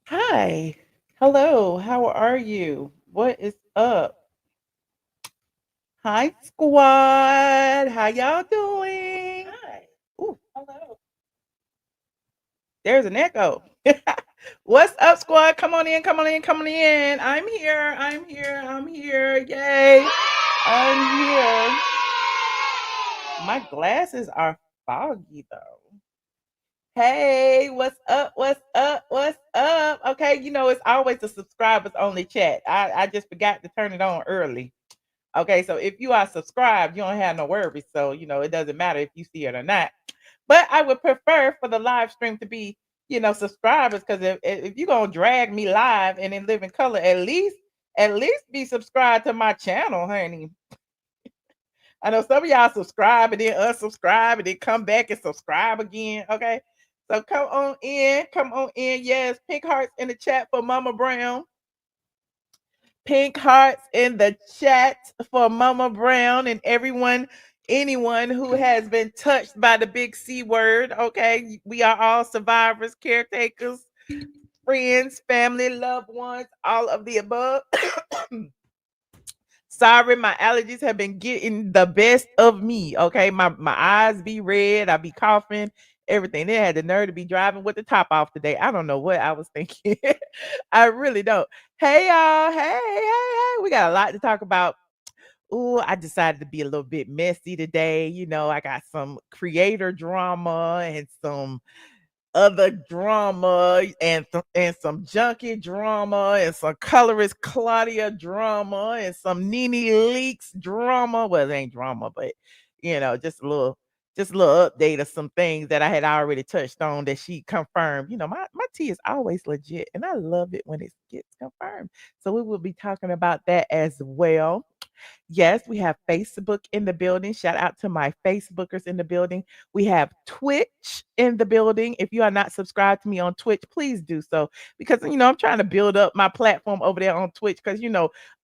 Hi. Hello. How are you? What is up? Hi, squad. How y'all doing? Hi. Ooh, hello. There's an echo. What's up, squad? Come on in, come on in, come on in. I'm here. I'm here. I'm here. Yay. I'm here. My glasses are foggy though. Hey, what's up? What's up? What's up? Okay, it's always the subscribers only chat. I just forgot to turn it on early. Okay, so if you are subscribed, you don't have no worries. So, it doesn't matter if you see it or not. But I would prefer for the live stream to be, subscribers, because if you're gonna drag me live and in living color, at least be subscribed to my channel, honey. I know some of y'all subscribe and then unsubscribe and then come back and subscribe again. Okay. So come on in. Come on in. Yes. Pink hearts in the chat for Mama Brown. Pink hearts in the chat for Mama Brown and anyone who has been touched by the big C word. Okay. We are all survivors, caretakers, friends, family, loved ones, all of the above. Sorry, my allergies have been getting the best of me. Okay, my eyes be red, I be coughing, everything. They had the nerve to be driving with the top off today. I don't know what I was thinking. I really don't. Hey y'all, hey. We got a lot to talk about. Ooh, I decided to be a little bit messy today. I got some creator drama and some other drama and some junkie drama and some colorist Claudia drama and some Nene leaks drama. Well, it ain't drama, but just a little update of some things that I had already touched on that she confirmed. My tea is always legit and I love it when it gets confirmed. So we will be talking about that as well. Yes, we have Facebook in the building. Shout out to my Facebookers in the building. We have Twitch in the building. If you are not subscribed to me on Twitch, please do so because I'm trying to build up my platform over there on Twitch because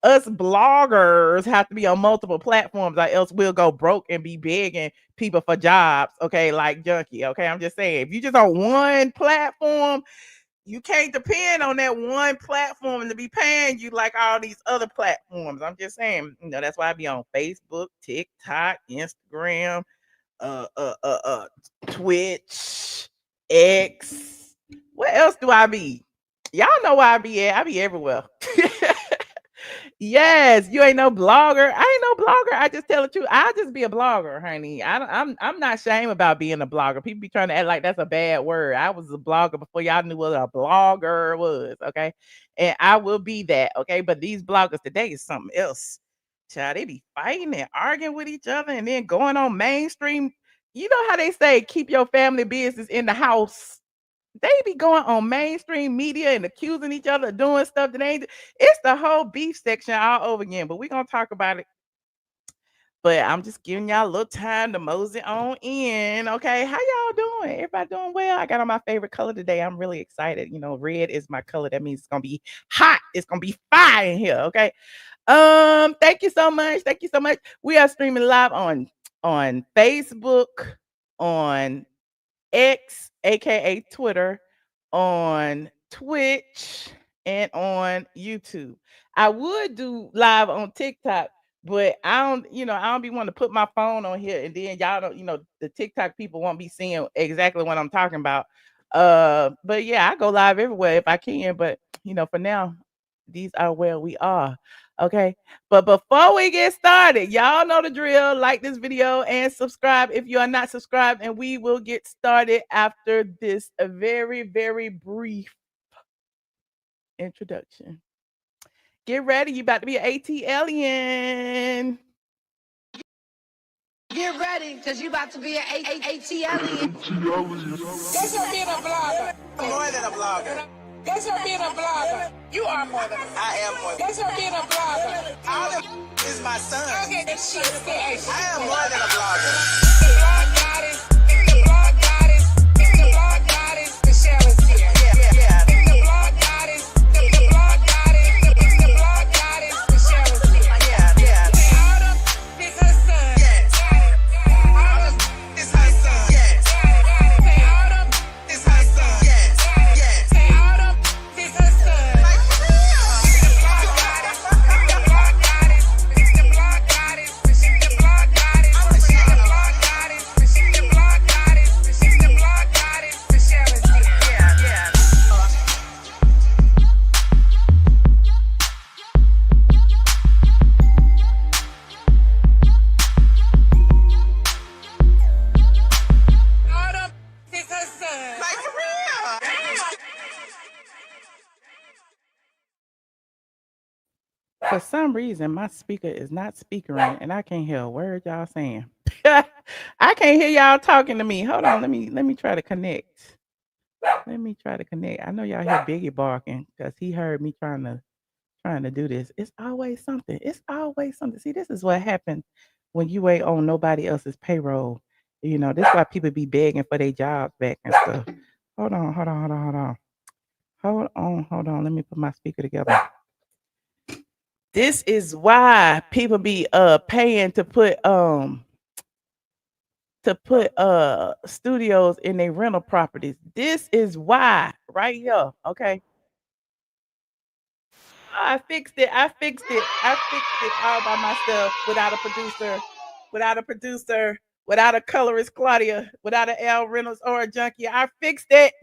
us bloggers have to be on multiple platforms or else we'll go broke and be begging people for jobs, okay, like Junkie, okay? I'm just saying, if you just on one platform, you can't depend on that one platform to be paying you like all these other platforms. I'm just saying, that's why I be on Facebook, TikTok, Instagram, uh, uh, uh, uh, Twitch, X. What else do I be? Y'all know where I be at. I be everywhere. Yes, you ain't no blogger. I ain't no blogger. I just tell the truth. I just be a blogger, honey. I'm not ashamed about being a blogger. People be trying to act like that's a bad word. I was a blogger before y'all knew what a blogger was, okay? And I will be that, okay? But these bloggers today is something else. Child, they be fighting and arguing with each other and then going on mainstream. You know how they say keep your family business in the house. They be going on mainstream media and accusing each other of doing stuff that ain't. It's the whole beef section all over again, but we're gonna talk about it. But I'm just giving y'all a little time to mosey on in. Okay, how y'all doing? Everybody doing well? I got on my favorite color today. I'm really excited. Red is my color. That means it's gonna be hot. It's gonna be fire in here. Okay. Thank you so much. Thank you so much. We are streaming live on Facebook, on X, aka Twitter, on Twitch, and on YouTube. I would do live on TikTok, but I don't be wanting to put my phone on here and then y'all don't, the TikTok people won't be seeing exactly what I'm talking about. But yeah, I go live everywhere if I can, but for now, these are where we are. Okay. But before we get started, y'all know the drill. Like this video and subscribe if you are not subscribed. And we will get started after this very, very brief introduction. Get ready. You about to be an ATLien. Get ready, because you about to be an ATLien. That's her being a blogger. More than a blogger. That's her being a blogger. You are more than a blogger. I am more than That's her being a blogger. all of is my son. Okay, that shit is I am more than a blogger. The blog goddess, the blog goddess, the blog goddess, Michelle is here. Yeah. The blog goddess, the blog goddess, the blog goddess, Michelle is here. Yeah. Autumn is her son. Yes. Autumn It's her son. Yes. Say Autumn It's her son. Yes. Say Autumn is For some reason, my speaker is not speakering, and I can't hear a word y'all saying. I can't hear y'all talking to me. Hold on, let me try to connect. Let me try to connect. I know y'all hear Biggie barking because he heard me trying to do this. It's always something. It's always something. See, this is what happens when you ain't on nobody else's payroll. You know, this is why people be begging for their jobs back and stuff. Hold on, hold on, hold on, hold on. Hold on, hold on. Let me put my speaker together. This is why people be paying to put studios in their rental properties. This is why right here. Okay. I fixed it. I fixed it. I fixed it all by myself without a producer, without a producer, without a colorist Claudia, without an L Reynolds or a junkie. I fixed it.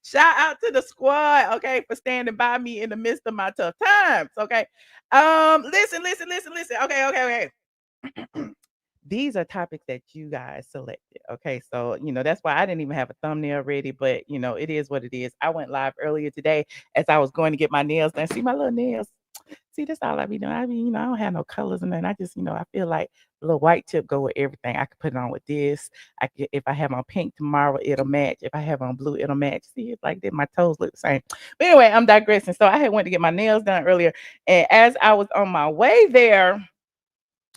Shout out to the squad, okay, for standing by me in the midst of my tough times. Okay. Listen. Okay. These are topics that you guys selected. Okay. So, that's why I didn't even have a thumbnail ready, but it is what it is. I went live earlier today as I was going to get my nails done. See my little nails. See, that's all I be doing. I mean, I don't have no colors in there. I just, I feel like a little white tip go with everything. I could put it on with this. If I have on pink tomorrow, it'll match. If I have on blue, it'll match. See, it's like that. My toes look the same. But anyway, I'm digressing. So I had went to get my nails done earlier, and as I was on my way there,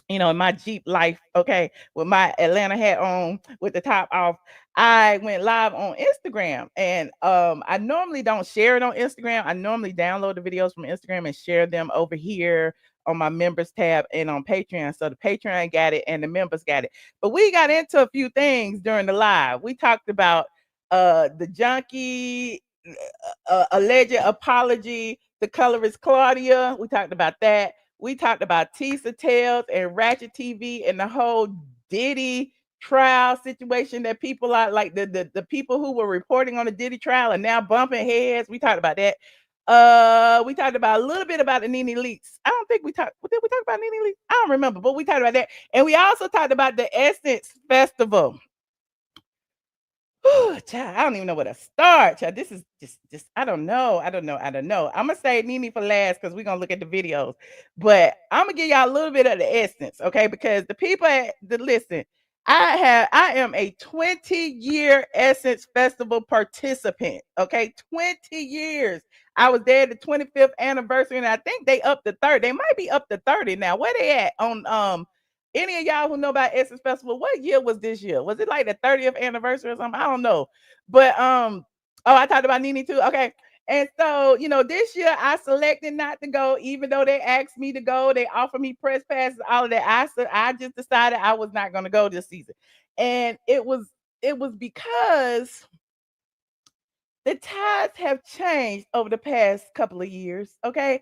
in my Jeep life, okay, with my Atlanta hat on, with the top off, I went live on Instagram. And I normally don't share it on Instagram. I normally download the videos from Instagram and share them over here on my members tab and on Patreon. So the Patreon got it and the members got it. But we got into a few things during the live. We talked about the junkie alleged apology, the colorist Claudia. We talked about that. We talked about Tisa Tells and RatchetTv and the whole Diddy trial situation that people are like the people who were reporting on the Diddy trial and now bumping heads. We talked about that. We talked about a little bit about the Nene leaks. I don't think we talked. Did we talk about Nene leaks? I don't remember, but we talked about that. And we also talked about the Essence Festival. Child, I don't even know where to start. Child, this is just I don't know. I'm gonna say Nene for last because we're gonna look at the videos. But I'm gonna give y'all a little bit of the essence, okay? Because the people that listen, I am a 20-year Essence Festival participant. Okay, 20 years. I was there at the 25th anniversary, and I think they up to 30. They might be up to 30 now. Where they at on any of y'all who know about Essence Festival, what year was this year? Was it like the 30th anniversary or something? I don't know. But oh, I talked about Nene too. Okay. And so, this year I selected not to go, even though they asked me to go. They offered me press passes, all of that. I just decided I was not going to go this season. And it was because the tides have changed over the past couple of years. Okay.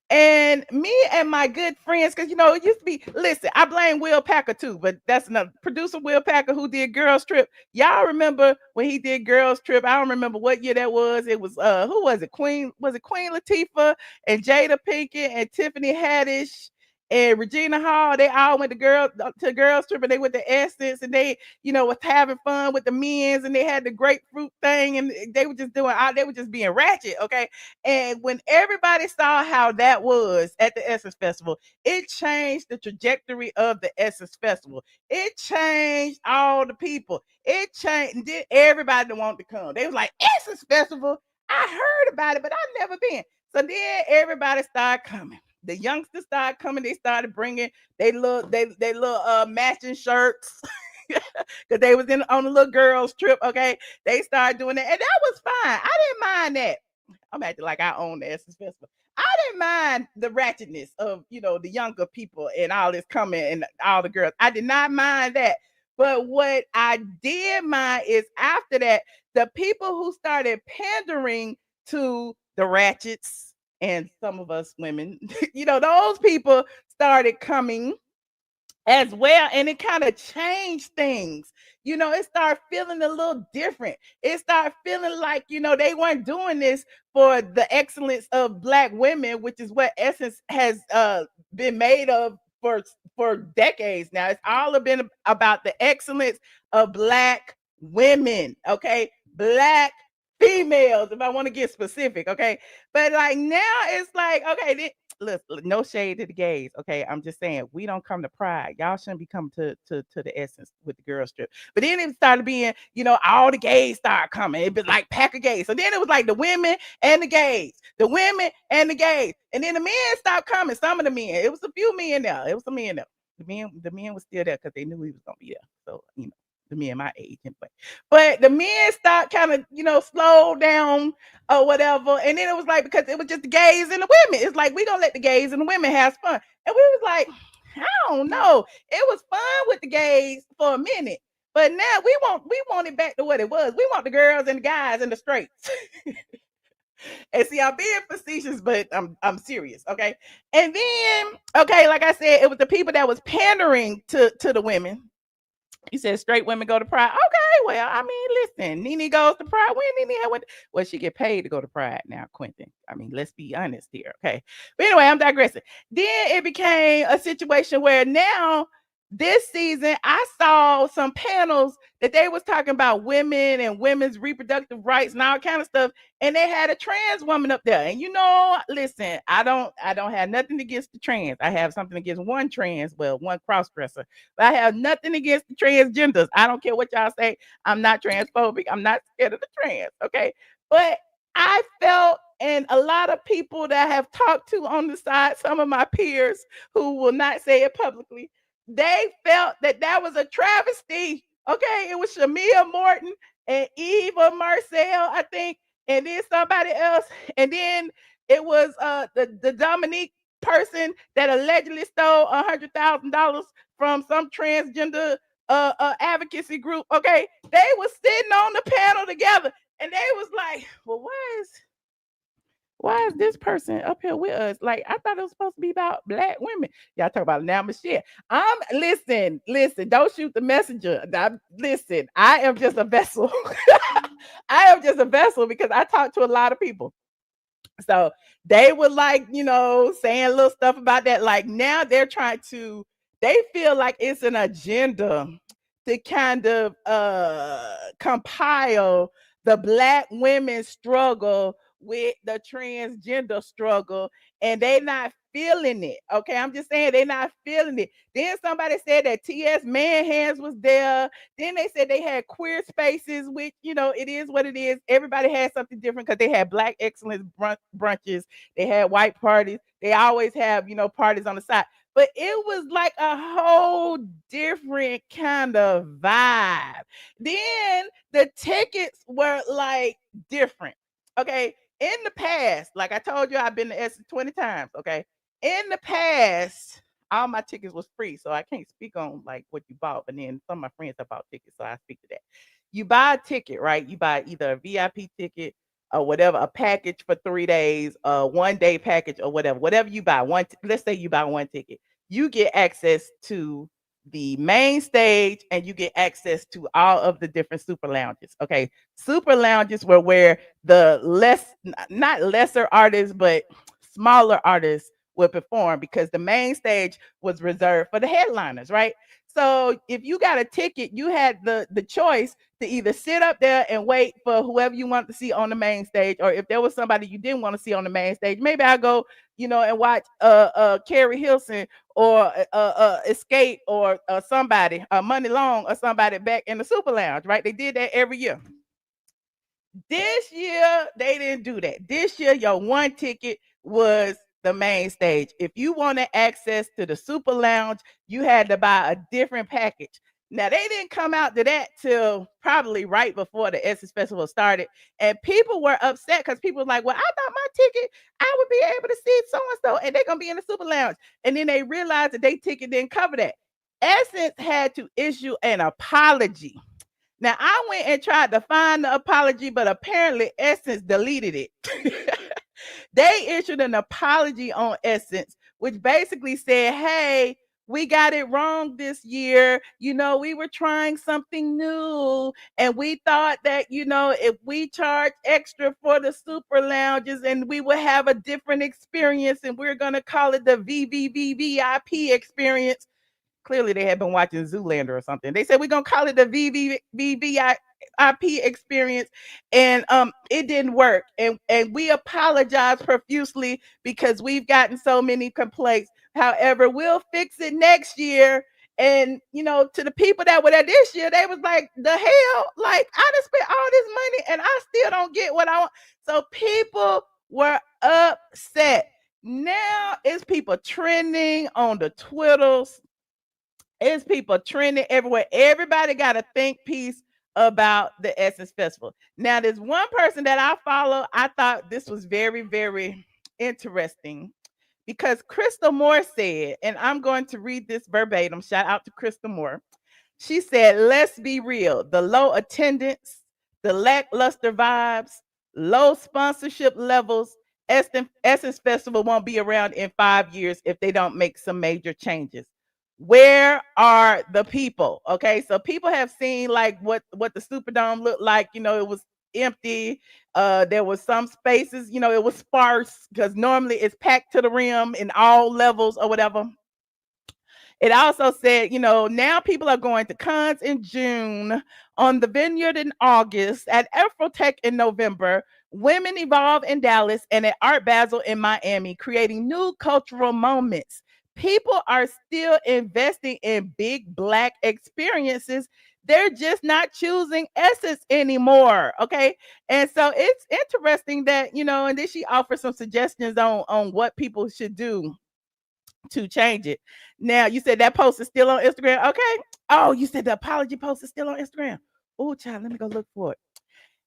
And me and my good friends, because it used to be, listen, I blame Will Packer too, but that's another producer, Will Packer, who did Girls Trip. Y'all remember when he did Girls Trip? I don't remember what year that was. It was who was it? Queen Latifah and Jada Pinkett and Tiffany Haddish and Regina Hall. They all went to Girls Trip, and they went to Essence, and they, was having fun with the men's, and they had the grapefruit thing, and they were just they were just being ratchet, okay? And when everybody saw how that was at the Essence Festival, it changed the trajectory of the Essence Festival. It changed all the people. It changed, did everybody want to come. They was like, Essence Festival, I heard about it, but I've never been. So then everybody started coming. The youngsters started coming. They started bringing they little matching shirts because they was on a little girls trip. Okay, they started doing that, and that was fine. I didn't mind that. I'm acting like I own the Essence Festival. I didn't mind the ratchetness of the younger people and all this coming and all the girls. I did not mind that. But what I did mind is after that, the people who started pandering to the ratchets and some of us women, those people started coming as well, and it kind of changed things. It started feeling a little different. It started feeling like they weren't doing this for the excellence of Black women, which is what Essence has been made of for decades now. It's all been about the excellence of Black women, okay? Black females, if I want to get specific, okay? But like now it's like, okay, look, no shade to the gays. Okay, I'm just saying we don't come to Pride. Y'all shouldn't be coming to the Essence with the girl strip. But then it started being, all the gays started coming. It was like pack of gays. So then it was like the women and the gays, the women and the gays, and then the men stopped coming. Some of the men, it was a few men there. It was some men there. The men was still there because they knew he was gonna be there. So the men my age anyway. But the men stopped kind of, slow down or whatever. And then it was like, because it was just the gays and the women. It's like, we gonna let the gays and the women have fun. And we was like, I don't know. It was fun with the gays for a minute. But now we want it back to what it was. We want the girls and the guys and the straights. And see, I'm being facetious, but I'm serious, okay? And then, okay, like I said, it was the people that was pandering to the women. You said straight women go to Pride. Okay, well, I mean, listen, Nene goes to Pride. When Nene had well, she get paid to go to Pride now, Quentin. I mean, let's be honest here, okay? But anyway, I'm digressing. Then it became a situation where now this season I saw some panels that they was talking about women and women's reproductive rights and all kind of stuff, and they had a trans woman up there. And listen, I don't have nothing against the trans. I have something against one trans, well, one cross dresser, but I have nothing against the transgenders. I don't care what y'all say. I'm not transphobic. I'm not scared of the trans, okay? But I felt, and a lot of people that I have talked to on the side, some of my peers who will not say it publicly, they felt that was a travesty. Okay, it was Shamia Morton and Eva Marcel, I think, and then somebody else, and then it was the Dominique person that allegedly stole $100,000 from some transgender advocacy group. Okay, they was sitting on the panel together, and they was like, "Well, why is this person up here with us? Like, I thought it was supposed to be about black women." Y'all talk about it now, but shit. Listen, don't shoot the messenger. Listen, I am just a vessel. I am just a vessel because I talk to a lot of people. So they were like, saying little stuff about that. Like now they feel like it's an agenda to kind of compile the black women's struggle with the transgender struggle, and they not feeling it. Okay, I'm just saying they not feeling it. Then somebody said that T.S. Manhands was there. Then they said they had queer spaces, which it is what it is. Everybody had something different because they had black excellence brunches, they had white parties. They always have parties on the side. But it was like a whole different kind of vibe. Then the tickets were like different. Okay. In the past, like I told you, I've been to Essence 20 times. Okay. In the past, all my tickets was free. So I can't speak on like what you bought. But then some of my friends have bought tickets. So I speak to that. You buy a ticket, right? You buy either a VIP ticket or whatever, a package for 3 days, a 1-day package or whatever you buy. Let's say you buy one ticket, you get access to the main stage and you get access to all of the different super lounges. Okay. Super lounges were where the not lesser artists, but smaller artists would perform because the main stage was reserved for the headliners, right? So if you got a ticket, you had the choice to either sit up there and wait for whoever you want to see on the main stage, or if there was somebody you didn't want to see on the main stage, maybe I go, and watch Carrie Hilson or Escape or somebody, Money Long or somebody back in the Super Lounge, right? They did that every year. This year, they didn't do that. This year, your one ticket was the main stage. If you wanted access to the Super Lounge, you had to buy a different package. Now, they didn't come out to that till probably right before the Essence Festival started. And people were upset because people were like, well, I thought my ticket, I would be able to see so-and-so, and they're going to be in the Super Lounge. And then they realized that their ticket didn't cover that. Essence had to issue an apology. Now, I went and tried to find the apology, but apparently Essence deleted it. They issued an apology on Essence, which basically said, hey, we got it wrong this year. We were trying something new, and we thought that, if we charge extra for the super lounges and we would have a different experience, and we're going to call it the VVVVIP experience. Clearly, they had been watching Zoolander or something. They said we're gonna call it the VVIP experience, and it didn't work, and we apologize profusely because we've gotten so many complaints. However, we'll fix it next year. And to the people that were there this year, they was like, the hell, like I done spent all this money and I still don't get what I want. So people were upset. Now it's people trending on the Twitters. It's people trending everywhere. Everybody got a think piece about the Essence Festival. Now, there's one person that I follow. I thought this was very, very interesting because Crystal Moore said, and I'm going to read this verbatim. Shout out to Crystal Moore. She said, let's be real. The low attendance, the lackluster vibes, low sponsorship levels, Essence Festival won't be around in 5 years if they don't make some major changes. Where are the people? Okay, so people have seen like what the Superdome looked like. It was empty. There was some spaces, it was sparse because normally it's packed to the rim in all levels or whatever. It also said, now people are going to cons in June, on the Vineyard in August, at Afrotech in November, Women Evolve in Dallas, and at Art Basel in Miami, creating new cultural moments. People are still investing in big Black experiences. They're just not choosing Essence anymore. Okay. And so it's interesting that, and then she offers some suggestions on what people should do to change it. Now, you said that post is still on Instagram. Okay. Oh, you said the apology post is still on Instagram. Oh, child, let me go look for it.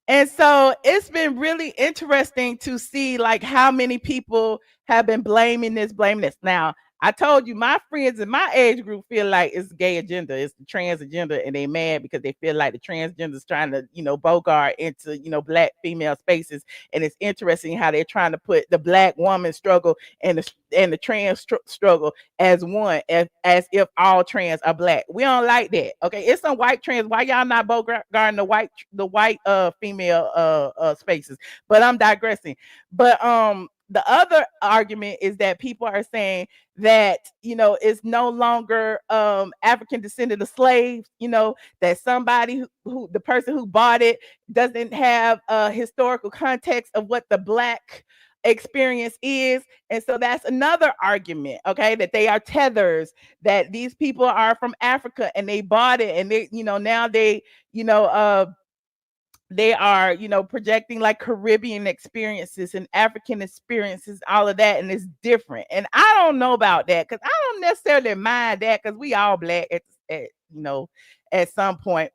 And so it's been really interesting to see like how many people have been blaming this. Now, I told you my friends in my age group feel like it's gay agenda, it's the trans agenda, and they mad because they feel like the transgender is trying to, bogart into, Black female spaces. And it's interesting how they're trying to put the Black woman struggle and the trans struggle as one, as if all trans are Black. We don't like that. Okay, it's some white trans. Why y'all not bogarting the white female spaces? But I'm digressing. But the other argument is that people are saying that it's no longer African descendant of slaves, that somebody who the person who bought it doesn't have a historical context of what the Black experience is. And so that's another argument, okay, that they are tethers, that these people are from Africa and they bought it, and they now they are, projecting like Caribbean experiences and African experiences, all of that, and it's different. And I don't know about that because I don't necessarily mind that because we all Black at some point,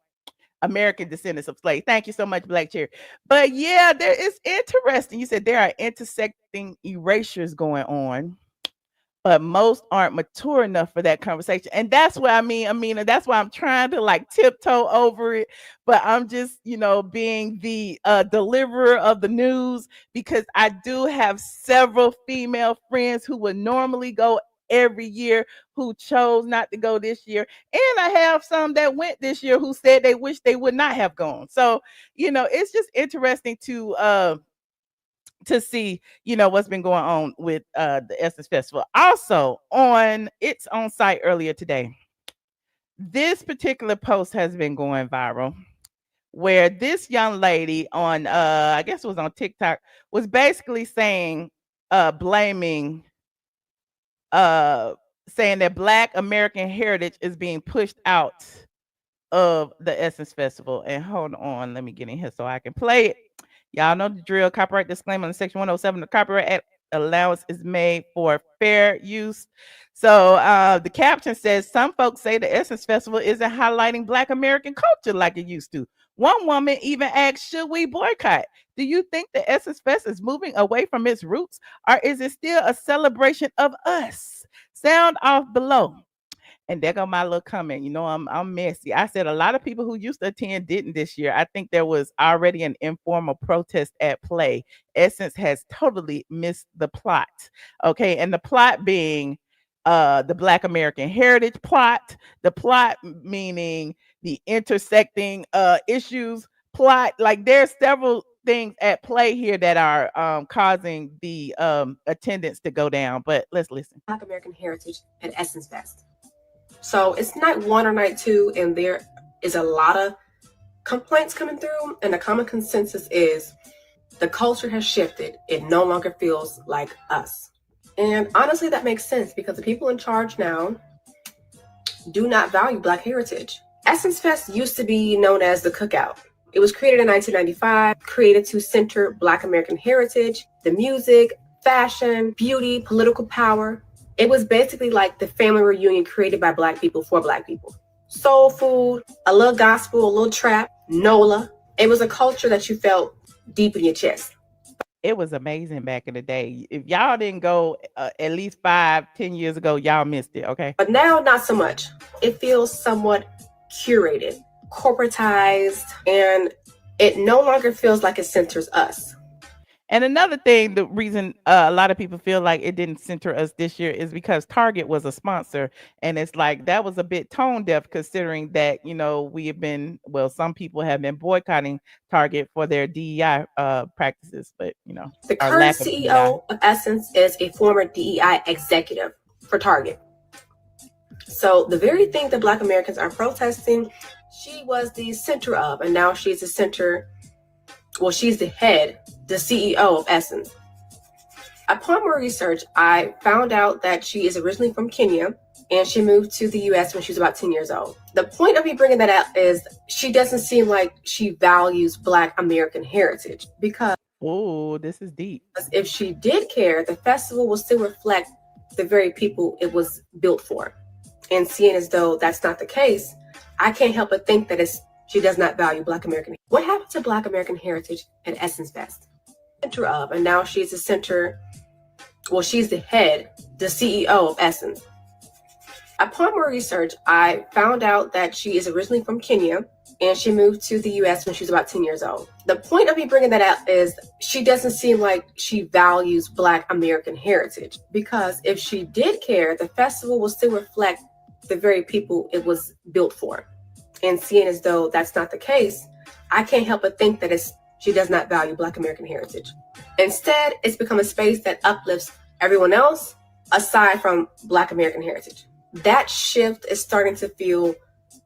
American descendants of slaves. Thank you so much, Black Cherry. But yeah, it's interesting. You said there are intersecting erasures going on, but most aren't mature enough for that conversation. And that's what I mean, Amina. That's why I'm trying to like tiptoe over it. But I'm just, being the deliverer of the news, because I do have several female friends who would normally go every year who chose not to go this year. And I have some that went this year who said they wish they would not have gone. So, it's just interesting to see, what's been going on with the Essence Festival. Also, on its own site earlier today, this particular post has been going viral, where this young lady on I guess it was on TikTok, was basically saying blaming saying that Black American heritage is being pushed out of the Essence Festival. And hold on, let me get in here so I can play it. Y'all know the drill. Copyright disclaimer in Section 107. The Copyright Act allowance is made for fair use. So the caption says, some folks say the Essence Festival isn't highlighting Black American culture like it used to. One woman even asked, should we boycott? Do you think the Essence Fest is moving away from its roots, or is it still a celebration of us? Sound off below. And there go my little comment. I'm messy. I said a lot of people who used to attend didn't this year. I think there was already an informal protest at play. Essence has totally missed the plot. Okay, and the plot being the Black American heritage plot, the plot meaning the intersecting issues plot. Like there's several things at play here that are causing the attendance to go down. But let's listen. Black American heritage at Essence Fest. So it's night one or night two, and there is a lot of complaints coming through, and the common consensus is the culture has shifted. It no longer feels like us. And honestly, that makes sense because the people in charge now do not value Black heritage. Essence Fest used to be known as the Cookout. It was created in 1995, created to center Black American heritage, the music, fashion, beauty, political power. It was basically like the family reunion created by Black people for Black people. Soul food, a little gospel, a little trap, NOLA. It was a culture that you felt deep in your chest. It was amazing back in the day. If y'all didn't go at least 5-10 years ago, y'all missed it, okay? But now, not so much. It feels somewhat curated, corporatized, and it no longer feels like it centers us. And another thing, the reason a lot of people feel like it didn't center us this year is because Target was a sponsor. And it's like that was a bit tone deaf considering that, we have been, well, some people have been boycotting Target for their DEI practices, but, The our current lack of CEO of Essence is a former DEI executive for Target. So the very thing that Black Americans are protesting, she was the center of, and now she's the center, well, she's the head, the CEO of Essence. Upon more research, I found out that she is originally from Kenya, and she moved to the US when she was about 10 years old. The point of me bringing that up is she doesn't seem like she values Black American heritage, because oh, this is deep. if she did care, the festival will still reflect the very people it was built for. And seeing as though that's not the case, I can't help but think that she does not value Black American. What happened to Black American heritage at Essence Fest? Center of, and now she's the center, well, she's the head, the CEO of Essence. Upon more research, I found out that she is originally from Kenya, and she moved to the US when she was about 10 years old. The point of me bringing that up is she doesn't seem like she values Black American heritage, because if she did care, the festival will still reflect the very people it was built for. And seeing as though that's not the case, I can't help but think that she does not value Black American heritage. Instead, it's become a space that uplifts everyone else aside from Black American heritage. That shift is starting to feel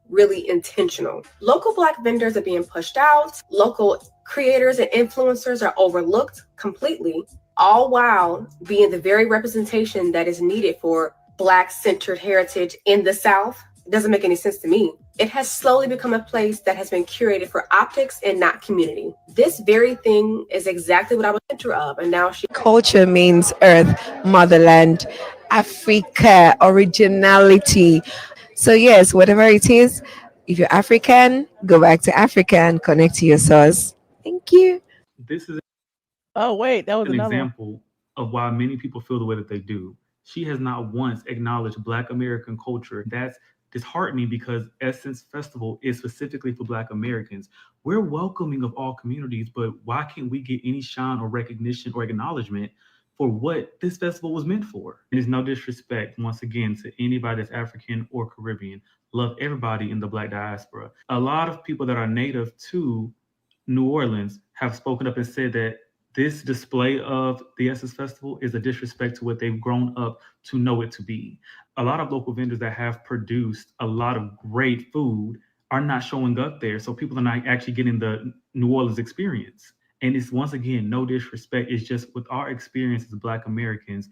really intentional. Local Black vendors are being pushed out. Local creators and influencers are overlooked completely, all while being the very representation that is needed for Black-centered heritage in the South. It doesn't make any sense to me. It has slowly become a place that has been curated for optics and not community. This very thing is exactly what I was center of, and now Culture means earth, motherland, Africa, originality. So yes, whatever it is, if you're African, go back to Africa and connect to your source. Thank you. This is Oh, wait, that was an another one. example of why many people feel the way that they do. She has not once acknowledged Black American culture. That's disheartening because Essence Festival is specifically for Black Americans. We're welcoming of all communities, but why can't we get any shine or recognition or acknowledgement for what this festival was meant for? And it's no disrespect, once again, to anybody that's African or Caribbean. Love everybody in the Black diaspora. A lot of people that are native to New Orleans have spoken up and said that this display of the Essence Festival is a disrespect to what they've grown up to know it to be. A lot of local vendors that have produced a lot of great food are not showing up there. So people are not actually getting the New Orleans experience. And it's, once again, no disrespect. It's just with our experience as Black Americans,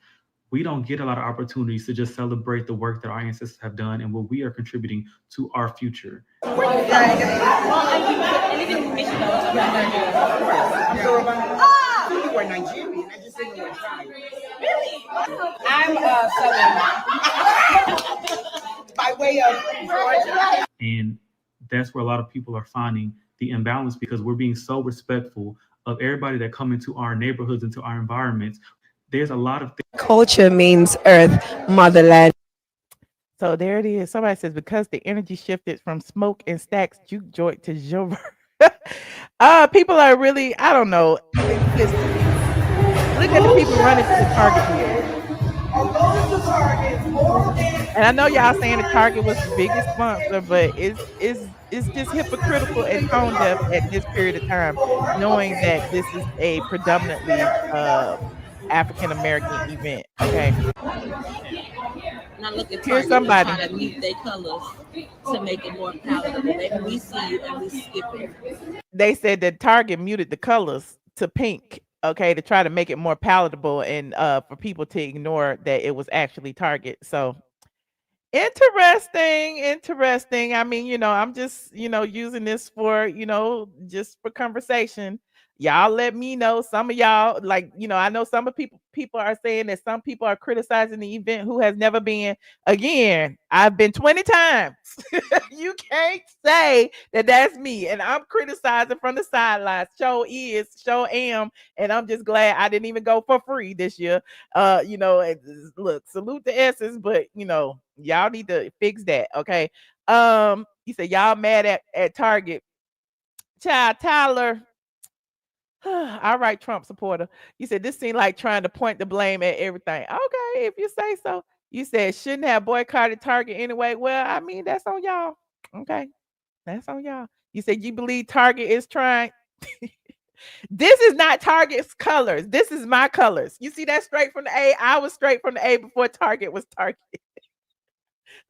we don't get a lot of opportunities to just celebrate the work that our ancestors have done and what we are contributing to our future. You were Nigerian. I just think you were tribe. Really? I'm Southern. By way of Georgia. And that's where a lot of people are finding the imbalance, because we're being so respectful of everybody that come into our neighborhoods, into our environments. There's a lot of things. Culture means earth, motherland. So there it is. Somebody says because the energy shifted from Smoke and Stacks juke joint to Jover. People are really, I don't know. Listen, look at the people running to the Target here. And I know y'all saying the Target was the biggest sponsor, but it's just hypocritical and tone deaf at this period of time, knowing that this is a predominantly African American event. Okay. Now look at Here's Target. They're somebody. trying to mute their colors to make it more palatable. We see you and we skip it. They said that Target muted the colors to pink, okay, to try to make it more palatable and for people to ignore that it was actually Target. So interesting. I mean, I'm just, using this for, just for conversation. Y'all let me know. Some of y'all, like, I know some of people are saying that some people are criticizing the event who has never been. Again, I've been 20 times. You can't say that that's me. And I'm criticizing from the sidelines. Show am. And I'm just glad I didn't even go for free this year. Look, salute the S's, but y'all need to fix that. Okay. You said y'all mad at Target. Child Tyler. All right, Trump supporter. You said this seemed like trying to point the blame at everything. Okay, if you say so. You said shouldn't have boycotted Target anyway. Well, I mean, that's on y'all. Okay. That's on y'all. You said you believe Target is trying. This is not Target's colors. This is my colors. You see that straight from the A? I was straight from the A before Target was Target.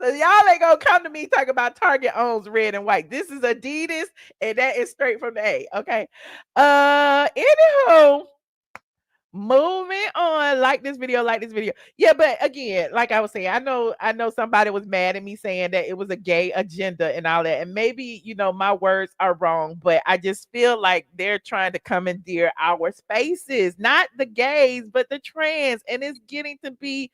So y'all ain't gonna come to me talking about Target owns red and white. This is Adidas, and that is straight from the A. Okay. Anywho, moving on. Like this video. Yeah, but again, like I was saying, I know somebody was mad at me saying that it was a gay agenda and all that. And maybe, my words are wrong, but I just feel like they're trying to commandeer our spaces, not the gays, but the trans. And it's getting to be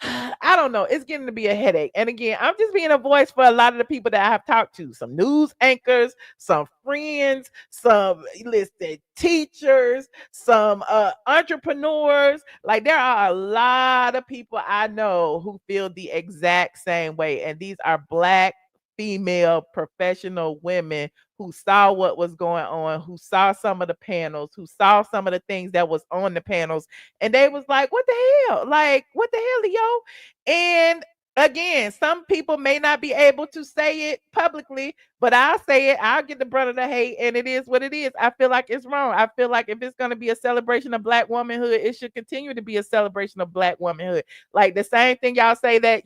I don't know. It's getting to be a headache. And again, I'm just being a voice for a lot of the people that I have talked to. Some news anchors, some friends, some listed teachers, some entrepreneurs. Like there are a lot of people I know who feel the exact same way. And these are Black female professional women who saw what was going on, who saw some of the panels, who saw some of the things that was on the panels, and they was like, what the hell? Like, what the hell, yo? And again, some people may not be able to say it publicly, but I'll say it. I'll get the brunt of the hate, and it is what it is. I feel like it's wrong. I feel like if it's going to be a celebration of Black womanhood, it should continue to be a celebration of Black womanhood. Like the same thing y'all say that,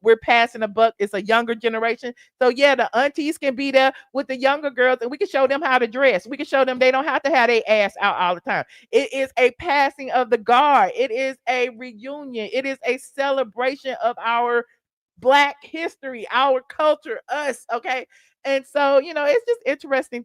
we're passing a buck. It's a younger generation. So yeah, the aunties can be there with the younger girls, and we can show them how to dress. We can show them they don't have to have their ass out all the time. It is a passing of the guard. It is a reunion. It is a celebration of our Black history, our culture, us. Okay. And so, it's just interesting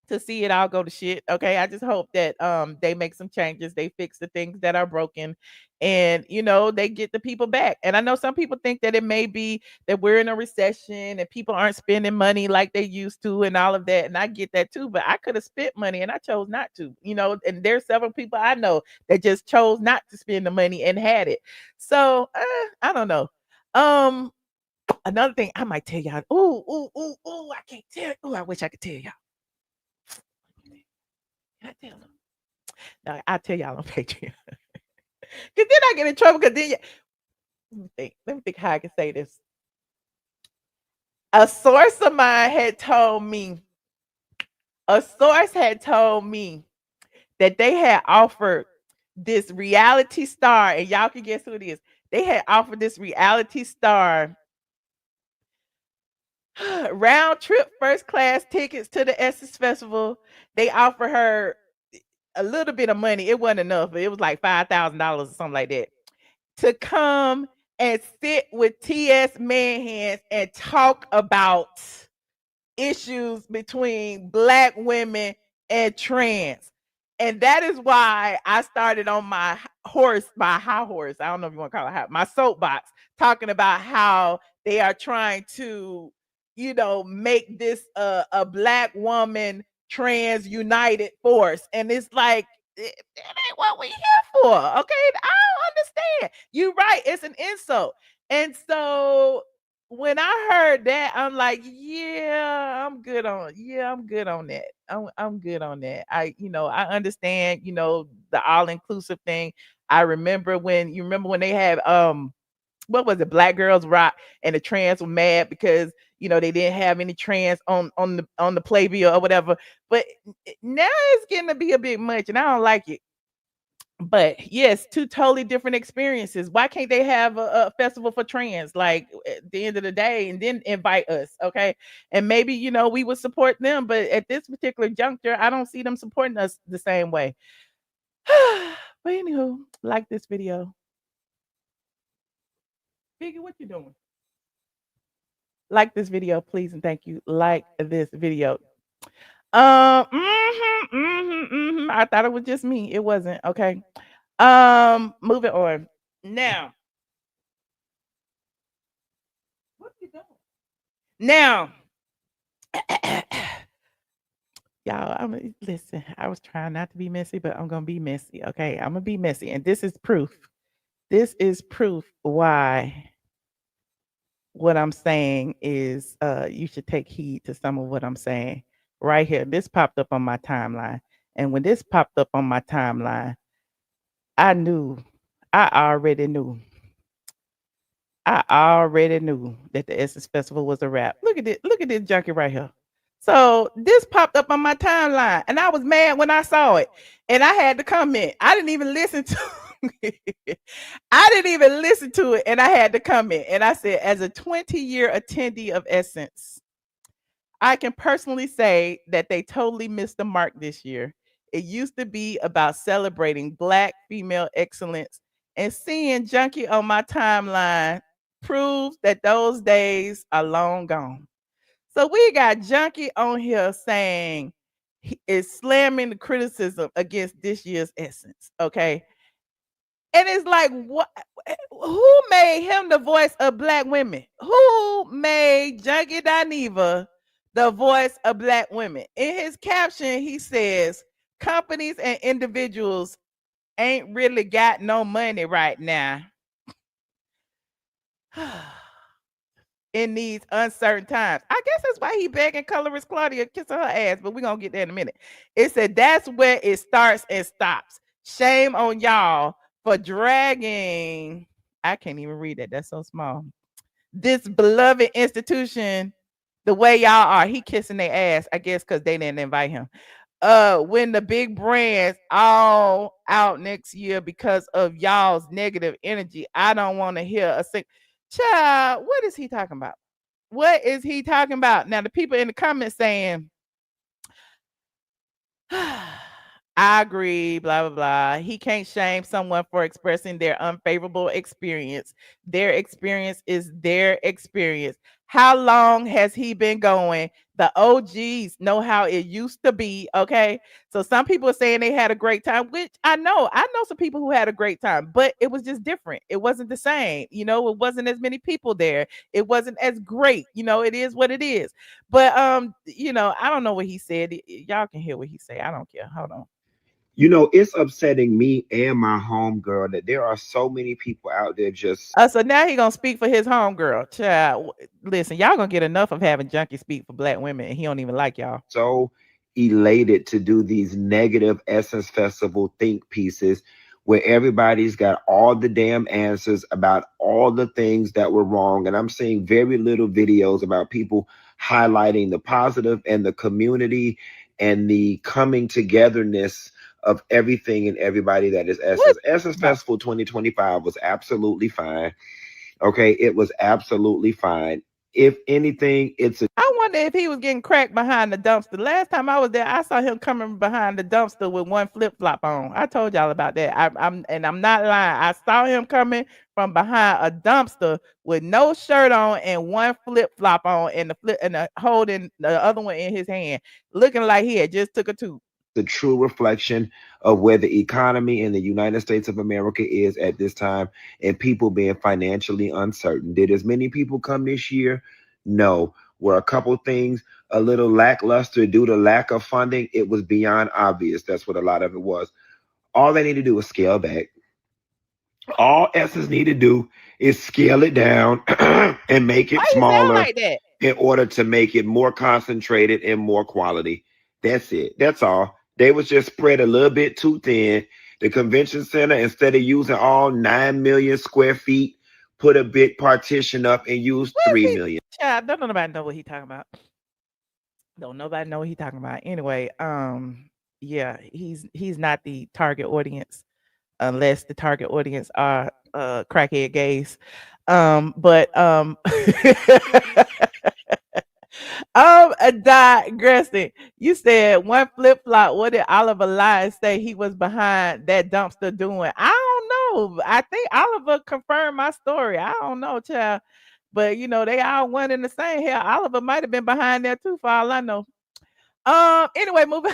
to see it all go to shit. Okay. I just hope that they make some changes, they fix the things that are broken, and they get the people back. And I know some people think that it may be that we're in a recession and people aren't spending money like they used to and all of that. And I get that too, but I could have spent money and I chose not to, and there's several people I know that just chose not to spend the money and had it. So I don't know. Another thing I might tell y'all. I can't tell. Oh, I wish I could tell y'all. Can I tell them? No, I'll tell y'all on Patreon. Cause then I get in trouble. Cause then let me think how I can say this. A source of mine had told me. A source had told me that they had offered this reality star, and y'all can guess who it is. They had offered this reality star round trip first class tickets to the Essence Festival. They offered her a little bit of money. It wasn't enough, but it was like $5,000 or something like that, to come and sit with T.S. Manhands and talk about issues between Black women and trans. And that is why I started on my high horse. I don't know if you want to call it my soapbox, talking about how they are trying to, make this a Black woman trans united force. And it's like, it ain't what we here for. Okay. I don't understand. You're right. It's an insult. And so when I heard that, I'm like, I'm good on that. I'm good on that. I understand, the all-inclusive thing. I remember when they had what was it, Black Girls Rock, and the trans were mad because they didn't have any trans on the playbill or whatever. But now it's getting to be a bit much, and I don't like it. But yes, two totally different experiences. Why can't they have a festival for trans, like at the end of the day, and then invite us? Okay. And maybe, we would support them, but at this particular juncture, I don't see them supporting us the same way. But anywho, like this video. Figure what you doing. Like this video, please, and thank you. Like this video. I thought it was just me. It wasn't. Okay. Moving on. Now, what you doing? Now, y'all, listen. I was trying not to be messy, but I'm gonna be messy. Okay, I'm gonna be messy, and this is proof. This is proof why what I'm saying is you should take heed to some of what I'm saying right here. This popped up on my timeline. And when this popped up on my timeline, I already knew that the Essence Festival was a wrap. Look at this junkie right here. So this popped up on my timeline, and I was mad when I saw it, and I had to comment. I didn't even listen to it. I didn't even listen to it, and I had to comment. And I said, as a 20-year attendee of Essence, I can personally say that they totally missed the mark this year. It used to be about celebrating Black female excellence, and seeing Junkie on my timeline proves that those days are long gone. So we got Junkie on here saying he is slamming the criticism against this year's Essence. Okay. And it's like, what? Who made him the voice of Black women? Who made Junkie Dineva the voice of Black women? In his caption, he says, companies and individuals ain't really got no money right now. In these uncertain times. I guess that's why he begging colorist Claudia kissing her ass, but we're gonna get there in a minute. It said that's where it starts and stops. Shame on y'all for dragging. I can't even read that. That's so small. This beloved institution the way y'all are. He kissing their ass, I guess, because they didn't invite him. When the big brands all out next year because of y'all's negative energy, I don't want to hear a sing. Child, what is he talking about? What is he talking about? Now, the people in the comments saying, I agree, blah, blah, blah. He can't shame someone for expressing their unfavorable experience. Their experience is their experience. How long has he been going? The OGs know how it used to be. Okay. So some people are saying they had a great time, which I know. I know some people who had a great time, but it was just different. It wasn't the same. It wasn't as many people there. It wasn't as great. It is what it is. But I don't know what he said. Y'all can hear what he say. I don't care. Hold on. It's upsetting me and my homegirl that there are so many people out there just So now he gonna speak for his homegirl. Child, listen, y'all gonna get enough of having Junkie speak for Black women, and he don't even like y'all. so elated to do these negative Essence Festival think pieces where everybody's got all the damn answers about all the things that were wrong. And I'm seeing very little videos about people highlighting the positive and the community and the coming togetherness of everything and everybody that is Essence. Essence Festival 2025 was absolutely fine. Okay, it was absolutely fine. If anything, I wonder if he was getting cracked behind the dumpster. Last time I was there, I saw him coming behind the dumpster with one flip flop on. I told y'all about that. I'm not lying. I saw him coming from behind a dumpster with no shirt on and one flip flop on, and holding the other one in his hand, looking like he had just took a tooth. The true reflection of where the economy in the United States of America is at this time and people being financially uncertain. Did as many people come this year? No. Were a couple things a little lackluster due to lack of funding? It was beyond obvious. That's what a lot of it was. All they need to do is scale back. All Essence need to do is scale it down and make it smaller like that? In order to make it more concentrated and more quality. That's it. That's all. They was just spread a little bit too thin. The convention center, instead of using all 9 million square feet, put a big partition up and use 3 million. Child, don't nobody know what he talking about. Don't nobody know what he talking about. Anyway, yeah, he's not the target audience unless the target audience are crackhead gays. But digressing. You said one flip flop. What did Oliver lie and say he was behind that dumpster doing? I don't know. I think Oliver confirmed my story. I don't know, child. But they all one in the same. Hell, Oliver might have been behind there too, for all I know. Anyway, moving.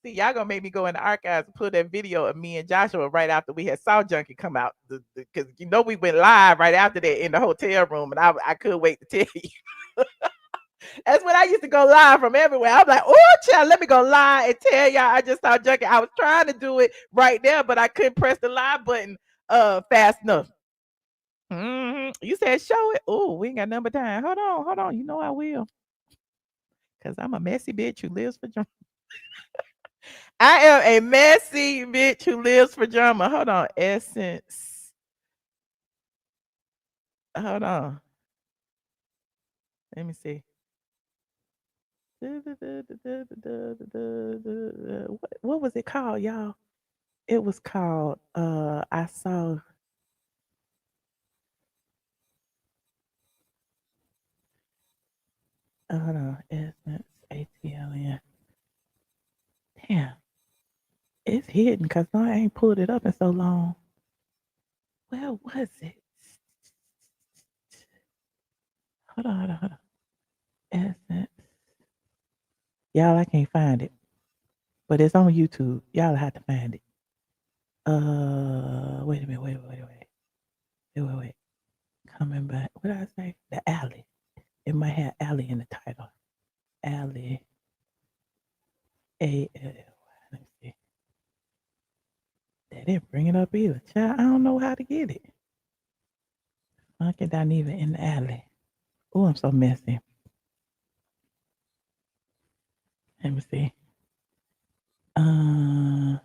See, y'all gonna make me go in the archives and pull that video of me and Joshua right after we had Saw Junkie come out, because we went live right after that in the hotel room, and I couldn't wait to tell you. That's when I used to go live from everywhere. I'm like, oh, child, let me go live and tell y'all I just saw Junkie. I was trying to do it right there, but I couldn't press the live button fast enough. You said show it. Oh, we ain't got number time. Hold on. You know I will. Because I'm a messy bitch who lives for drama. I am a messy bitch who lives for drama. Hold on. Essence. Hold on. Let me see. What was it called, y'all? It was called I saw. Hold on. Essence ATLien. Damn. It's hidden because I ain't pulled it up in so long. Where was it? Hold on. Essence. Y'all, I can't find it. But it's on YouTube. Y'all have to find it. Wait a minute. Wait. Coming back. What did I say? The alley. It might have alley in the title. Alley. Let me see. They didn't bring it up either. Child, I don't know how to get it. I get down even in the alley. Oh, I'm so messy. Let me see. Hold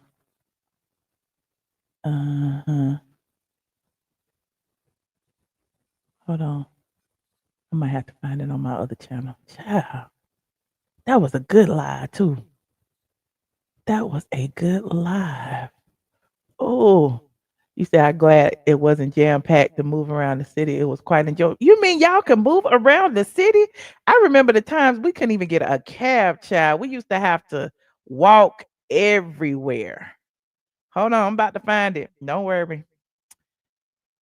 on. I might have to find it on my other channel. Child, that was a good live too. That was a good live. Oh, you said I'm glad it wasn't jam packed to move around the city. It was quite enjoyable. You mean y'all can move around the city? I remember the times we couldn't even get a cab, child. We used to have to walk everywhere. Hold on, I'm about to find it. Don't worry.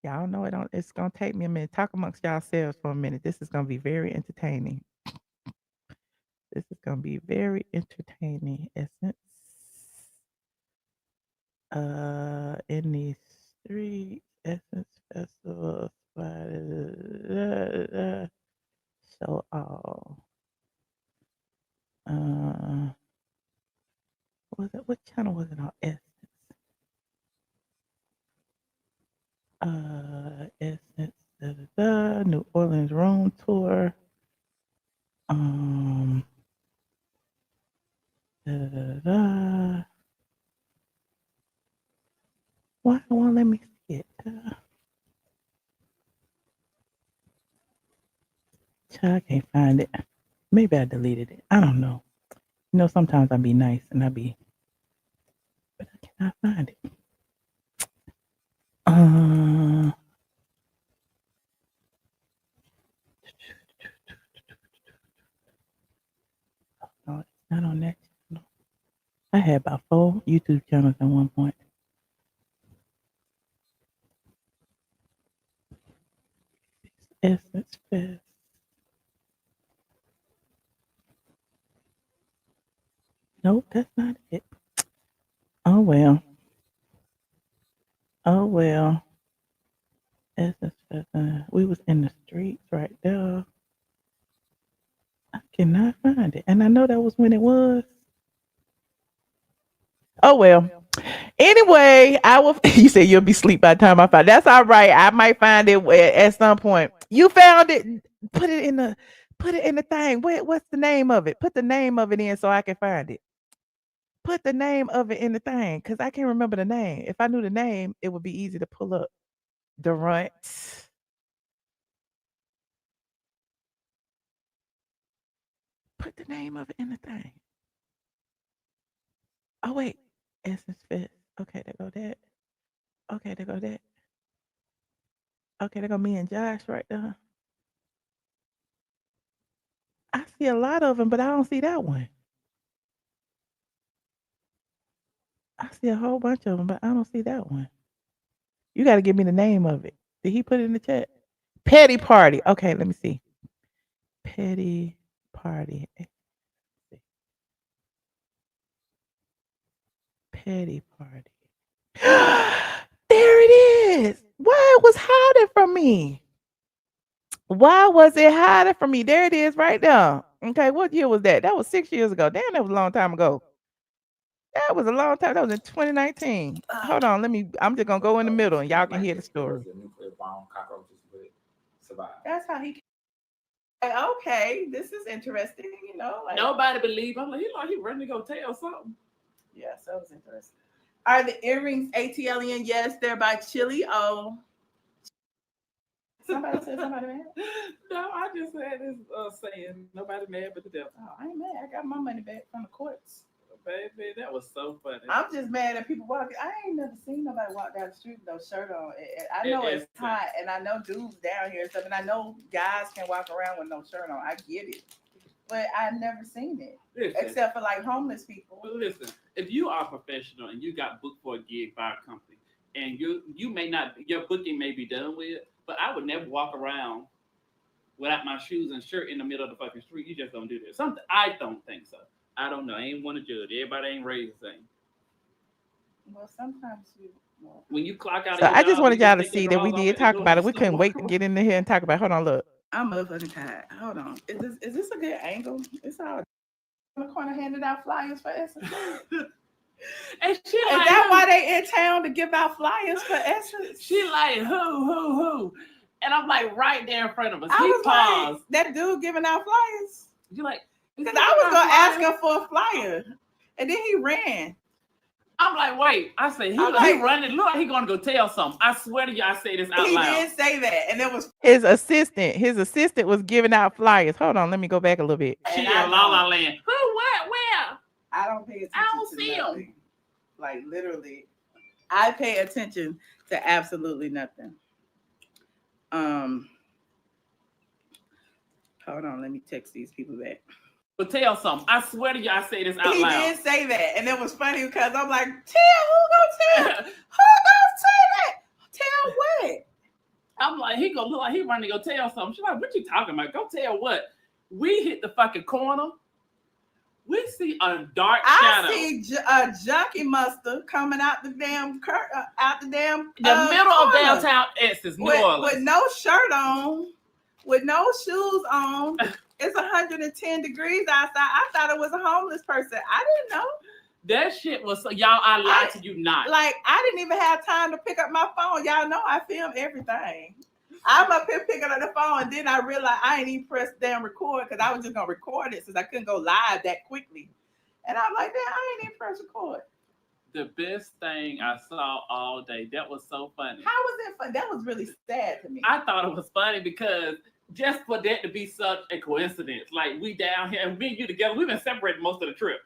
Y'all know it's gonna take me a minute. Talk amongst yourselves for a minute. This is gonna be very entertaining. This is gonna be very entertaining. Essence. In these streets, Essence Festival spotted. So what channel was it on? Essence. Essence, New Orleans Room Tour. Why won't let me see it? I can't find it. Maybe I deleted it. I don't know. Sometimes I be nice and but I cannot find it. No, it's not on that channel. I had about 4 YouTube channels at one point. Essence Fest. Nope, that's not it. Oh well. Essence Fest. We was in the streets right there. I cannot find it. And I know that was when it was. Oh well. Anyway, I will. You said you'll be asleep by the time I find. That's all right. I might find it at some point. You found it. Put it in the thing. What's the name of it? Put the name of it in so I can find it. Put the name of it in the thing because I can't remember the name. If I knew the name, it would be easy to pull up. Durant. Put the name of it in the thing. Oh wait, Essence Fest. Okay, there go that. Okay, there go that. Okay, there go me and Josh right there. I see a lot of them, but I don't see that one. I see a whole bunch of them, but I don't see that one. You got to give me the name of it. Did he put it in the chat? Petty Party. Okay, let me see. Petty Party. Petty Party. There it is. Why it was hiding from me? Why was it hiding from me? There it is right there. Okay, what year was that? That was 6 years ago. Damn, that was a long time ago. That was a long time. That was in 2019. Hold on, I'm just gonna go in the middle and y'all can hear the story. That's how he. Okay, this is interesting. You know, like nobody believe. I'm like, he ready to go tell something. Yeah, so it was interesting. Are the earrings ATLien? Yes, they're by Chili O. Somebody said somebody mad? No, I just said this saying nobody mad but the devil. Oh, I ain't mad. I got my money back from the courts. Baby, that was so funny. I'm just mad at people walking. I ain't never seen nobody walk down the street with no shirt on. I know it's hot, and I know dudes down here and stuff, and I know guys can walk around with no shirt on. I get it. But I've never seen it. Listen, except for like homeless people. But listen, if you are a professional and you got booked for a gig by a company, and you may not, your booking may be done with, but I would never walk around without my shoes and shirt in the middle of the fucking street. You just don't do that. Something I don't think so. I don't know. I ain't want to judge. Everybody ain't raised the same. Well, sometimes you. When you clock out. So I just wanted y'all to see that we did talk about it. We couldn't wait to get in here and talk about it. Hold on, look. I'm motherfucking tired. Hold on. Is this a good angle? It's all in the corner handing out flyers for Essence. And she is like, that why they in town to give out flyers for Essence? She like, who? And I'm like, right there in front of us. He paused. Like, that dude giving out flyers. You like, because I was gonna ask him for a flyer, and then he ran. I'm like, wait. I said, he running. Look, he gonna go tell something. I swear to you, I say this out loud. He did say that, and it was his assistant. His assistant was giving out flyers. Hold on, let me go back a little bit. She in La La Land. Who? What? Where? I don't pay attention. I don't see him. Like literally, I pay attention to absolutely nothing. Hold on, let me text these people back. But tell something. I swear to you, I say this out loud. He did say that, and it was funny because I'm like, who gonna tell that? Tell what? I'm like, he gonna look like he running to go tell something. She's like, what you talking about? Go tell what? We hit the fucking corner. We see a dark shadow. I see a junkie muster coming out the damn the middle of downtown Essex, New Orleans, with no shirt on, with no shoes on. It's 110 degrees outside. I thought it was a homeless person. I didn't know. That shit was y'all. I lied to you not. Like I didn't even have time to pick up my phone. Y'all know I film everything. I'm up here picking up the phone, and then I realized I ain't even pressed damn record because I was just gonna record it since I couldn't go live that quickly. And I'm like, damn, I ain't even press record. The best thing I saw all day. That was so funny. How was it fun? That was really sad to me. I thought it was funny because just for that to be such a coincidence, like we down here and me and you together, we've been separated most of the trip.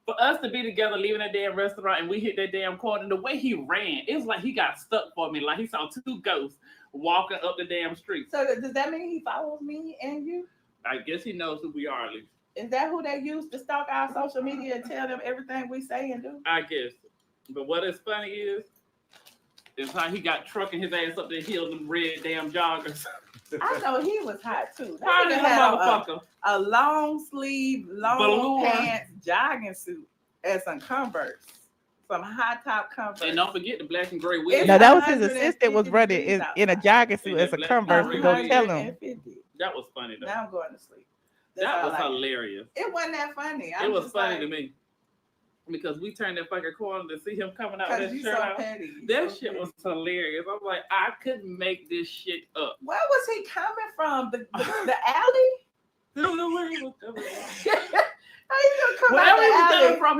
For us to be together, leaving that damn restaurant, and we hit that damn corner, the way he ran, it was like he got stuck for me. Like he saw two ghosts walking up the damn street. So does that mean he follows me and you? I guess he knows who we are, at least. Is that who they use to stalk our social media and tell them everything we say and do? I guess. But what is funny is how he got trucking his ass up the hill, them red damn joggers. I know he was hot too. Hot as a motherfucker. A long sleeve, long pants, jogging suit, and some Converse. Some high top Converse. And don't forget the black and gray wig. No, that was his assistant was running in a jogging suit as a Converse to go tell him. That was funny though. Now I'm going to sleep. That was hilarious. It wasn't that funny. It was funny to me. Because we turned that fucking corner to see him coming out with that shirt out. That shit was hilarious. I'm like, I couldn't make this shit up. Where was he coming from? The alley? I don't know where he was coming from. Wherever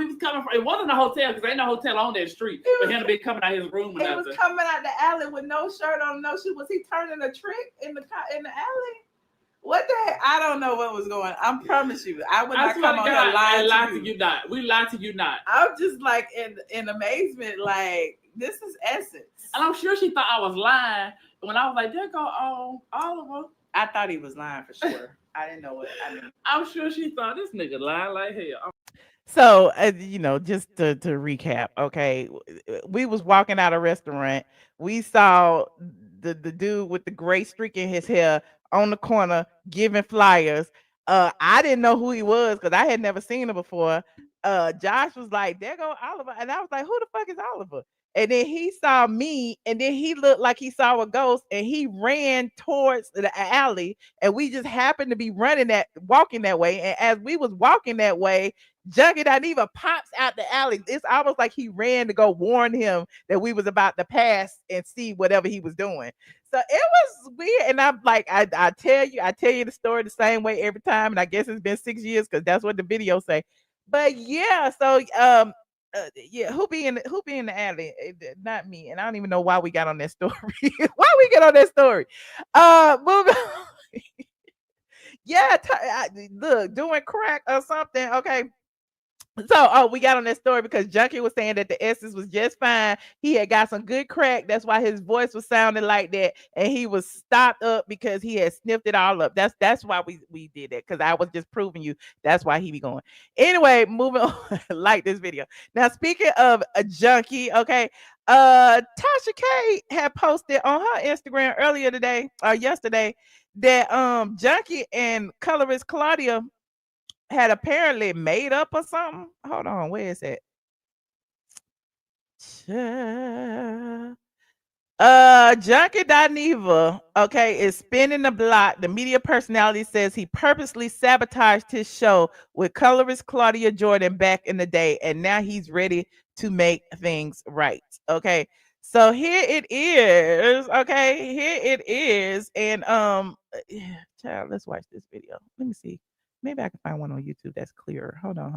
he was coming from. It wasn't a hotel because ain't no hotel on that street. But him to be coming out his room. He was coming out the alley with no shirt on, no shoe. Was he turning a trick in the alley? What the heck? I don't know what was going on. I promise you. I would I not swear come to on God, here lying lie to to you. you not. We lie to you not. I'm just like in amazement. Like, this is essence. And I'm sure she thought I was lying. When I was like, there go Oliver. I thought he was lying for sure. I didn't know what I mean. I'm sure she thought this nigga lying like hell. So, you know, just to recap, okay, we was walking out of a restaurant. We saw the dude with the gray streak in his hair on the corner giving flyers. I didn't know who he was because I had never seen him before. Josh was like, "There go Oliver," and I was like, "Who the fuck is Oliver?" And then he saw me, and then he looked like he saw a ghost, and he ran towards the alley, and we just happened to be walking that way. And as we was walking that way, Junkie Dineva pops out the alley. It's almost like he ran to go warn him that we was about to pass and see whatever he was doing. So it was weird. And I'm like, I tell you the story the same way every time. And I guess it's been 6 years because that's what the video say. But yeah, so yeah, who be in the alley? Not me. And I don't even know why we got on that story. Why we get on that story? Moving on. Yeah, look, doing crack or something. Okay. So, we got on that story because Junkie was saying that the essence was just fine. He had got some good crack. That's why his voice was sounding like that, and he was stopped up because he had sniffed it all up. That's why we did that, because I was just proving you that's why he be going. Anyway, moving on. Like this video. Now, speaking of a Junkie, okay, Tasha K had posted on her Instagram earlier today or yesterday that Junkie and colorist Claudia had apparently made up or something. Hold on, where is it? Junkie Dineva, okay, is spinning the block. The media personality says he purposely sabotaged his show with colorist Claudia Jordan back in the day, and now he's ready to make things right. Okay, so here it is. Okay, here it is, and child, let's watch this video. Let me see. Maybe I can find one on YouTube that's clearer. Hold on.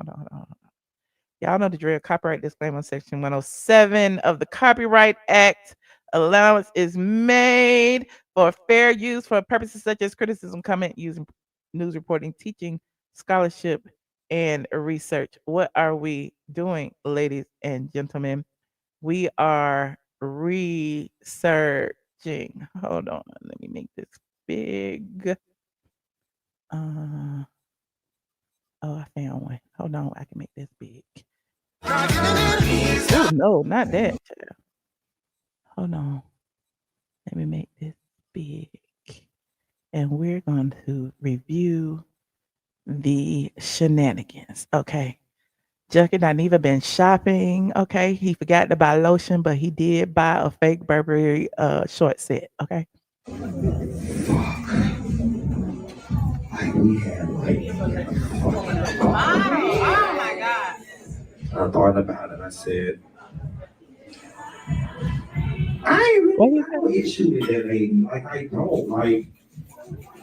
Y'all know the drill. Copyright disclaimer section 107 of the Copyright Act. Allowance is made for fair use for purposes such as criticism, comment, using news reporting, teaching, scholarship, and research. What are we doing, ladies and gentlemen? We are researching. Hold on. Let me make this big. Oh, I found one. Hold on, I can make this big. Oh no, not that. Hold on. Let me make this big. And we're going to review the shenanigans. Okay. Junkie Dineva been shopping. Okay. He forgot to buy lotion, but he did buy a fake Burberry short set. Okay. Like we had Oh my God. I thought about it. I said, I ain't really got no issue with that lady. Like I don't like.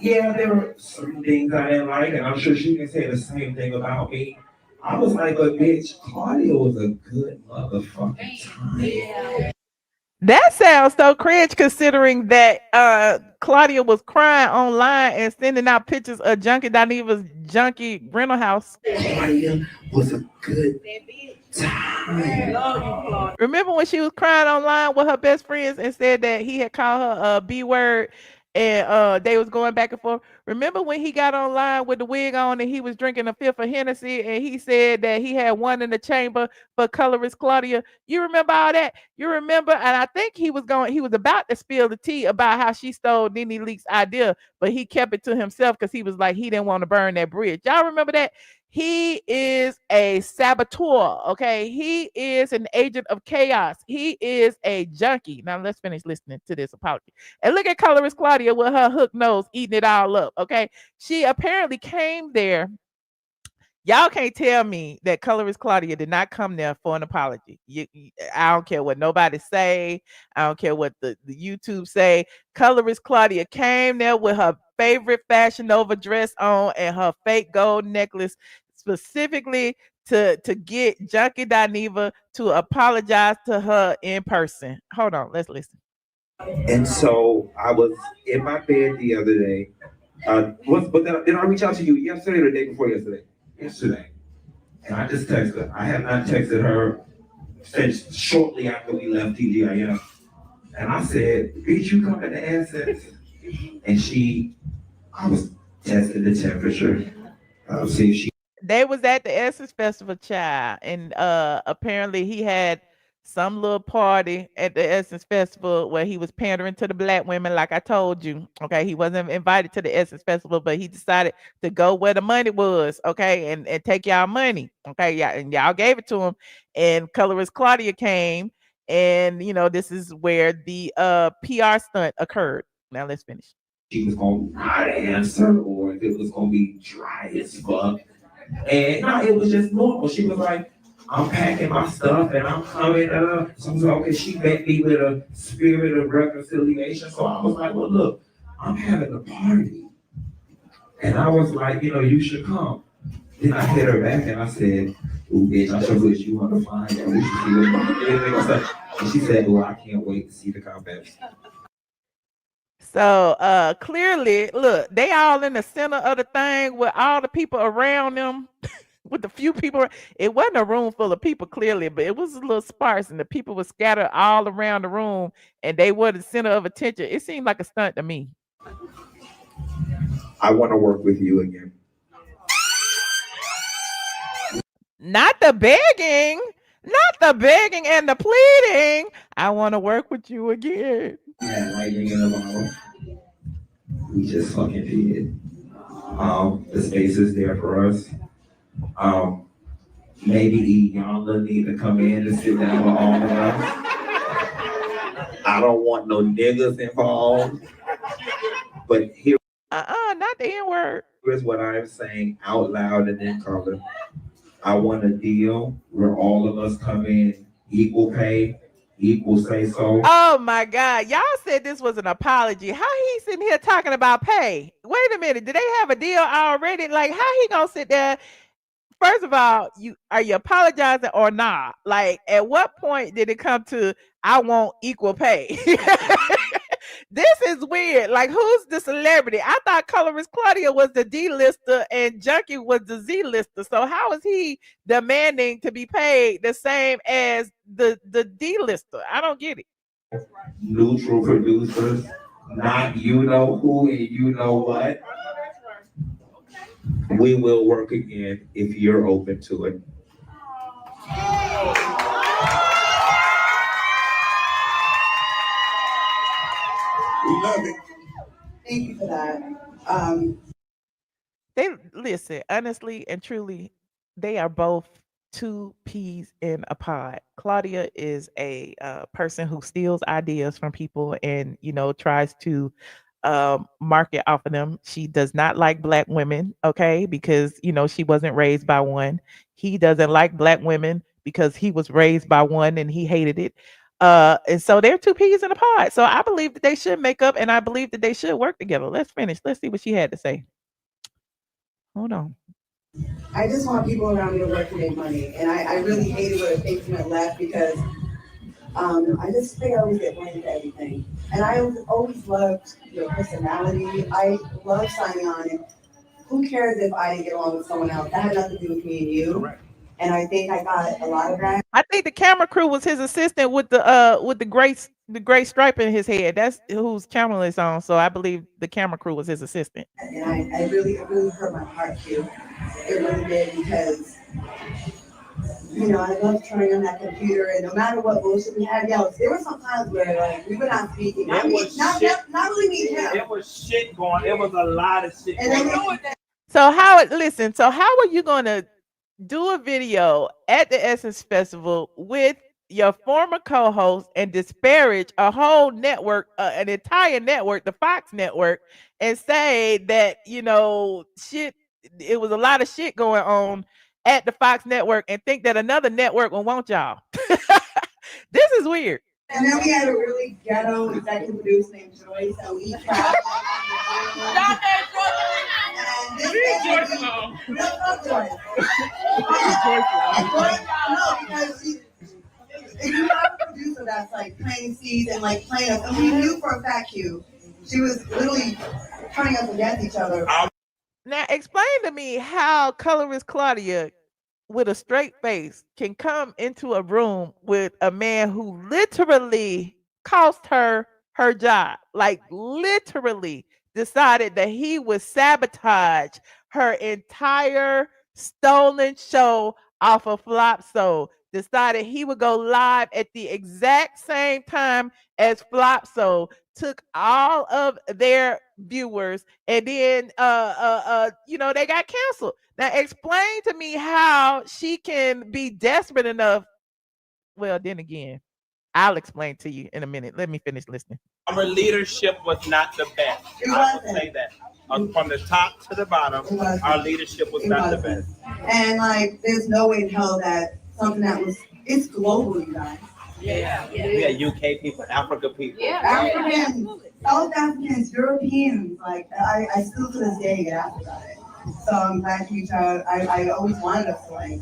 Yeah, there were some things I didn't like, and I'm sure she can say the same thing about me. I was like, but bitch, Claudia was a good motherfucking time. That sounds so cringe considering that Claudia was crying online and sending out pictures of Junkie Dineva's junkie rental house. Claudia was a good time. Remember when she was crying online with her best friends and said that he had called her a B word and they was going back and forth? Remember when he got online with the wig on and he was drinking a fifth of Hennessy and he said that he had one in the chamber for colorist Claudia? You remember all that? You remember? And I think he was about to spill the tea about how she stole Nene Leak's idea, but he kept it to himself because he was like, he didn't want to burn that bridge. Y'all remember that? He is a saboteur, okay? He is an agent of chaos. He is a junkie. Now let's finish listening to this apology. And look at colorist Claudia with her hook nose eating it all up, okay? She apparently came there. Y'all can't tell me that colorist Claudia did not come there for an apology. I don't care what nobody say. I don't care what the YouTube say. Colorist Claudia came there with her favorite Fashion Nova dress on and her fake gold necklace specifically to get Junkie Dineva to apologize to her in person. Hold on, let's listen. And so I was in my bed the other day Did I reach out to you yesterday or the day before yesterday? Yesterday. And I just texted her. I have not texted her since shortly after we left TGIF. And I said, did you come to the Essence? And I was testing the temperature. See if she. They was at the Essence Festival, child, and apparently he had some little party at the Essence Festival where he was pandering to the black women, like I told you. Okay, he wasn't invited to the Essence Festival, but he decided to go where the money was. Okay, and take y'all money. Okay, yeah, and y'all gave it to him. And colorist Claudia came, and this is where the PR stunt occurred. Now let's finish. She was gonna not answer, or if it was gonna be dry as fuck. And no, it was just normal. She was like, I'm packing my stuff and I'm coming. So I was like, okay, she met me with a spirit of reconciliation. So I was like, well, look, I'm having a party. And I was like, you should come. Then I hit her back and I said, ooh, bitch, I sure wish you want to find out. We should see what. And she said, oh, I can't wait to see the comments. So clearly, look, they all in the center of the thing with all the people around them, with the few people. It wasn't a room full of people, clearly, but it was a little sparse, and the people were scattered all around the room, and they were the center of attention. It seemed like a stunt to me. I want to work with you again. Not the begging and the pleading. I want to work with you again. Yeah, lightning in a bottle. We just fucking did. The space is there for us. Maybe Iyanla need to come in and sit down with all of us. I don't want no niggas involved. But here. Not the N-word. Here's what I'm saying out loud and in color. I want a deal where all of us come in equal pay, equal say so. Oh my God. Y'all said this was an apology. How he sitting here talking about pay? Wait a minute. Did they have a deal already? Like, how he gonna sit there? First of all, are you apologizing or not? Like, at what point did it come to I want equal pay? This is weird. Like, who's the celebrity? I thought colorist Claudia was the D-lister and Junkie was the Z-lister. So how is he demanding to be paid the same as the D-lister? I don't get it. Neutral producers, not you know who and you know what. We will work again if you're open to it. We love it. Thank you for that. They listen, honestly and truly, they are both two peas in a pod. Claudia is a person who steals ideas from people and tries to market off of them. She does not like black women, okay, because she wasn't raised by one. He doesn't like black women because he was raised by one and he hated it. And so they're two peas in a pod. So I believe that they should make up, and I believe that they should work together. Let's finish. Let's see what she had to say. Hold on. I just want people around me to work to make money, and I really hated when things went left because I just think I always get blamed for everything. And I always loved your personality. I love signing on. And who cares if I didn't get along with someone else? That had nothing to do with me and you. Correct. And I think I got a lot of that. I think the camera crew was his assistant with the gray stripe in his head. That's whose camera is on. So I believe the camera crew was his assistant. And it really hurt my heart too. It really did because I love turning on that computer, and no matter what bullshit we had, there were some times where we were not speaking. Not really me and him. It was shit going. It was a lot of shit. So how are you gonna do a video at the Essence Festival with your former co-host and disparage a whole network, an entire network, the Fox network, and say that shit? It was a lot of shit going on at the Fox network, and think that another network will want y'all. This is weird. And then we had a really ghetto executive producer named Joyce, so we tried. If you have a producer that's like planting seeds and like playing, and we knew for a fact she was literally turning us against each other. Now explain to me how colorist Claudia with a straight face can come into a room with a man who literally cost her her job, like literally decided that he would sabotage her entire stolen show off of Flopso, decided he would go live at the exact same time as Flopso, took all of their viewers, and then they got canceled. Now explain to me how she can be desperate enough. Well, then again, I'll explain to you in a minute. Let me finish listening. Our leadership was not the best. I will say that. From the top to the bottom, our leadership was not the best. And like, there's no way in hell that something that was, it's global, you guys. Yeah. We had UK people, Africa people. Africans, South Africans, Europeans, like I still to this day get asked about it. So I'm glad you tried. I always wanted us to like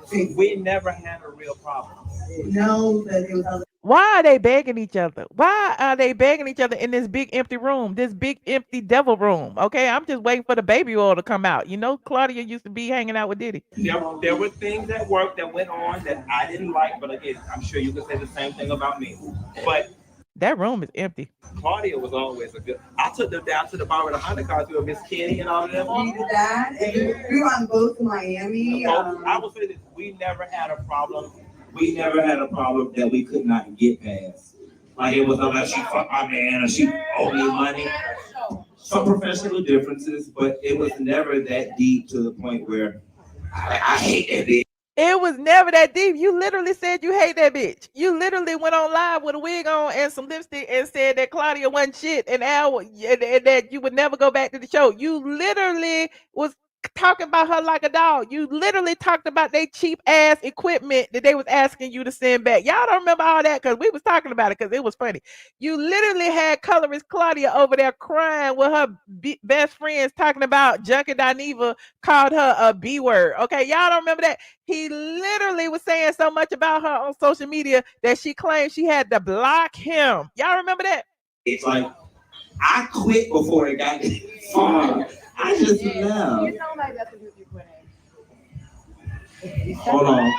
fix. We never had a real problem. No, but it was other. Why are they begging each other? Why are they begging each other in this big empty room, this big empty devil room? Okay, I'm just waiting for the baby oil to come out. You know, Claudia used to be hanging out with Diddy. There were things at work that went on that I didn't like, but again, I'm sure you could say the same thing about me. But that room is empty. Claudia was always a good. I took them down to the bar with the undercards with Miss Kenny and all of them. We did that, and we were on both to Miami. I will say this: we never had a problem. We never had a problem that we could not get past. Like it was unless she fucked my man or she owed me money. Some professional differences, but it was never that deep to the point where I hate that bitch. It was never that deep. You literally said you hate that bitch. You literally went on live with a wig on and some lipstick and said that Claudia wasn't shit and that you would never go back to the show. You literally was talking about her like a dog. You literally talked about their cheap ass equipment that they was asking you to send back. Y'all don't remember all that because we was talking about it because it was funny. You literally had colorist Claudia over there crying with her best friends talking about Junkie Dineva called her a B word. Okay, y'all don't remember that? He literally was saying so much about her on social media that she claimed she had to block him. Y'all remember that? It's like I quit before it got far. I just left. Hold on.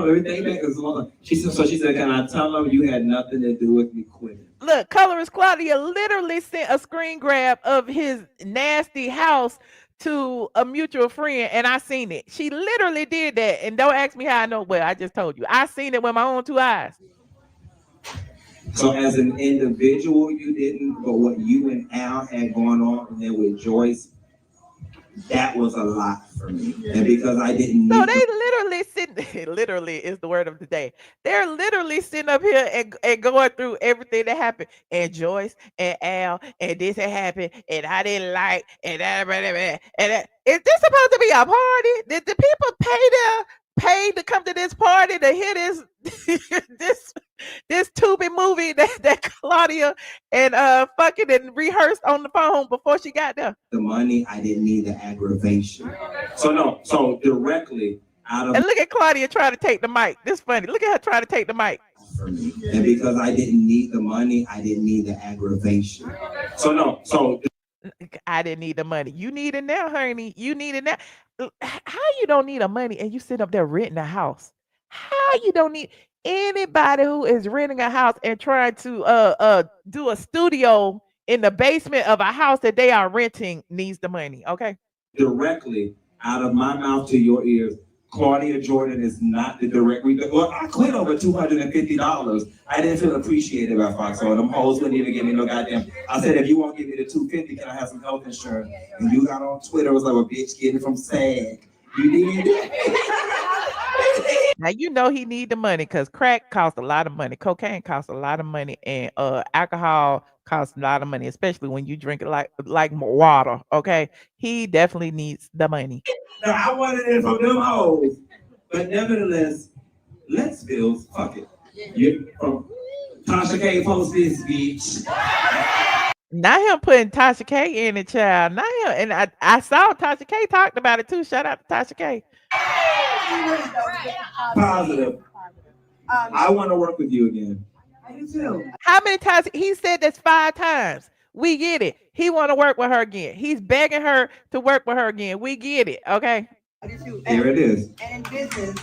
Everything back is long. She said, can I tell them you had nothing to do with me quitting? Look, colorist Claudia literally sent a screen grab of his nasty house to a mutual friend, and I seen it. She literally did that, and don't ask me how I know. Well, I just told you. I seen it with my own two eyes. So as an individual, you didn't, but what you and Al had going on there with Joyce, that was a lot for me. And because I didn't So they literally literally is the word of the day. They're literally sitting up here and going through everything that happened. And Joyce and Al and this had happened and I didn't like and that. Is this supposed to be a party? Did the people pay to come to this party to hear this Tubi movie that Claudia and fucking and rehearsed on the phone before she got there? The money, I didn't need the aggravation. So directly out of. And look at Claudia trying to take the mic. This funny. Look at her trying to take the mic. For me. And because I didn't need the money, I didn't need the aggravation. So I didn't need the money. You need it now, honey. You need it now. How you don't need a money and you sit up there renting a house? How you don't need anybody who is renting a house and trying to do a studio in the basement of a house that they are renting needs the money, okay? Directly out of my mouth to your ears, Claudia Jordan is not the direct. Well, I quit over $250. I didn't feel appreciated by Fox, so them hoes wouldn't even give me no goddamn. I said, if you won't give me the $250, can I have some health insurance? And you got on Twitter, was like, a bitch getting it from SAG. You did. Now you know he need the money because crack costs a lot of money, cocaine costs a lot of money, and alcohol costs a lot of money, especially when you drink it like water. Okay, he definitely needs the money. Now, I wanted it from them hoes, but nevertheless, let's build. Fuck it. You from Tasha K post this bitch. Not him putting Tasha K in the child. Not him. And I saw Tasha K talked about it too. Shout out to Tasha K. Positive. I want to work with you again. I do too. How many times? He said that's 5 times. We get it. He want to work with her again. He's begging her to work with her again. We get it. Okay. There it is. And in business,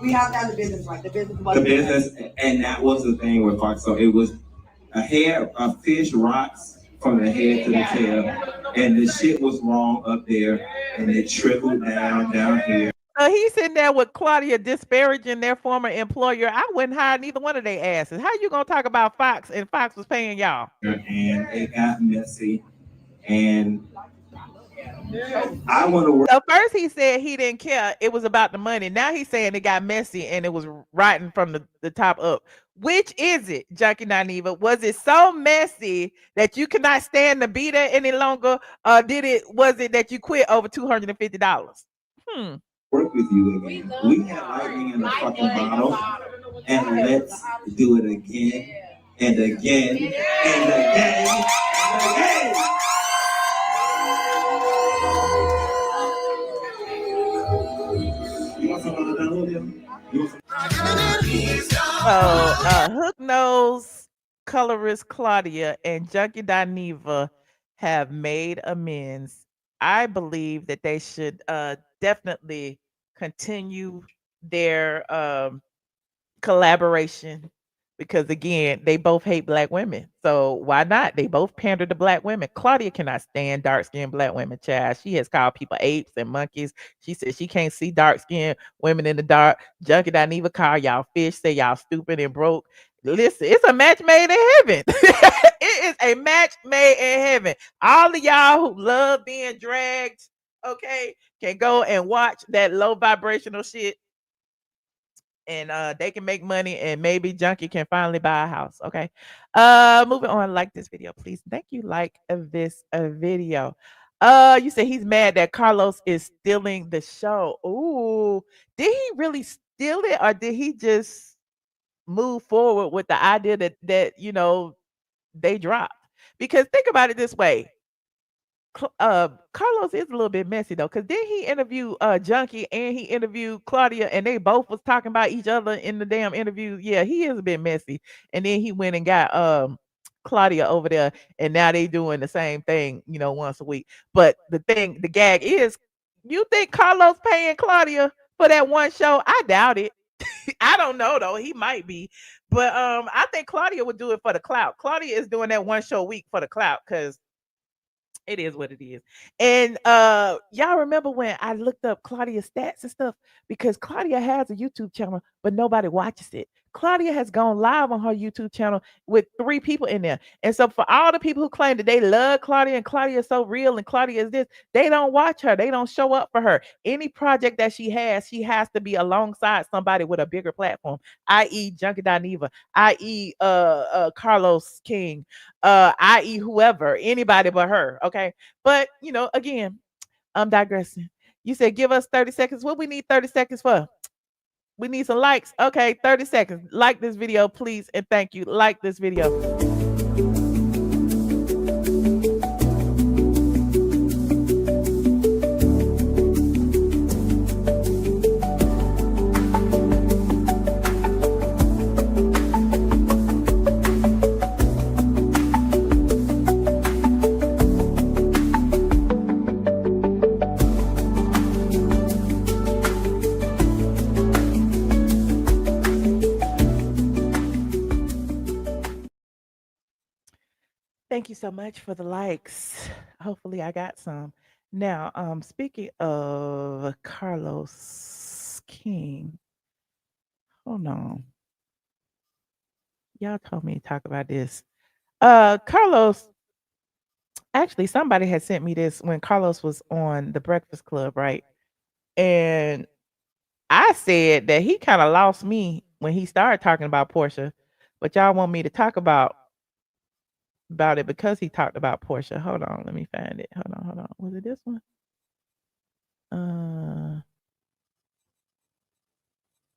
we have to have the business right. The business The wasn't business, and that was the thing with Fox. So it was a fish rots from the head to the tail, and the shit was wrong up there, and it trickled down here. He's sitting there with Claudia disparaging their former employer. I wouldn't hire neither one of their asses. How you gonna talk about Fox and Fox was paying y'all? And it got messy, and I want to work. So first he said he didn't care. It was about the money. Now he's saying it got messy and it was rotten from the top up. Which is it, Junkie Dineva? Was it so messy that you cannot stand to be there any longer? Or was it that you quit over $250? Work with you again. We have lightning in the fucking bottle, and let's do it again and again and again and again. You want some of the Hook Nose, Colorist Claudia, and Junkie Dineva have made amends. I believe that they should definitely continue their collaboration, because again, they both hate black women. So why not? They both pander to black women. Claudia cannot stand dark-skinned black women, child. She has called people apes and monkeys. She said she can't see dark-skinned women in the dark. Junkie Dineva call y'all fish, say y'all stupid and broke. Listen, it's a match made in heaven. It is a match made in heaven. All of y'all who love being dragged, okay, can go and watch that low vibrational shit, and they can make money, and maybe Junkie can finally buy a house. Okay. Moving on. Like this video, please. Thank you. Like this video. You say he's mad that Carlos is stealing the show. Ooh, did he really steal it, or did he just move forward with the idea that they dropped? Because think about it this way. Carlos is a little bit messy though, because then he interviewed Junkie and he interviewed Claudia, and they both was talking about each other in the damn interview. Yeah, he is a bit messy. And then he went and got Claudia over there, and now they doing the same thing, once a week. But the gag is, you think Carlos paying Claudia for that one show? I doubt it. I don't know though. He might be. But I think Claudia would do it for the clout. Claudia is doing that one show a week for the clout, because it is what it is. And y'all remember when I looked up Claudia's stats and stuff? Because Claudia has a YouTube channel, but nobody watches it. Claudia has gone live on her YouTube channel with 3 people in there. And so for all the people who claim that they love Claudia and Claudia is so real and Claudia is this, they don't watch her. They don't show up for her. Any project that she has to be alongside somebody with a bigger platform, i.e. Junkie Dineva, i.e. Carlos King, i.e. whoever, anybody but her. Okay. But again, I'm digressing. You said give us 30 seconds. What we need 30 seconds for? We need some likes. Okay, 30 seconds. Like this video, please, and thank you. Like this video. Thank you so much for the likes. Hopefully I got some. Now, speaking of Carlos King, hold on. Y'all told me to talk about this. Carlos, actually, somebody had sent me this when Carlos was on the Breakfast Club, right? And I said that he kind of lost me when he started talking about Porsha, but y'all want me to talk about it because he talked about Porsha. Hold on, let me find it. Hold on. Was it this one?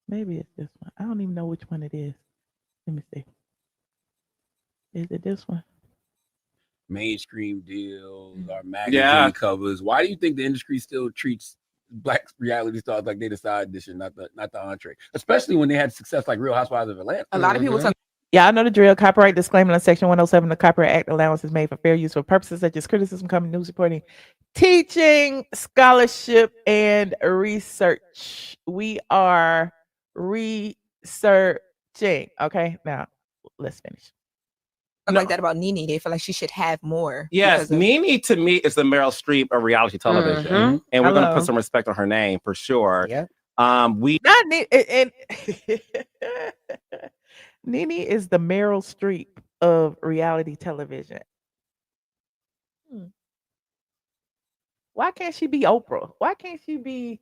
Maybe it's this one. I don't even know which one it is. Let me see. Is it this one? Mainstream deals or magazine covers. Why do you think the industry still treats black reality stars like they the side dish and not the entree? Especially when they had success like Real Housewives of Atlanta. A lot of people Y'all know the drill. Copyright disclaimer on Section 107 of the Copyright Act. Allowance is made for fair use for purposes such as criticism, comment, news reporting, teaching, scholarship, and research. We are researching. Okay, now let's finish. Like that about Nene. They feel like she should have more. Yes, Nene to me is the Meryl Streep of reality television, and we're going to put some respect on her name for sure. Yeah. We Not Nene, and Nene is the Meryl Streep of reality television. Why can't she be Oprah? Why can't she be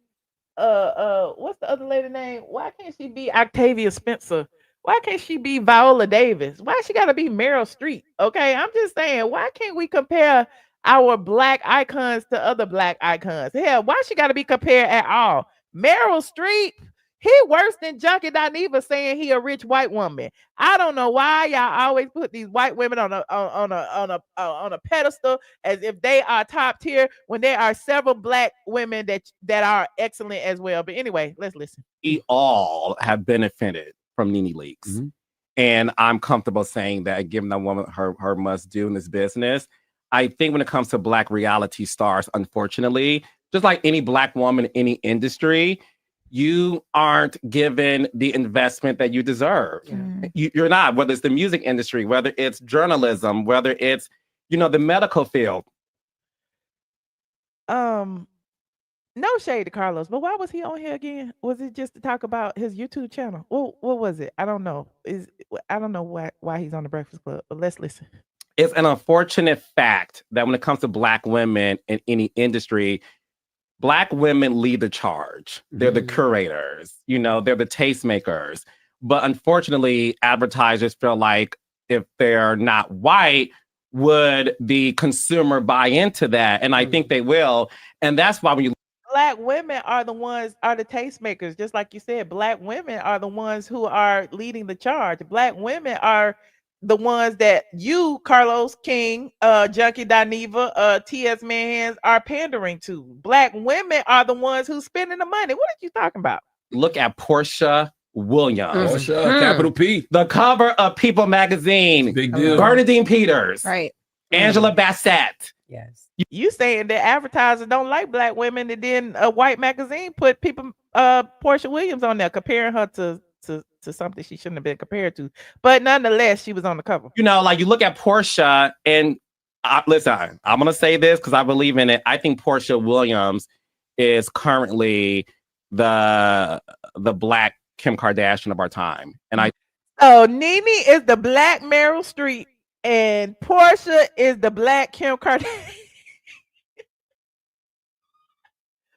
what's the other lady name? Why can't she be Octavia Spencer? Why can't she be Viola Davis? Why she gotta be Meryl Streep? Okay, I'm just saying, why can't we compare our black icons to other black icons? Hell, why she gotta be compared at all? Meryl Streep, he worse than Junkie Dineva saying he a rich white woman. I don't know why y'all always put these white women on a pedestal as if they are top tier when there are several black women that are excellent as well. But anyway, let's listen. We all have benefited from Nene Leakes. And I'm comfortable saying that, giving that woman her must do in this business. I think when it comes to black reality stars, unfortunately, just like any black woman in any industry, you aren't given the investment that you deserve. You're not, whether it's the music industry, whether it's journalism, whether it's, the medical field. No shade to Carlos, but why was he on here again? Was it just to talk about his YouTube channel? What was it? I don't know. I don't know why he's on the Breakfast Club, but let's listen. It's an unfortunate fact that when it comes to black women in any industry, black women lead the charge. They're the curators, they're the tastemakers. But unfortunately, advertisers feel like if they're not white, would the consumer buy into that? And I think they will. And that's why when you Black women are the tastemakers, just like you said. Black women are the ones who are leading the charge. Black women are the ones that you, Carlos King, Junkie Dineva, T.S. Manhands are pandering to. Black women are the ones who's spending the money. What are you talking about? look at Porsha Williams. Porsha, capital P. The cover of People magazine. Big deal. Bernadine Peters. Right. Angela Bassett. Yes. You saying that advertisers don't like black women, and then a white magazine put Porsha Williams on there, comparing her to something she shouldn't have been compared to. But nonetheless, she was on the cover. Like you look at Porsha, and listen, I'm gonna say this because I believe in it. I think Porsha Williams is currently the black Kim Kardashian of our time, and Nene is the black Meryl Streep, and Porsha is the black Kim Kardashian.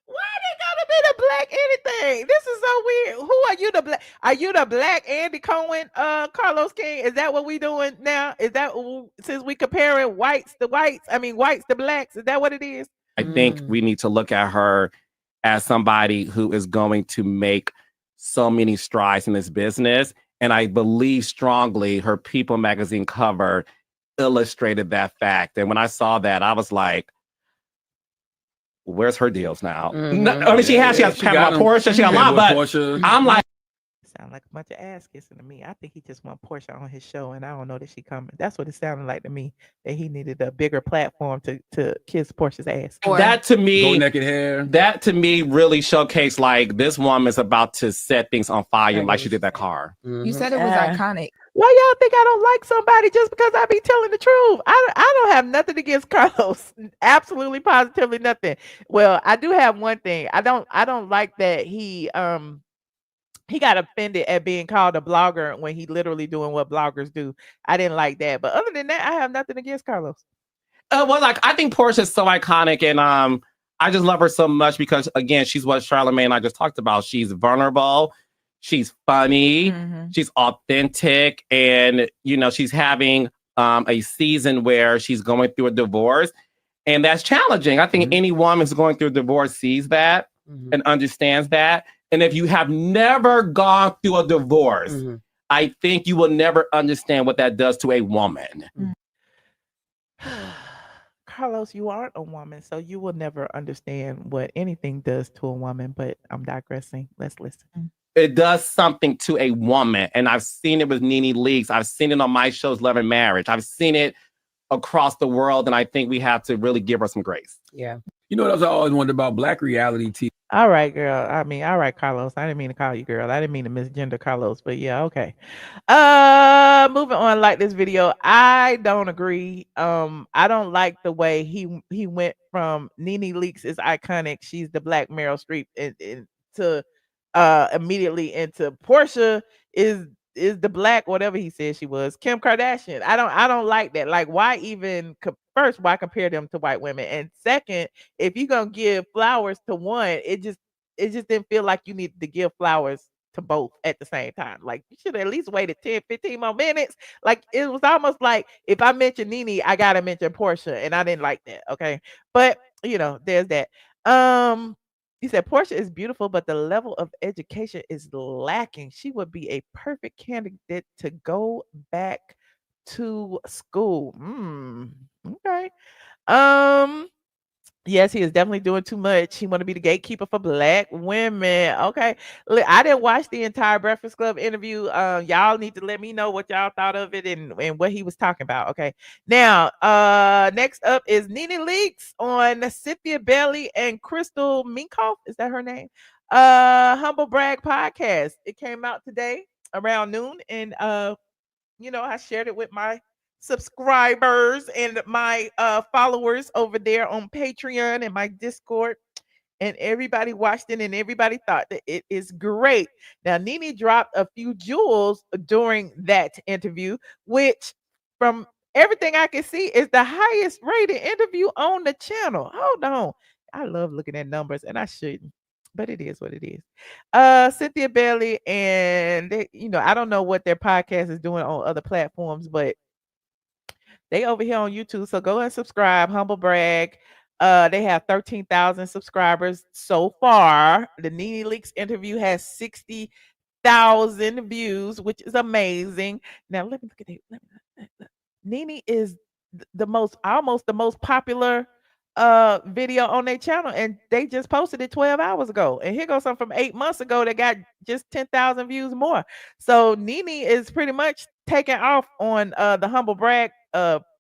Why they gotta be the black anything? This is so weird. Who are you, the black? Are you the black Andy Cohen, Carlos King? Is that what we doing now? Is that since we comparing whites to blacks? Is that what it is? I think we need to look at her as somebody who is going to make so many strides in this business. And I believe strongly her People magazine cover illustrated that fact. And when I saw that, I was like, where's her deals now? I mean, she has Porsha, she got a lot, but Porsha. I'm like, sound like a bunch of ass kissing to me. I think he just want Porsha on his show, and I don't know that she coming. That's what it sounded like to me. That he needed a bigger platform to kiss Portia's ass. That to me, go naked hair. That to me really showcased like this woman is about to set things on fire, like she did that car. You said it was iconic. Why y'all think I don't like somebody just because I be telling the truth? I don't have nothing against Carlos. Absolutely, positively nothing. Well, I do have one thing. I don't like that he got offended at being called a blogger when he literally doing what bloggers do. I didn't like that. But other than that, I have nothing against Carlos. Well, like I think Porsha is so iconic, and I just love her so much because again, she's what Charlamagne and I just talked about. She's vulnerable, she's funny, she's authentic, and she's having a season where she's going through a divorce, and that's challenging. I think any woman who's going through a divorce sees that and understands that. And if you have never gone through a divorce, I think you will never understand what that does to a woman. Carlos, you aren't a woman, so you will never understand what anything does to a woman, but I'm digressing. Let's listen. it does something to a woman. And I've seen it with Nene Leakes. I've seen it on my shows, Love and Marriage. I've seen it across the world. And I think we have to really give her some grace. Yeah. You know what else I always wondered about Black reality TV? All right, girl. I mean, all right, Carlos. I didn't mean to call you girl. I didn't mean to misgender Carlos, but yeah, okay. Moving on, like this video. I don't agree. I don't like the way he went from Nene Leakes is iconic. She's the Black Meryl Streep and to immediately into Porsha is the Black whatever he said she was Kim Kardashian. I don't like that. Like, why even first, why compare them to white women? And second, if you're gonna give flowers to one, it just didn't feel like you needed to give flowers to both at the same time. Like, you should have at least waited 10, 15 more minutes. Like, it was almost like if I mention Nene, I gotta mention Porsha, and I didn't like that. Okay. But there's that. He said Porsha is beautiful, but the level of education is lacking. She would be a perfect candidate to go back to school. Okay. Yes, he is definitely doing too much. He want to be the gatekeeper for Black women. Okay. Look, I didn't watch the entire Breakfast Club interview. Y'all need to let me know what y'all thought of it and what he was talking about. Okay. Now, next up is Nene Leakes on Cynthia Bailey and Crystal Minkoff. Is that her name? HumbleBrag podcast. It came out today around noon, and I shared it with my subscribers and my followers over there on Patreon and my Discord, and everybody watched it and everybody thought that it is great. Now, Nene dropped a few jewels during that interview, which from everything I can see is the highest rated interview on the channel. Hold on. I love looking at numbers, and I shouldn't, but it is what it is. Cynthia Bailey and I don't know what their podcast is doing on other platforms, but they over here on YouTube. So go and subscribe. HumbleBrag. They have 13,000 subscribers so far. The Nene Leakes interview has 60,000 views, which is amazing. Now let me look at it. Nene is almost the most popular video on their channel, and they just posted it 12 hours ago. And here goes something from 8 months ago that got just 10,000 views more. So Nene is pretty much taking off on the HumbleBrag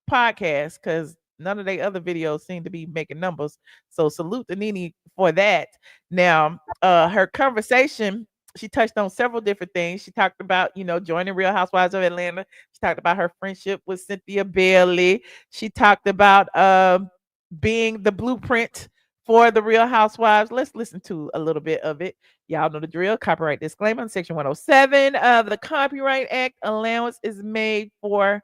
podcast, because none of their other videos seem to be making numbers. So salute to Nene for that. Now, her conversation, she touched on several different things. She talked about, joining Real Housewives of Atlanta. She talked about her friendship with Cynthia Bailey. She talked about being the blueprint for the Real Housewives. Let's listen to a little bit of it. Y'all know the drill. Copyright disclaimer on Section 107 of the Copyright Act. Allowance is made for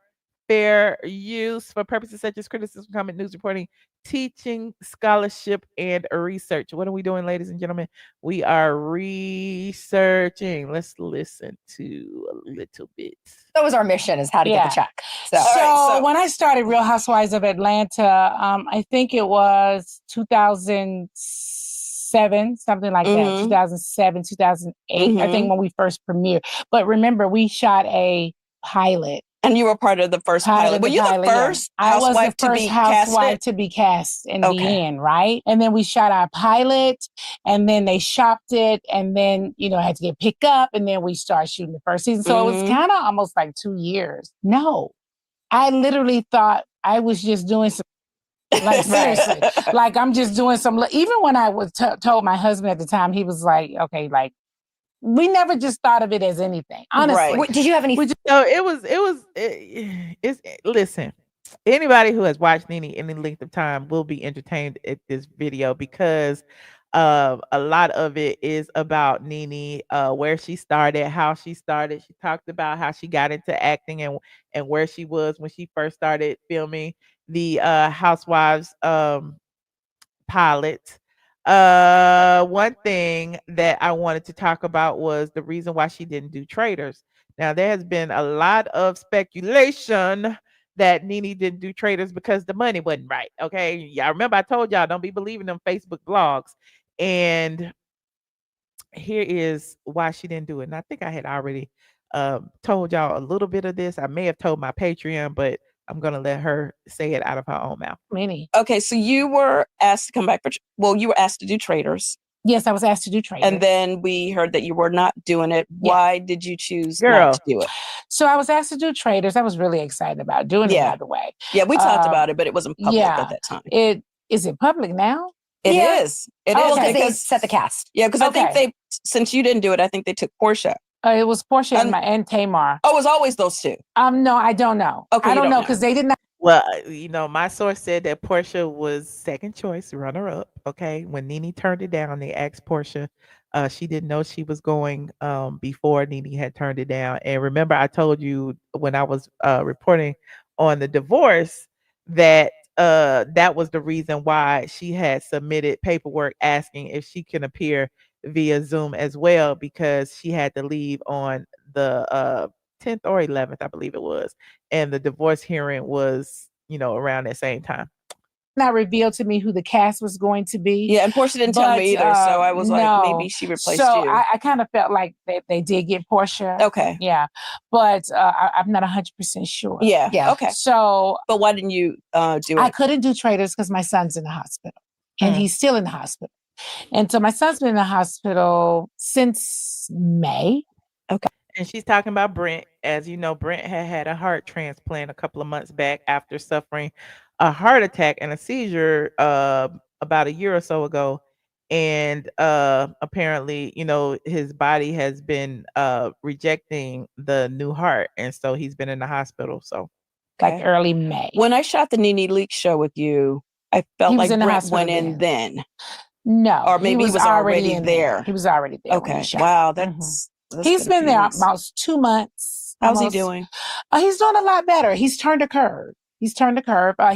fair use for purposes such as criticism, comment, news reporting, teaching, scholarship, and research. What are we doing, ladies and gentlemen? We are researching. Let's listen to a little bit. That was our mission, is how to get the check. So when I started Real Housewives of Atlanta, I think it was 2007, something like that. 2007, 2008, I think, when we first premiered. But remember, we shot a pilot. And you were part of the first pilot. Were you the first housewife to be housewife to be cast in the end, right? And then we shot our pilot, and then they shopped it, and then, I had to get picked up, and then we started shooting the first season. So it was kind of almost like 2 years. No, I literally thought I was just doing some, like, seriously, like I'm just doing some, even when I was told my husband at the time, he was like, okay, like, we never just thought of it as anything, honestly. Right. Did you have any? Listen, anybody who has watched Nene any length of time will be entertained at this video, because a lot of it is about Nene, where she started, how she started. She talked about how she got into acting and where she was when she first started filming the Housewives pilot. One thing that I wanted to talk about was the reason why she didn't do Traitors. Now, there has been a lot of speculation that Nene didn't do Traitors because the money wasn't right. Okay. Y'all remember I told y'all, don't be believing them Facebook blogs. And here is why she didn't do it. And I think I had already told y'all a little bit of this. I may have told my Patreon, but I'm going to let her say it out of her own mouth. Many. Okay, so you were asked to come back you were asked to do Traitors. Yes, I was asked to do Traitors. And then we heard that you were not doing it. Yeah. Why did you choose not to do it? So I was asked to do Traitors. I was really excited about doing it, by the way. Yeah, we talked about it, but it wasn't public at that time. Is it public now? It is. It is because they set the cast. Yeah, because I think since you didn't do it, I think they took Porsha. It was Porsha and Tamar. Oh, it was always those two. No, I don't know. Okay, I don't know because they did not. Well, my source said that Porsha was second choice, runner up. Okay, when Nene turned it down, they asked Porsha. She didn't know she was going before Nene had turned it down. And remember, I told you when I was reporting on the divorce that that was the reason why she had submitted paperwork asking if she can appear via Zoom as well, because she had to leave on the 10th or 11th, I believe it was. And the divorce hearing was, around that same time. Not revealed to me who the cast was going to be. Yeah, and Porsha didn't tell me either, so I was like, maybe she replaced you. So I kind of felt like they did get Porsha. Okay. Yeah, but I'm not 100% sure. Yeah. Okay. So, but why didn't you do it? I couldn't do Traitors because my son's in the hospital, and he's still in the hospital. And so my son's been in the hospital since May. Okay. And she's talking about Brent. As you know, Brent had a heart transplant a couple of months back after suffering a heart attack and a seizure about a year or so ago. And apparently, his body has been rejecting the new heart. And so he's been in the hospital. So like early May. When I shot the Nene Leakes show with you, I felt like Brent went in then. No. Or maybe he was already there. He was already there. Okay. Wow. That's he's been there about 2 months. How's he doing? He's doing a lot better. He's turned a curve. He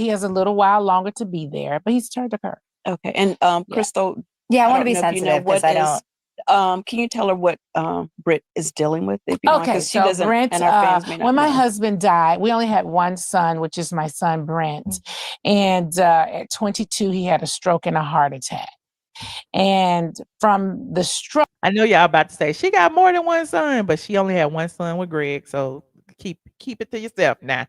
has a little while longer to be there, but he's turned a curve. Okay. And Crystal. Yeah, I want to be sensitive because I don't. Can you tell her what Britt is dealing with? Okay, she doesn't, Brent, and our fans may not when my know. husband died, we only had one son, which is my son, Brent. And at 22, he had a stroke and a heart attack. And from the stroke, I know y'all about to say she got more than one son, but she only had one son with Greg. So keep it to yourself now.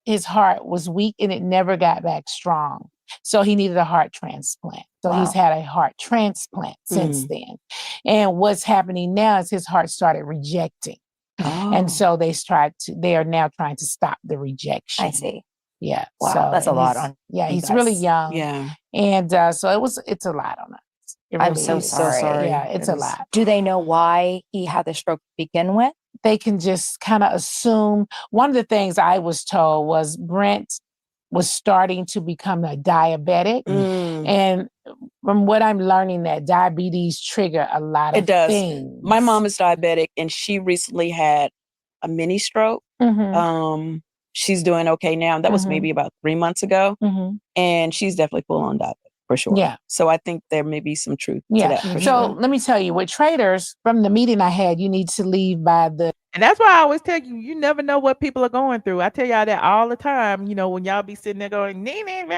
His heart was weak and it never got back strong. So he needed a heart transplant. So he's had a heart transplant since then. And what's happening now is his heart started rejecting. And so they are now trying to stop the rejection. I see. Yeah. Wow, so that's a lot on. Yeah, he's really young. Yeah. And so it's a lot on us. I'm so sorry. Yeah, it's a lot. Do they know why he had the stroke to begin with? They can just kind of assume. One of the things I was told was Brent was starting to become a diabetic. And from what I'm learning, that diabetes trigger a lot of things. My mom is diabetic and she recently had a mini stroke. She's doing okay now. That was maybe about 3 months ago. And she's definitely full on diabetic for sure. Yeah. So I think there may be some truth to that for So sure. let me tell you, with Traitors, from the meeting I had, you need to leave by the. And that's why I always tell you, you never know what people are going through. I tell y'all that all the time, when y'all be sitting there going, Nene,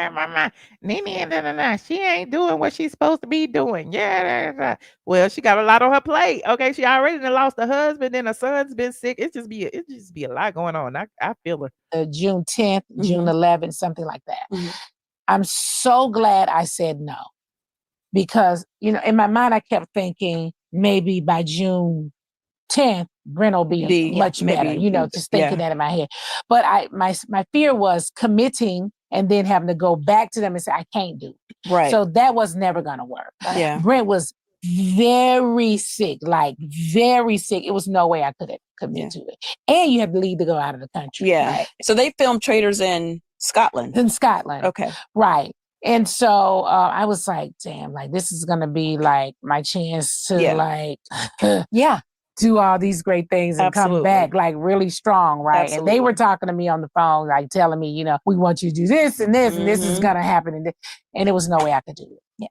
Nene, she ain't doing what she's supposed to be doing. Yeah. Well, she got a lot on her plate. Okay. She already lost a husband and her son's been sick. It just be a lot going on. I feel her. June 10th, June 11th, something like that. I'm so glad I said no. Because, in my mind, I kept thinking maybe by June 10th, Brent will be much better, just thinking that in my head. But my fear was committing and then having to go back to them and say, I can't do it. Right. So that was never going to work. Yeah. Brent was very sick, like very sick. It was no way I could have committed to it. And you have to leave to go out of the country. Yeah. Right? So they filmed Traitors in Scotland. Okay. Right. And so I was like, damn, like this is going to be like my chance to do all these great things and come back like really strong. Right. Absolutely. And they were talking to me on the phone, like telling me, we want you to do this and this and this is going to happen. And it was no way I could do it. Yeah.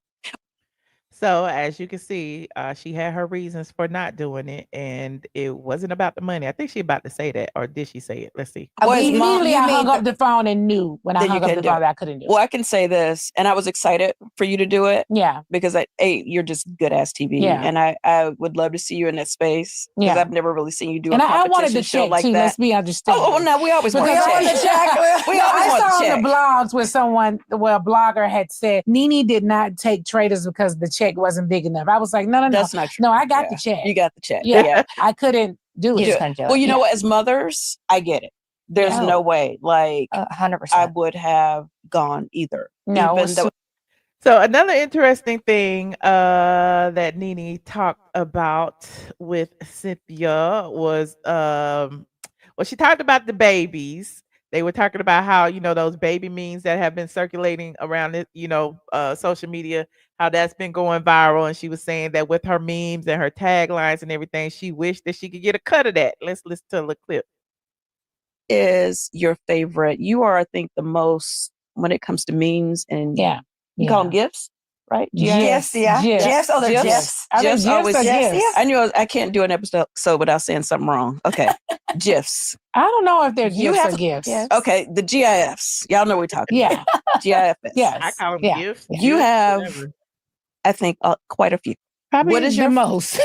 So as you can see, she had her reasons for not doing it, and it wasn't about the money. I think she about to say that, or did she say it? Let's see. Immediately I hung up the phone and knew when I hung up the phone that I couldn't do it. Well, I can say this, and I was excited for you to do it. Yeah. Because you're just good ass TV. Yeah. And I would love to see you in that space. Because I've never really seen you do a competition I wanted to show check like too, that. let's be understanding. Oh, no, we always want to check. We always I want to saw check. on the blogs where a blogger had said Nene did not take Traitors because the check check wasn't big enough. I was like, no. That's not true. No, I got the check. You got the check. Yeah. I couldn't do it. Well, you know what? As mothers, I get it. There's no way. Like 100%. I would have gone either. No. Even though So another interesting thing that Nene talked about with Cynthia was well, she talked about the babies. They were talking about how, you know, those baby memes that have been circulating around it, you know, social media, how that's been going viral. And she was saying that with her memes and her taglines and everything, she wished that she could get a cut of that. Let's listen to the clip. is your favorite? You are, I think, the most when it comes to memes and you call them GIFs, right? GIFs, yeah. GIFs. Oh, they're GIFs. GIFs always GIFs. I knew I can't do an episode without saying something wrong. Okay, GIFs. I don't know if they're GIFs or GIFs. Okay, the GIFs. Y'all know what we're talking about. GIFs. Yes. I call them GIFs. You have, I think, quite a few. Probably what is the your most?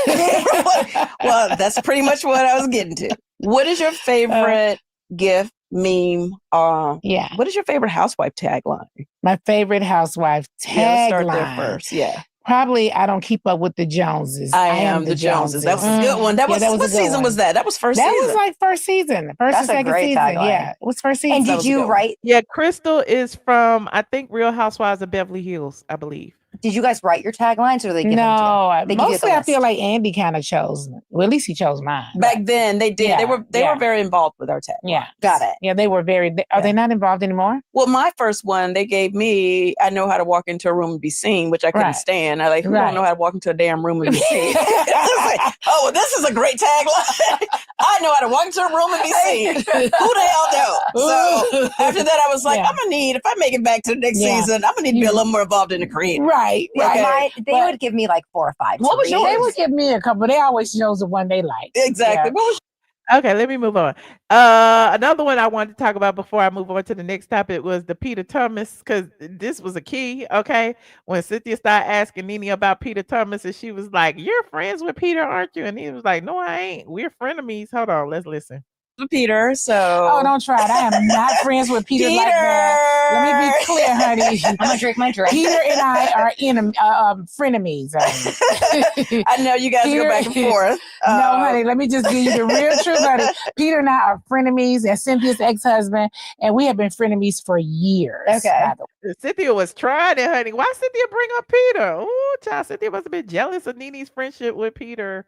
Well, that's pretty much what I was getting to. What is your favorite GIF, meme? What is your favorite housewife tagline? My favorite housewife tagline. Let's start there first. Yeah. Probably I don't keep up with the Joneses. I am the Joneses. That was a good one. That was what season was that? That was first season. That was like first season. First and second season. Tagline. Yeah. It was first season. And did you write? Yeah, Crystal is from, I think, Real Housewives of Beverly Hills, I believe. Did you guys write your taglines or do they give them to you? They give you mostly the I list. feel like Andy kind of chose. Well, at least he chose mine. Back then they did. Yeah, They were very involved with our tag. Yeah. Got it. Yeah, they were very. Are they not involved anymore? Well, my first one they gave me, I know how to walk into a room and be seen, which I couldn't Right. stand. I like, who Right. don't know how to walk into a damn room and be seen? It's like, oh, well, this is a great tagline. I know how to walk into a room and be seen. Who the hell don't? So after that, I was like, I'm gonna need, if I make it back to the next season, I'm gonna need to be a little more involved in the creative. Right. Yeah, they would give me like 4 or 5. What was yours? They would give me a couple. They always chose the one they like. Exactly. Yeah. What was Okay, let me move on. Another one I wanted to talk about before I move on to the next topic was the Peter Thomas, because this was a key. Okay, when Cynthia started asking Nene about Peter Thomas, and she was like, "You're friends with Peter, aren't you?" And he was like, "No, I ain't. We're frenemies." Hold on, let's listen. Peter? So Oh, don't try it. I am not friends with Peter, like that. Let me be clear, honey. I'm gonna drink my drink. Peter and I are frenemies. I know you guys go back and forth. No, honey, let me just give you the real truth, honey. Peter and I are frenemies, and Cynthia's ex-husband, and we have been frenemies for years. Okay. by the way. Cynthia was trying it, honey. Why Cynthia bring up Peter? Oh, child, Cynthia must have been jealous of Nene's friendship with Peter.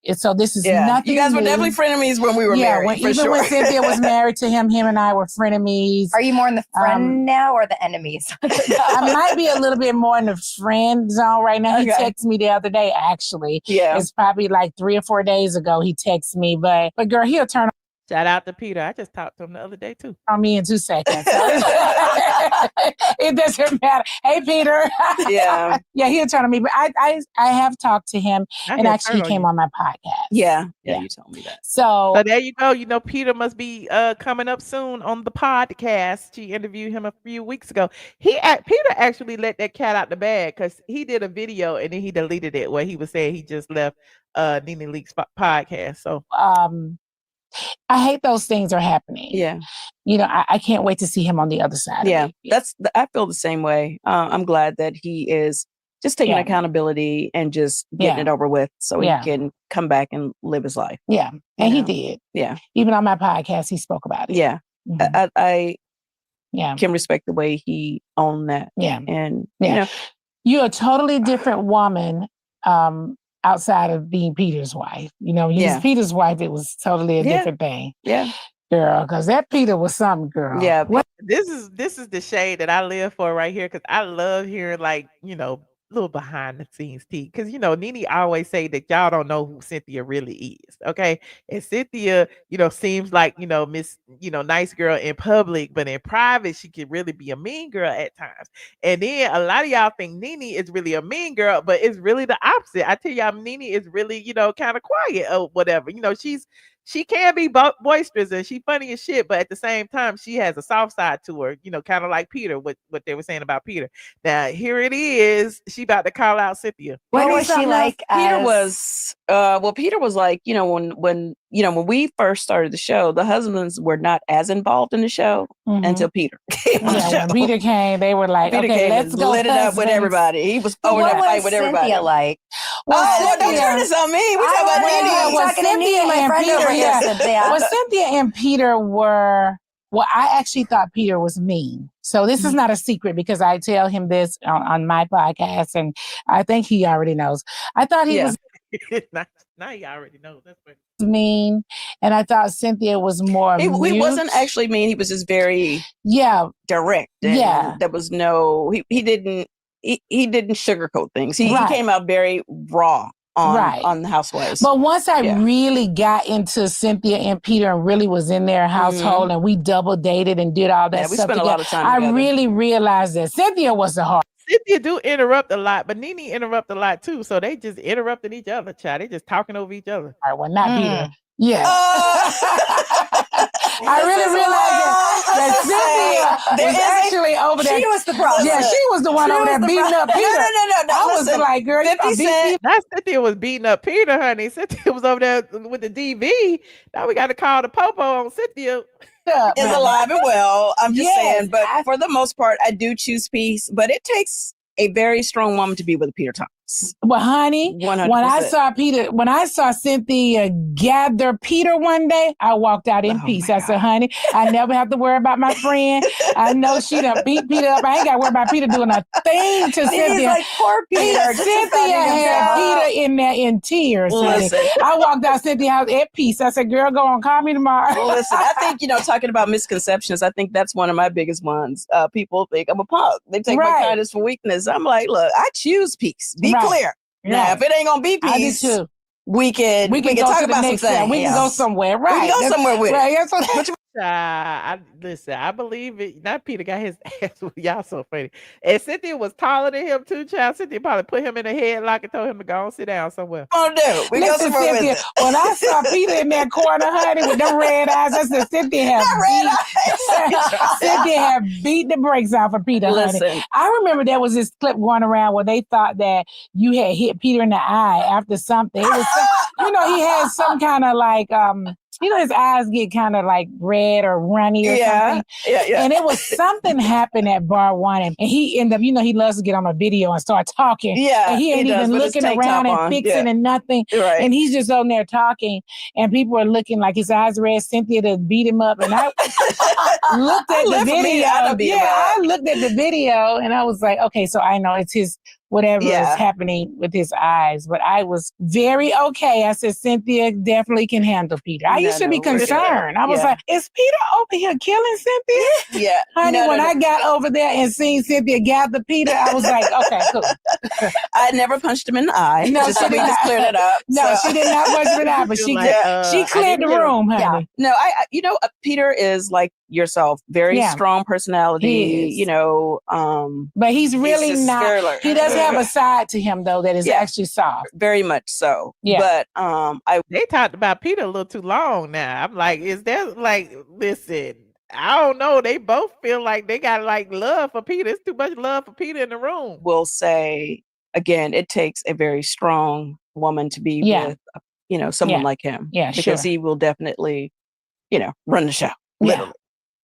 And so this is Yeah, nothing you guys were new. definitely frenemies when we were married. For Even sure. when Cynthia was married to him and I were frenemies. Are you more in the friend now or the enemies? I might be a little bit more in the friend zone right now. He Okay. texted me the other day, actually. Yeah. It's probably like 3 or 4 days ago he texted me, but girl, he'll turn Shout out to Peter. I just talked to him the other day too. on me in 2 seconds. So it doesn't matter. Hey, Peter. Yeah. Yeah, he'll turn on me. But I have talked to him, I and had actually he turned on came you. on my podcast. Yeah. Yeah. You told me that. So So there you go. You know, Peter must be coming up soon on the podcast. She interviewed him a few weeks ago. Peter actually let that cat out the bag because he did a video and then he deleted it where he was saying he just left Nene Leakes podcast. So I hate those things are happening. Yeah. You know, I can't wait to see him on the other side. Yeah. Of it. I feel the same way. I'm glad that he is just taking Yeah. accountability and just getting Yeah. it over with so Yeah. he can come back and live his life. Yeah. And he know? did. Yeah. Even on my podcast, he spoke about it. Yeah. Mhm. I Yeah. can respect the way he owned that. Yeah. And, Yeah. you know, You're a totally different woman outside of being Peter's wife. You know, he Yeah. was Peter's wife, it was totally a Yeah. different thing. yeah. Girl, because that Peter was something, girl. Yeah. What? this is the shade that I live for right here because I love hearing like, you know, little behind the scenes tea. Because you know, Nene always say that y'all don't know who Cynthia really is. Okay. And Cynthia, you know, seems like, you know, Miss, you know, nice girl in public, but in private, she can really be a mean girl at times. And then a lot of y'all think Nene is really a mean girl, but it's really the opposite. I tell y'all, Nene is really, you know, kind of quiet or whatever. You know, she's she can be boisterous and she funny as shit, but at the same time, she has a soft side to her, kind of like Peter, what they were saying about Peter. Now, here it is. She about to call out Cynthia. What was she like? Peter was like, when we first started the show, the husbands were not as involved in the show until Peter came on the show. When Peter came, they were like, Peter okay, came let's and go. lit it up with everybody. He was over that fight with everybody. Cynthia like? Well, don't turn this on me. We talking about Cynthia and Peter. Well, Cynthia and Peter were. Well, I actually thought Peter was mean. So this is not a secret because I tell him this on my podcast, and I think he already knows. I thought he was now he already knows. That's what mean, and I thought Cynthia was more. He wasn't actually mean. He was just very direct. And there was no. He didn't sugarcoat things. He came out very raw on the Housewives. But once I really got into Cynthia and Peter and really was in their household and we double dated and did all that we stuff spent a lot of time I together. really realized that Cynthia was the heart. Cynthia do interrupt a lot, but Nene interrupt a lot too. So they just interrupting each other, child. They just talking over each other. All right, well, not Peter. Yeah. I really realized that Cynthia was actually over there. She was the problem. Yeah, she was the one over there beating up Peter. No. I was like, girl, you beat Peter. Not Cynthia was beating up Peter, honey. Cynthia was over there with the DV. Now we got to call the popo on Cynthia. Is alive and well. I'm just saying, but for the most part, I do choose peace. But it takes a very strong woman to be with Peter Thomas. Well, honey, 100%. when I saw Cynthia gather Peter one day, I walked out in peace. I said, honey, I never have to worry about my friend. I know she done beat Peter up. I ain't got to worry about Peter doing a thing to Cynthia. Like, poor Peter. Cynthia had Peter in there in tears. Listen. I walked out Cynthia's house at peace. I said, girl, go on, call me tomorrow. Listen, I think, talking about misconceptions, I think that's one of my biggest ones. People think I'm a punk. They take my kindness for weakness. I'm like, look, I choose peace. Be clear. Now, if it ain't gonna be peace, we can talk about some things. We can go somewhere. Right. We can go somewhere with it. Listen, I believe it. Not Peter got his ass. Y'all so funny. And Cynthia was taller than him too, child. Cynthia probably put him in a headlock and told him to go and sit down somewhere. We go somewhere with it. When I saw Peter in that corner, honey, with them red eyes, I said, Cynthia had beat the brakes off of Peter, honey. I remember there was this clip going around where they thought that you had hit Peter in the eye after something. It was he had some kind of like his eyes get kind of like red or runny or something. Yeah. And it was something happened at bar one, and he ended up, he loves to get on a video and start talking. Yeah. And he ain't even looking around and fixing and nothing. Right. And he's just on there talking, and people are looking like his eyes red. Cynthia to beat him up. And I looked at the video. I looked at the video and I was like, okay, so I know it's his whatever is happening with his eyes. But I was very okay. I said, Cynthia definitely can handle Peter. I used to be concerned. I was like, is Peter over here killing Cynthia? Yeah. Honey, when I got over there and seen Cynthia gather Peter, I was like, okay, cool. I never punched him in the eye. No, just clear that up. No, she did not punch him in the eye, but she cleared the room, honey. No, Peter is like yourself, very strong personality, but he's really not. He does have a side to him though that is actually soft. Very much so. Yeah. But they talked about Peter a little too long now. I'm like, is that like, listen, I don't know. They both feel like they got like love for Peter. It's too much love for Peter in the room. We'll say again, it takes a very strong woman to be with, someone like him. Yeah, because he will definitely, run the show. Literally.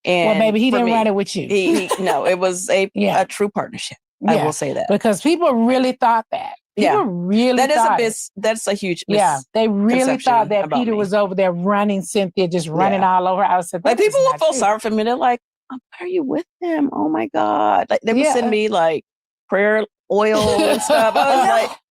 And well, maybe he didn't run it with you. No, it was a true partnership. I will say that. Because people really thought that. People really thought that's a huge they really thought that Peter was over there running Cynthia, just running all over. I said, like people will feel sorry for me. They're like, why are you with him? Oh my God. Like they would send me like prayer oil and stuff.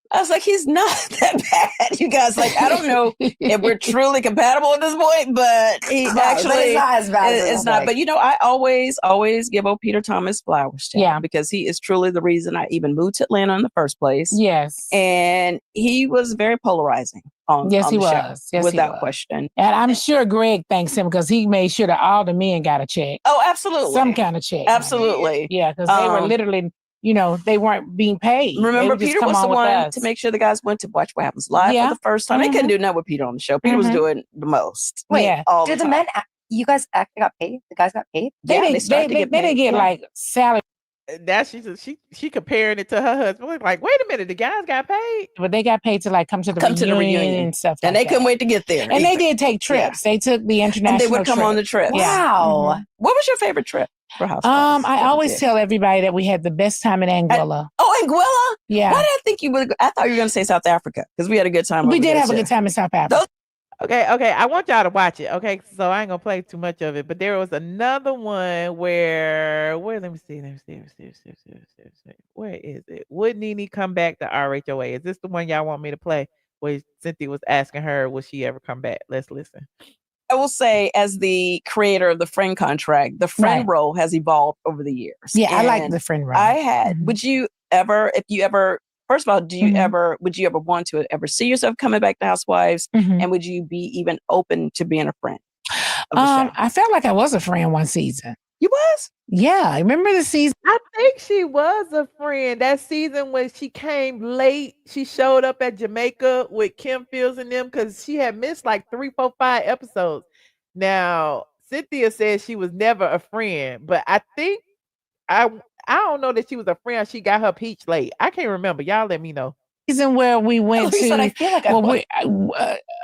I was like, he's not that bad. You guys, like, I don't know if we're truly compatible at this point, but he actually it's not as bad. It's not. But I always give old Peter Thomas flowers to him because he is truly the reason I even moved to Atlanta in the first place. Yes, and he was very polarizing. Yes, he was. Yes, without question. And I'm sure Greg thanks him because he made sure that all the men got a check. Oh, absolutely, some kind of check. Absolutely, yeah, because they were literally they weren't being paid. Remember, They would just Peter come was the on with one us. to make sure the guys went to watch What Happens Live Yeah. for the first time. They couldn't do nothing with Peter on the show. Peter was doing the most. Wait, all did the time. men? You guys actually got paid? The guys got paid? They didn't get like salary. That she comparing it to her husband. We're like, wait a minute, the guys got paid, but they got paid to like come to the reunion and stuff. And like they couldn't wait to get there. And they did take trips. They took the international. And they would come on the trip. Wow. What was your favorite trip for Housewives? I always tell everybody that we had the best time in Anguilla. Anguilla? Yeah. Why did I think you would? I thought you were going to say South Africa because we had a good time. We did have a good time in South Africa. Okay. I want y'all to watch it. Okay, so I ain't gonna play too much of it, but there was another one where let me see. Where is it? Would Nene come back to RHOA? Is this the one y'all want me to play? Where Cynthia was asking her, would she ever come back? Let's listen. I will say, as the creator of the friend contract, the friend role has evolved over the years. Yeah, I like the friend role. I had. Would you ever, if you ever? First of all, would you ever want to ever see yourself coming back to Housewives? And would you be even open to being a friend of the show? I felt like I was a friend one season. You was? Yeah, I remember the season. I think she was a friend. That season when she came late, she showed up at Jamaica with Kim Fields and them because she had missed like 3, 4, 5 episodes. Now, Cynthia said she was never a friend, but I think I don't know that she was a friend. She got her peach late. I can't remember. Y'all let me know. Season where we went to. I feel like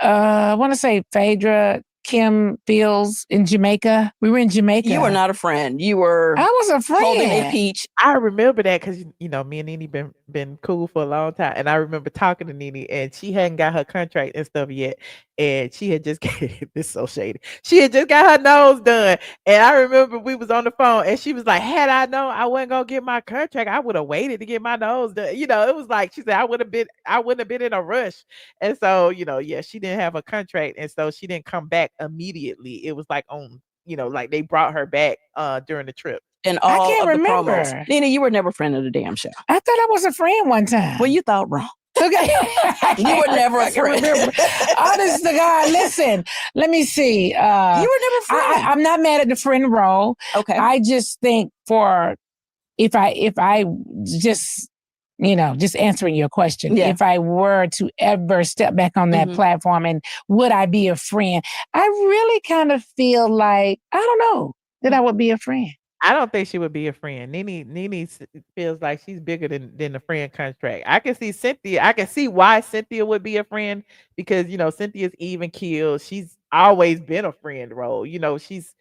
I want to say Phaedra, Kim Fields in Jamaica. We were in Jamaica. You were not a friend. You were. I was a friend. Holding a peach. I remember that because me and Nene been cool for a long time, and I remember talking to Nene, and she hadn't got her contract and stuff yet, and she had just this is so shady. She had just got her nose done, and I remember we was on the phone, and she was like, "Had I known I wasn't gonna get my contract, I would have waited to get my nose done." It was like she said, I wouldn't have been in a rush, and so she didn't have a contract, and so she didn't come back immediately. It was like on like they brought her back during the trip. And all I can't of remember. the promos. Nene, you were never a friend of the damn show. I thought I was a friend one time. Well, you thought wrong. Okay. You were never a friend. Honest to God, listen, let me see. You were never a friend. I'm not mad at the friend role. Okay. I just think if I just just answering your question, if I were to ever step back on that platform and would I be a friend, I really kind of feel like, I don't know, that I would be a friend. I don't think she would be a friend. Nene feels like she's bigger than the friend contract. I can see Cynthia. I can see why Cynthia would be a friend because Cynthia's even keeled. She's always been a friend role. She's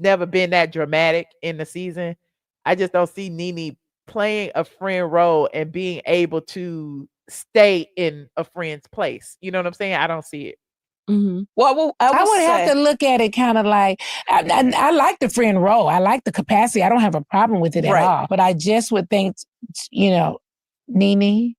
never been that dramatic in the season. I just don't see Nene playing a friend role and being able to stay in a friend's place. You know what I'm saying? I don't see it. Well, I would have to look at it kind of like I like the friend role. I like the capacity. I don't have a problem with it at all. But I just would think, Nene,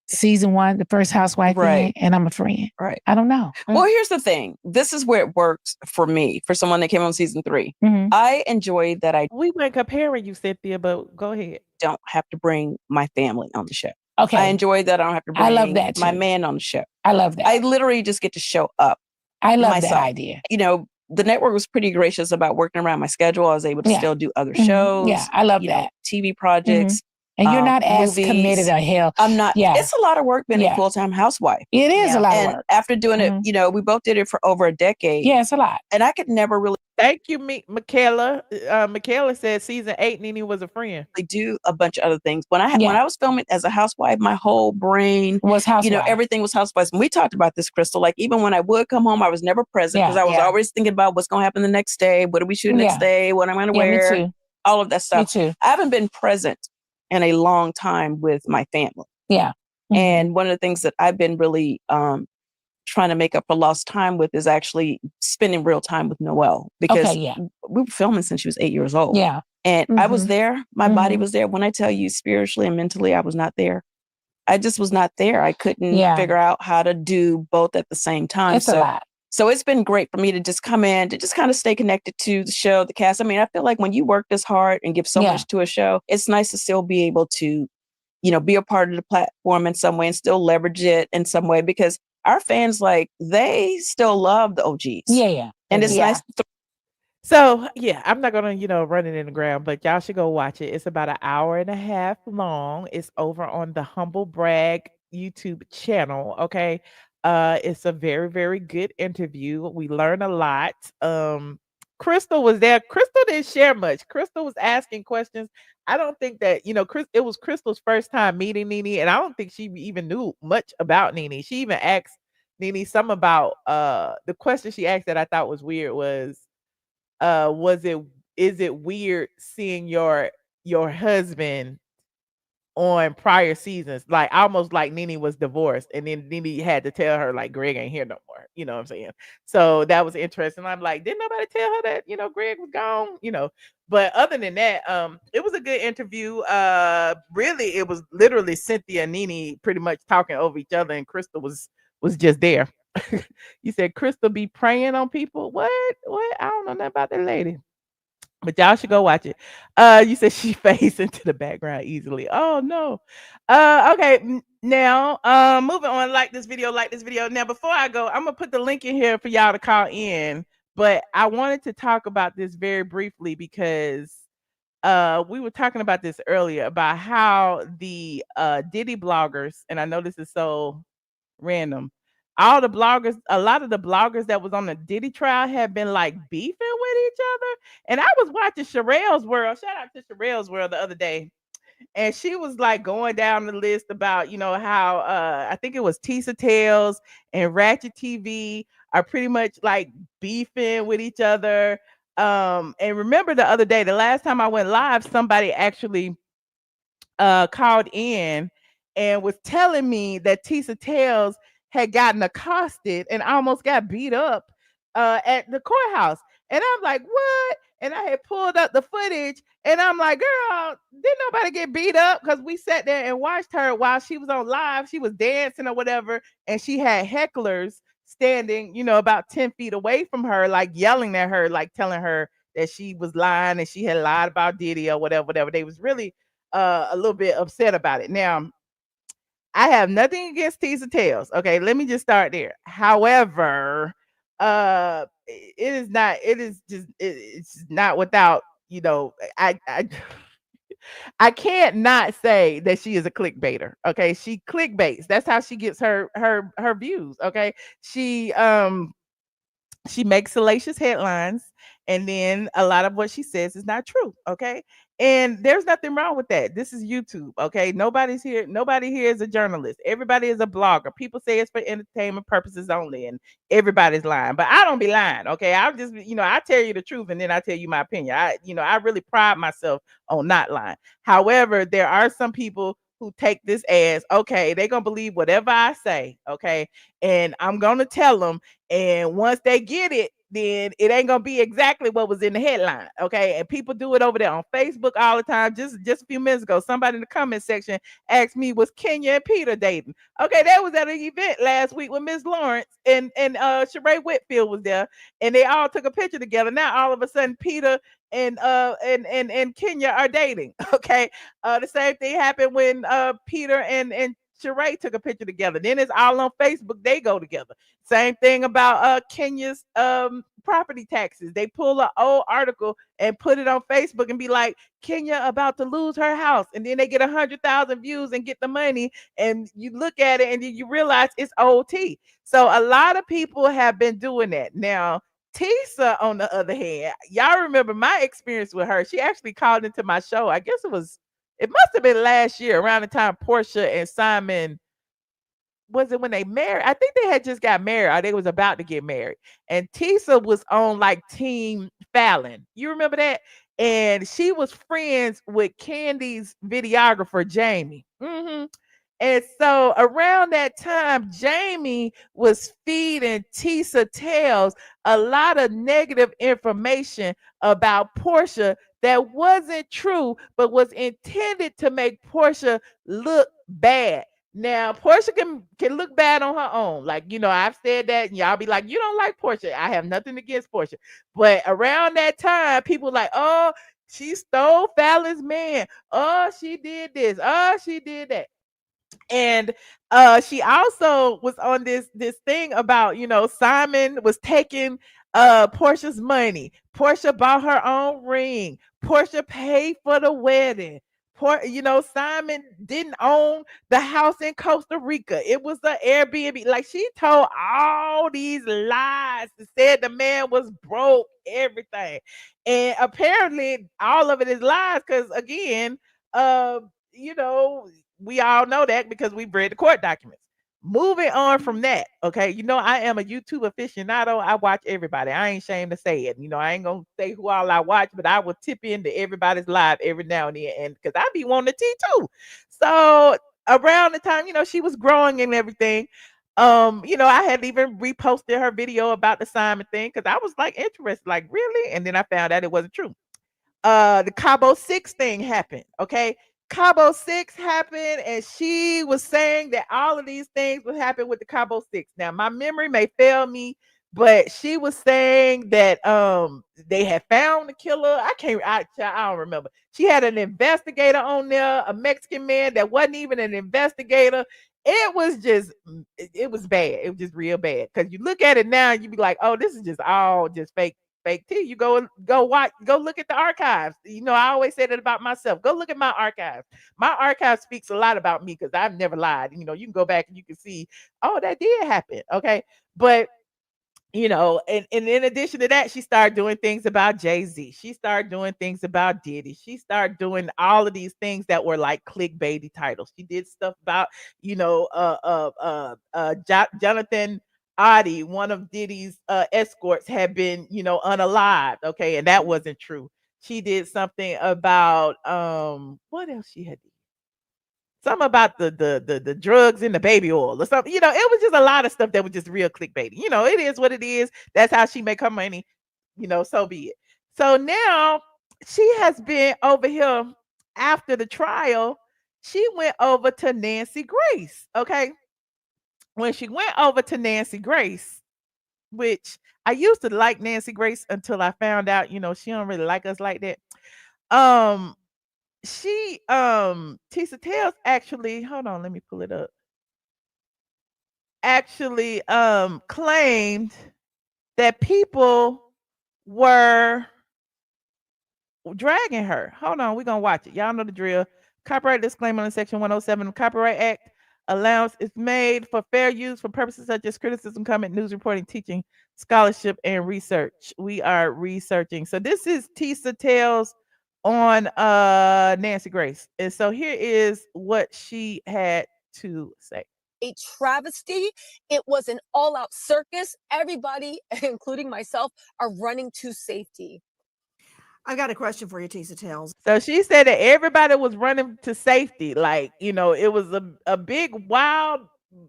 season 1, the first housewife, and I'm a friend. Right. I don't know. Well, here's the thing. This is where it works for me, for someone that came on season 3. I enjoy that we weren't comparing you, Cynthia, but go ahead. Don't have to bring my family on the show. Okay. I enjoy that I don't have to bring I love that my too. man on the show. I love that. I literally just get to show up. I love myself. that idea. The network was pretty gracious about working around my schedule. I was able to still do other shows. Yeah, I love that. TV projects. And you're not as movies. committed or hell. I'm not. Yeah. It's a lot of work being a full-time housewife. It is a lot and of work. After doing it, we both did it for over a decade. Yeah, it's a lot. And I could never really. Thank you, Michaela. Michaela said season 8, Nene was a friend. They do a bunch of other things. When I was filming as a housewife, my whole brain was housewife. Everything was housewives. And we talked about this, Crystal. Like even when I would come home, I was never present because I was always thinking about what's going to happen the next day. What do we shoot next day? What I'm going to wear? Me too. All of that stuff. Me too. I haven't been present in a long time with my family. Yeah. And one of the things that I've been really trying to make up for lost time with is actually spending real time with Noelle because we were filming since she was 8 years old. Yeah. And I was there. My body was there. When I tell you spiritually and mentally, I was not there. I just was not there. I couldn't figure out how to do both at the same time. It's a lot. So it's been great for me to just come in, to just kind of stay connected to the show, the cast. I mean, I feel like when you work this hard and give so much to a show, it's nice to still be able to, be a part of the platform in some way and still leverage it in some way because our fans, they still love the OGs. Yeah, yeah. And it's nice. So yeah, I'm not gonna, run it in the ground, but y'all should go watch it. It's about an hour and a half long. It's over on the HumbleBrag YouTube channel. Okay. It's a very, very good interview. We learn a lot. Crystal was there. Crystal didn't share much. Crystal was asking questions. I don't think that, it was Crystal's first time meeting Nene, and I don't think she even knew much about Nene. She even asked Nene some about the question she asked that I thought was weird was it is it weird seeing your husband on prior seasons, like almost like Nene was divorced, and then Nene had to tell her like Greg ain't here no more. You know what I'm saying? So that was interesting. I'm like, didn't nobody tell her that Greg was gone? But other than that, it was a good interview. Really, it was literally Cynthia and Nene pretty much talking over each other, and Crystal was just there. You said Crystal be preying on people. What? I don't know nothing about that lady. But y'all should go watch it. You said she fades into the background easily. Oh no. Okay. Now, moving on. Like this video. Now, before I go, I'm gonna put the link in here for y'all to call in. But I wanted to talk about this very briefly because we were talking about this earlier about how the Diddy bloggers, and I know this is so random. All the bloggers, a lot of the bloggers that was on the Diddy trial have been like beefing with each other. And I was watching Sherelle's World. Shout out to Sherelle's World the other day. And she was like going down the list about, how I think it was Tisa Tells and RatchetTv are pretty much like beefing with each other. And remember the other day, the last time I went live, somebody actually called in and was telling me that Tisa Tells had gotten accosted and almost got beat up at the courthouse. And I'm like, what? And I had pulled up the footage and I'm like, girl, didn't nobody get beat up? Because we sat there and watched her while she was on live. She was dancing or whatever. And she had hecklers standing, about 10 feet away from her, like yelling at her, like telling her that she was lying and she had lied about Diddy or whatever. They was really a little bit upset about it. Now, I have nothing against Tisa Tells. Okay, let me just start there. However, it's not without, I I can't not say that she is a clickbaiter. Okay, she clickbaits. That's how she gets her views. Okay, she makes salacious headlines, and then a lot of what she says is not true. Okay, and there's nothing wrong with that. This is YouTube. Okay, nobody here is a journalist. Everybody is a blogger. People say it's for entertainment purposes only, and everybody's lying, but I don't be lying. Okay, I'll just, I tell you the truth, and then I tell you my opinion. I really pride myself on not lying. However, there are some people who take this as okay, they're gonna believe whatever I say. Okay, and I'm gonna tell them, and once they get it, then it ain't gonna be exactly what was in the headline. Okay. And people do it over there on Facebook all the time. Just a few minutes ago, somebody in the comment section asked me, was Kenya and Peter dating? Okay, that was at an event last week with Miss Lawrence and Sheree Whitfield was there, and they all took a picture together. Now all of a sudden Peter and Kenya are dating. Okay. The same thing happened when Peter and Sheree took a picture together. Then it's all on Facebook. They go together. Same thing about Kenya's property taxes. They pull an old article and put it on Facebook and be like, Kenya about to lose her house. And then they get 100,000 views and get the money. And you look at it and then you realize it's OT. So a lot of people have been doing that. Now, Tisa, on the other hand, y'all remember my experience with her. She actually called into my show. I guess it must have been last year around the time Porsha and Simon, was it when they married? I think they had just got married or they was about to get married. And Tisa was on like Team Fallon. You remember that? And she was friends with Candy's videographer, Jamie. And so around that time, Jamie was feeding Tisa Tells a lot of negative information about Porsha that wasn't true, but was intended to make Porsha look bad. Now, Porsha can look bad on her own. Like, I've said that, and y'all be like, you don't like Porsha. I have nothing against Porsha. But around that time, people like, oh, she stole Fallon's man. Oh, she did this. Oh, she did that. And she also was on this thing about, Simon was taking Porsha's money. Porsha bought her own ring. Porsha paid for the wedding. Simon didn't own the house in Costa Rica. It was an Airbnb. Like, she told all these lies and said the man was broke, everything. And apparently all of it is lies because, again, we all know that because we've read the court documents. Moving on from that, okay, I am a YouTube aficionado. I watch everybody. I ain't ashamed to say it. I ain't gonna say who all I watch, but I will tip into everybody's live every now and then, and because I be wanting the tea too. So around the time, she was growing and everything, I had even reposted her video about the Simon thing because I was like interested, like, really? And then I found out it wasn't true. The Cabo 6 thing happened, okay? Cabo 6 happened, and she was saying that all of these things would happen with the Cabo 6. Now, my memory may fail me, but she was saying that they had found the killer. I don't remember. She had an investigator on there, a Mexican man that wasn't even an investigator. It was was bad. It was just real bad. Because you look at it now, and you be like, oh, this is just all just fake tea. You go watch, go look at the archives. I always say that about myself. Go look at my archives. My archive speaks a lot about me because I've never lied. You can go back and you can see, oh, that did happen. Okay. But and in addition to that, she started doing things about Jay-Z. She started doing things about Diddy. She started doing all of these things that were like clickbaity titles. She did stuff about, Jonathan Adi, one of Diddy's escorts, had been, unalived. Okay, and that wasn't true. She did something about what else she had? Something about the drugs in the baby oil or something. It was just a lot of stuff that was just real clickbaity. It is what it is. That's how she make her money. So be it. So now she has been over here after the trial. She went over to Nancy Grace. Okay. When she went over to Nancy Grace, which I used to like Nancy Grace until I found out, she don't really like us like that. Tisa Tells actually, hold on, let me pull it up. Actually claimed that people were dragging her. Hold on, we're gonna watch it. Y'all know the drill. Copyright disclaimer in Section 107 of the Copyright Act. Allowance is made for fair use for purposes such as criticism, comment, news reporting, teaching, scholarship, and research. We are researching. So this is Tisa Tells on Nancy Grace. And so here is what she had to say. A travesty. It was an all-out circus. Everybody, including myself, are running to safety. I got a question for you, Tisa Tells. So she said that everybody was running to safety. Like, it was a big, wild,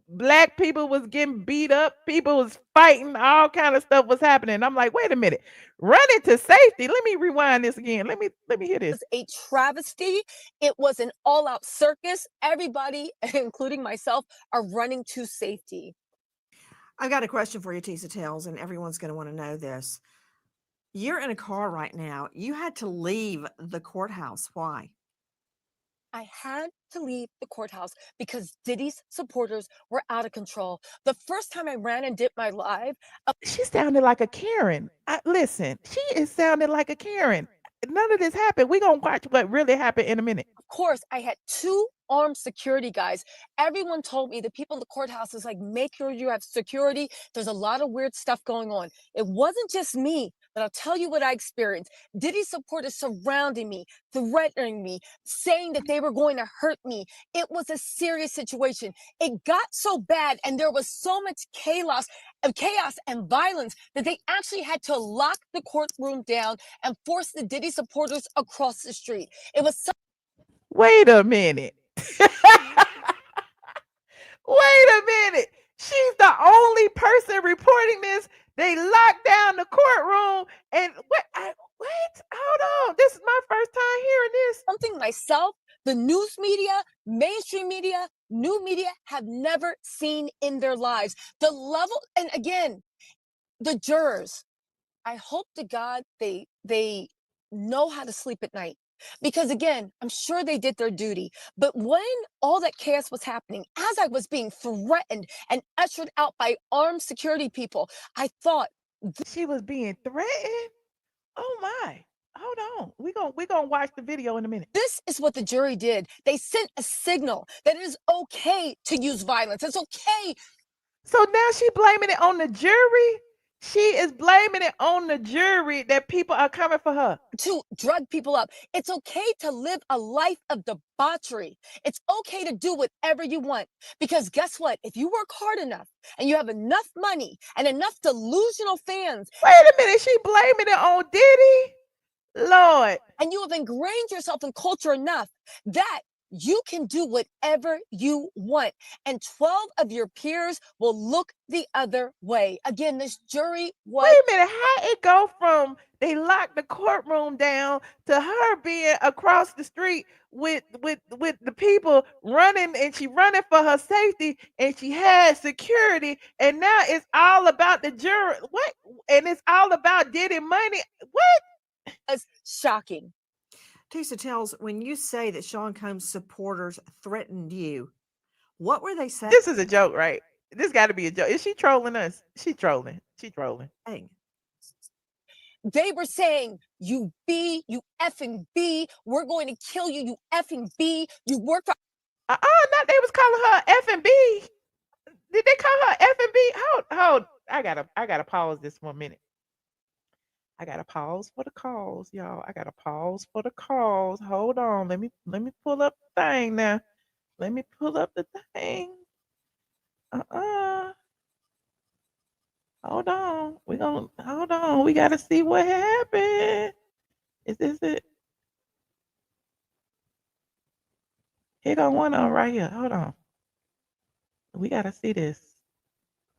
black people was getting beat up. People was fighting. All kind of stuff was happening. I'm like, wait a minute. Running to safety. Let me rewind this again. Let me hear this. It was a travesty. It was an all-out circus. Everybody, including myself, are running to safety. I've got a question for you, Tisa Tells, and everyone's going to want to know this. You're in a car right now. You had to leave the courthouse. Why? I had to leave the courthouse because Diddy's supporters were out of control. The first time I ran and did my live, she sounded like a Karen. Listen, she is sounding like a Karen. None of this happened. We're going to watch what really happened in a minute. Of course, I had 2 armed security guys. Everyone told me, the people in the courthouse is like, make sure you have security. There's a lot of weird stuff going on. It wasn't just me, but I'll tell you what I experienced. Diddy supporters surrounding me, threatening me, saying that they were going to hurt me. It was a serious situation. It got so bad, and there was so much chaos and violence that they actually had to lock the courtroom down and force the Diddy supporters across the street. It was so. Wait a minute. Wait a minute. She's the only person reporting this. They locked down the courtroom and what? Hold on. This is my first time hearing this. Something myself, the news media, mainstream media, new media have never seen in their lives. The level, and again, the jurors, I hope to God they know how to sleep at night. Because again, I'm sure they did their duty. But when all that chaos was happening, as I was being threatened and ushered out by armed security people, I thought, She was being threatened. Oh my. Hold on. We gonna watch the video in a minute. This is what the jury did. They sent a signal that it is okay to use violence. It's okay. So now she blaming it on the jury. She is blaming it on the jury that people are coming for her. To drug people up. It's okay to live a life of debauchery. It's okay to do whatever you want. Because guess what? If you work hard enough and you have enough money and enough delusional fans. Wait a minute. She blaming it on Diddy? Lord. And you have ingrained yourself in culture enough that you can do whatever you want. And 12 of your peers will look the other way. Again, this jury was... Wait a minute. How it go from they locked the courtroom down to her being across the street with the people running, and she running for her safety, and she had security, and now it's all about the jury. What? And it's all about Diddy money. What? It's shocking. Tisa Tells, when you say that Sean Combs supporters threatened you, what were they saying? This is a joke, right? This got to be a joke. Is she trolling us? She trolling. She trolling. Dang. They were saying, you B, you effing B, we're going to kill you, you effing B, you work for... Not they was calling her F and B. Did they call her F and B? Hold. I gotta pause this 1 minute. I gotta pause for the calls, y'all. I gotta pause for the calls. Hold on. Let me pull up the thing now. Let me pull up the thing. Hold on. Hold on. We gotta see what happened. Is this it? Here go one on right here. Hold on. We gotta see this.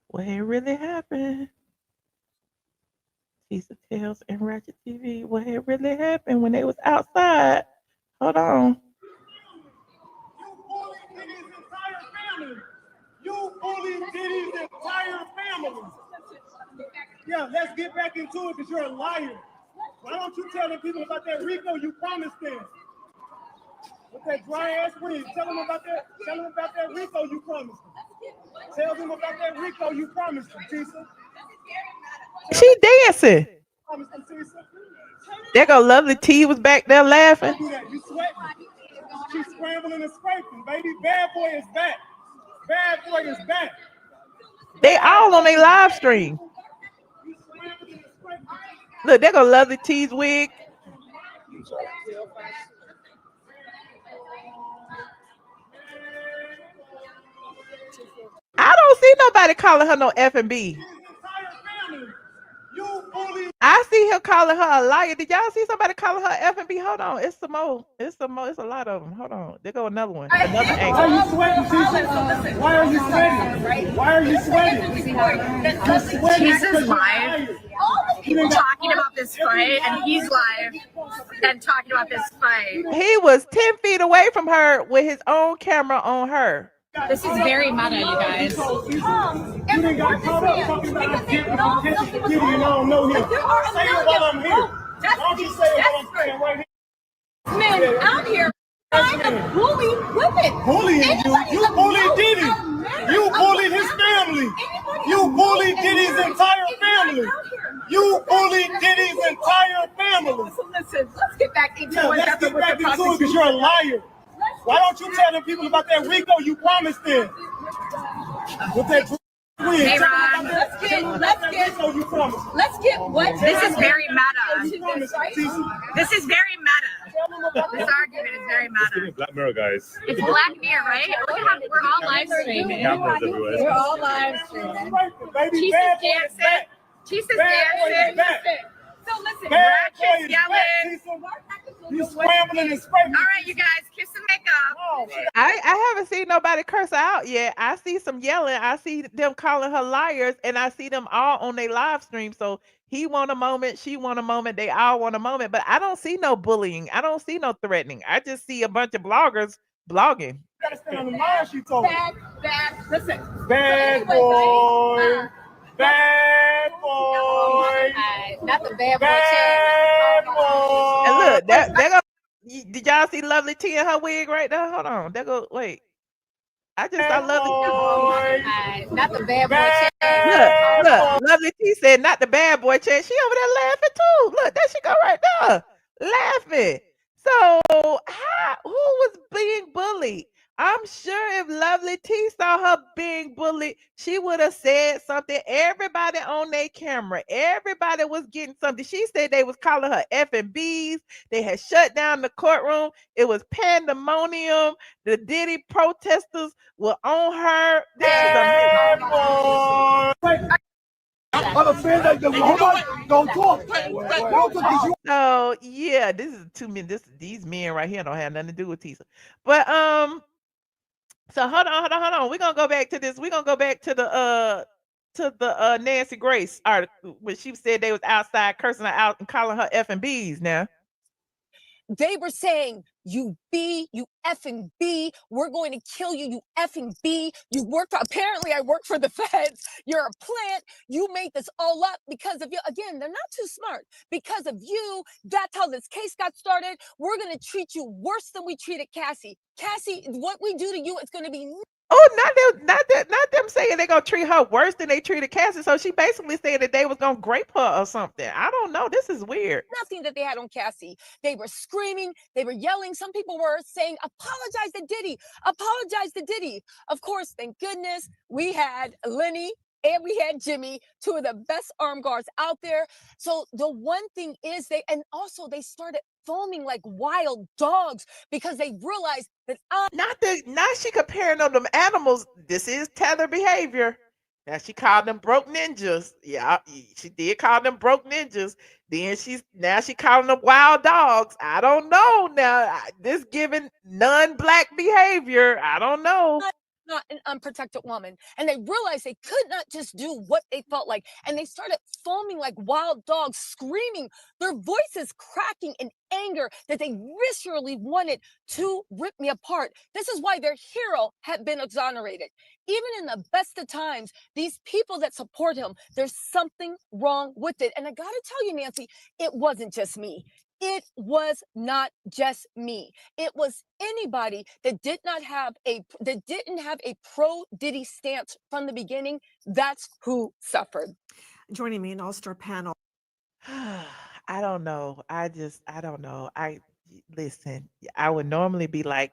What really happened? Tisa Tells and RatchetTv. What had really happened when they was outside? Hold on. You bullied Diddy's entire family. Yeah, let's get back into it because you're a liar. Why don't you tell the people about that RICO you promised them? With that dry ass wig. Tell them about that RICO you promised them. Tell them about that RICO you promised them, Tisa. She dancing. There go Lovely T was back there laughing. You sweating. She's scrambling and scraping, baby. Bad boy is back. Bad boy is back. They all on their live stream. Look, there go Lovely T's wig. I don't see nobody calling her no F and B. I see her calling her a liar. Did y'all see somebody calling her F and B? Hold on, it's some more. It's a lot of them. Hold on, there go another one. Another angle. Why are you sweating, Tisa? Why are you sweating? Why are you sweating? Tisa's live, talking about this fight, and he's live and talking about this fight. He was 10 feet away from her with his own camera on her. This is very meta, you guys. You didn't got caught up talking about Diddy and I don't know him. Say it while I'm here. Don't you say it while I'm saying right here. Man, I'm here trying to bully women. Bullying you? You bullied Diddy. You bullied his family. You bullied Diddy's entire family. You bullied Diddy's entire family. Listen, let's get back into it. Let's get back into it because you're a liar. Why don't you tell the people about that RICO you promised them? With that hey, Ron, let's get what? This is very meta. This is very meta. This argument is very meta. Black Mirror, guys. It's Black Mirror, right? Look at how we're all live streaming. Cameras everywhere. We're all live streaming. Tisa's dancing. Tisa's dancing. So listen, Ratchet's yelling. You scrambling and scraping. All right, you guys, kiss and make up. I haven't seen nobody curse her out yet. I see some yelling. I see them calling her liars, and I see them all on their live stream. So he want a moment, she want a moment, they all want a moment. But I don't see no bullying. I don't see no threatening. I just see a bunch of bloggers blogging. You gotta stay on the line, she told me. Listen. Bad boy. Bad boy. Not the bad boy. Bad boy. And look, that go. Did y'all see Lovely T in her wig right there? Hold on. There go. Wait. I just saw Lovely T. Not the bad boy. Lovely T said, not the bad boy chat. She over there laughing too. Look, there she go right there, laughing. So, who was being bullied? I'm sure if Lovely T saw her being bullied, she would have said something. Everybody on their camera, everybody was getting something. She said they was calling her F and B's. They had shut down the courtroom. It was pandemonium. The Diddy protesters were on her. This is amazing. So yeah, this is 2 men. These men right here don't have nothing to do with Tisa. But so hold on. We're gonna go back to this. We're gonna go back to the Nancy Grace article when she said they was outside cursing her out and calling her F and B's now. They were saying, you effing B, we're going to kill you, you effing B. You work for, apparently I work for the feds. You're a plant. You made this all up because of you. Again, they're not too smart. Because of you, that's how this case got started. We're going to treat you worse than we treated Cassie. Cassie, what we do to you is going to be... Oh, not them saying they're gonna treat her worse than they treated Cassie. So she basically said that they was gonna grape her or something. I don't know. This is weird. Nothing that they had on Cassie. They were screaming, they were yelling. Some people were saying, apologize to Diddy, apologize to Diddy. Of course, thank goodness, we had Lenny and we had Jimmy, two of the best armed guards out there. So the one thing is they started foaming like wild dogs because they realized that not she comparing them animals. This is tether behavior. Now she called them broke ninjas. Yeah, she did call them broke ninjas. Then she calling them wild dogs. I don't know. Now this giving non-black behavior. I don't know. Not an unprotected woman, and they realized they could not just do what they felt like, and they started foaming like wild dogs, screaming, their voices cracking in anger that they viscerally wanted to rip me apart. This is why their hero had been exonerated. Even in the best of times, these people that support him, there's something wrong with it. And I gotta tell you, Nancy, it wasn't just me. It was not just me. It was anybody that didn't have a pro Diddy stance from the beginning. That's who suffered. Joining me in all-star panel. I don't know. I don't know. Listen, I would normally be like,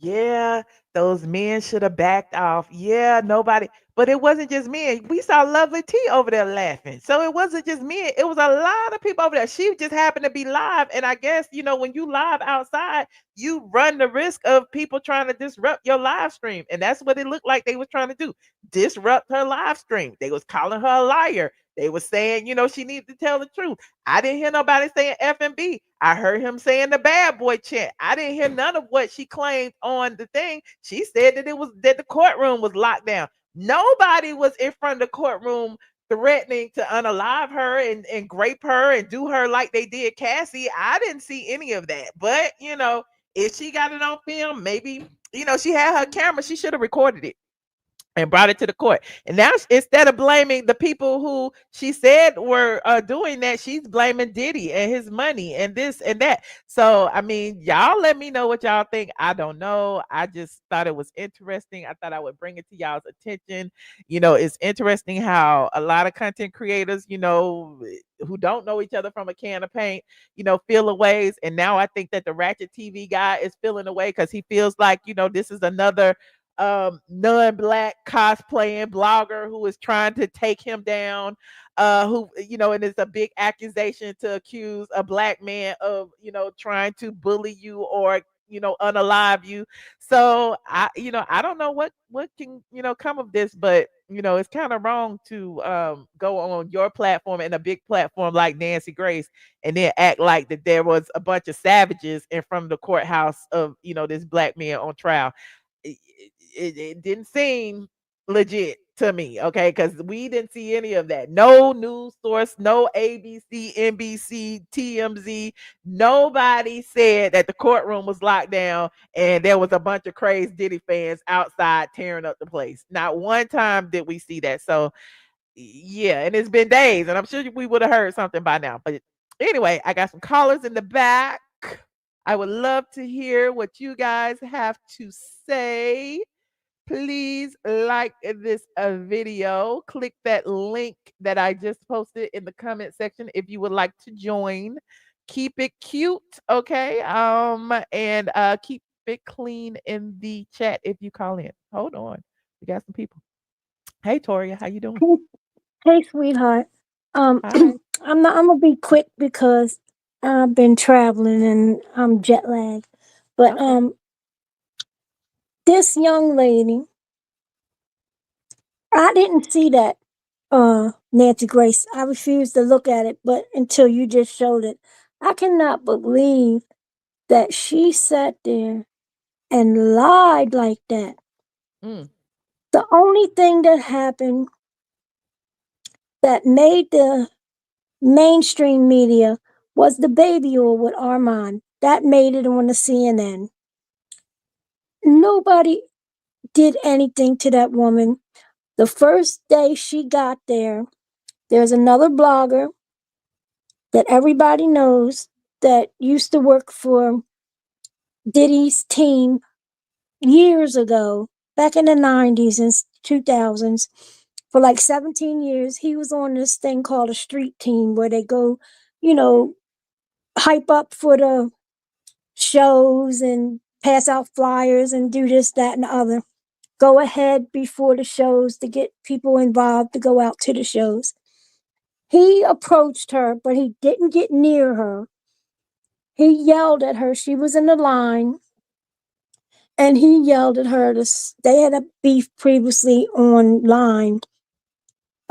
yeah, those men should have backed off. Yeah, nobody, but it wasn't just men. We saw Lovely T over there laughing. So it wasn't just men. It was a lot of people over there. She just happened to be live. And I guess, when you live outside, you run the risk of people trying to disrupt your live stream. And that's what it looked like they was trying to do. Disrupt her live stream. They was calling her a liar. They was saying, she needed to tell the truth. I didn't hear nobody saying F and B. I heard him saying the bad boy chant. I didn't hear none of what she claimed on the thing. She said that that the courtroom was locked down. Nobody was in front of the courtroom threatening to unalive her and grape her and do her like they did Cassie. I didn't see any of that. But, if she got it on film, maybe, she had her camera, she should have recorded it and brought it to the court. And now instead of blaming the people who she said were doing that, she's blaming Diddy and his money and this and that. So, I mean, y'all let me know what y'all think. I don't know. I just thought it was interesting. I thought I would bring it to y'all's attention. It's interesting how a lot of content creators, who don't know each other from a can of paint, feel a ways. And now I think that the RatchetTv guy is feeling away because he feels like, this is another non-black cosplaying blogger who is trying to take him down, and it's a big accusation to accuse a black man of, trying to bully you or, unalive you. So I don't know what can, come of this, but it's kind of wrong to go on your platform and a big platform like Nancy Grace and then act like that there was a bunch of savages in front of the courthouse of, this black man on trial. It didn't seem legit to me, okay? Because we didn't see any of that. No news source, no ABC, NBC, TMZ. Nobody said that the courtroom was locked down and there was a bunch of crazy Diddy fans outside tearing up the place. Not one time did we see that. So, yeah, and it's been days, and I'm sure we would have heard something by now. But anyway, I got some callers in the back. I would love to hear what you guys have to say. please like this video. Click that link that I just posted in the comment section if you would like to join. Keep it cute, okay? And keep it clean in the chat if you call in. Hold on, we got some people. Hey, Toria, how you doing? Hey, sweetheart. Hi. I'm gonna be quick because I've been traveling and I'm jet lagged. But Okay. this young lady, I didn't see that Nancy Grace. I refused to look at it, but until you just showed it, I cannot believe that she sat there and lied like that. The only thing that happened that made the mainstream media was the baby oil with Armand. That made it on the CNN. Nobody did anything to that woman. The first day she got there, there's another blogger that everybody knows that used to work for Diddy's team years ago, back in the 90s and 2000s. For like 17 years, he was on this thing called a street team where they go, you know, hype up for the shows and pass out flyers and do this, that, and the other. Go ahead before the shows to get people involved to go out to the shows. He approached her, but he didn't get near her. He yelled at her. She was in the line, and he yelled at her. They had a beef previously online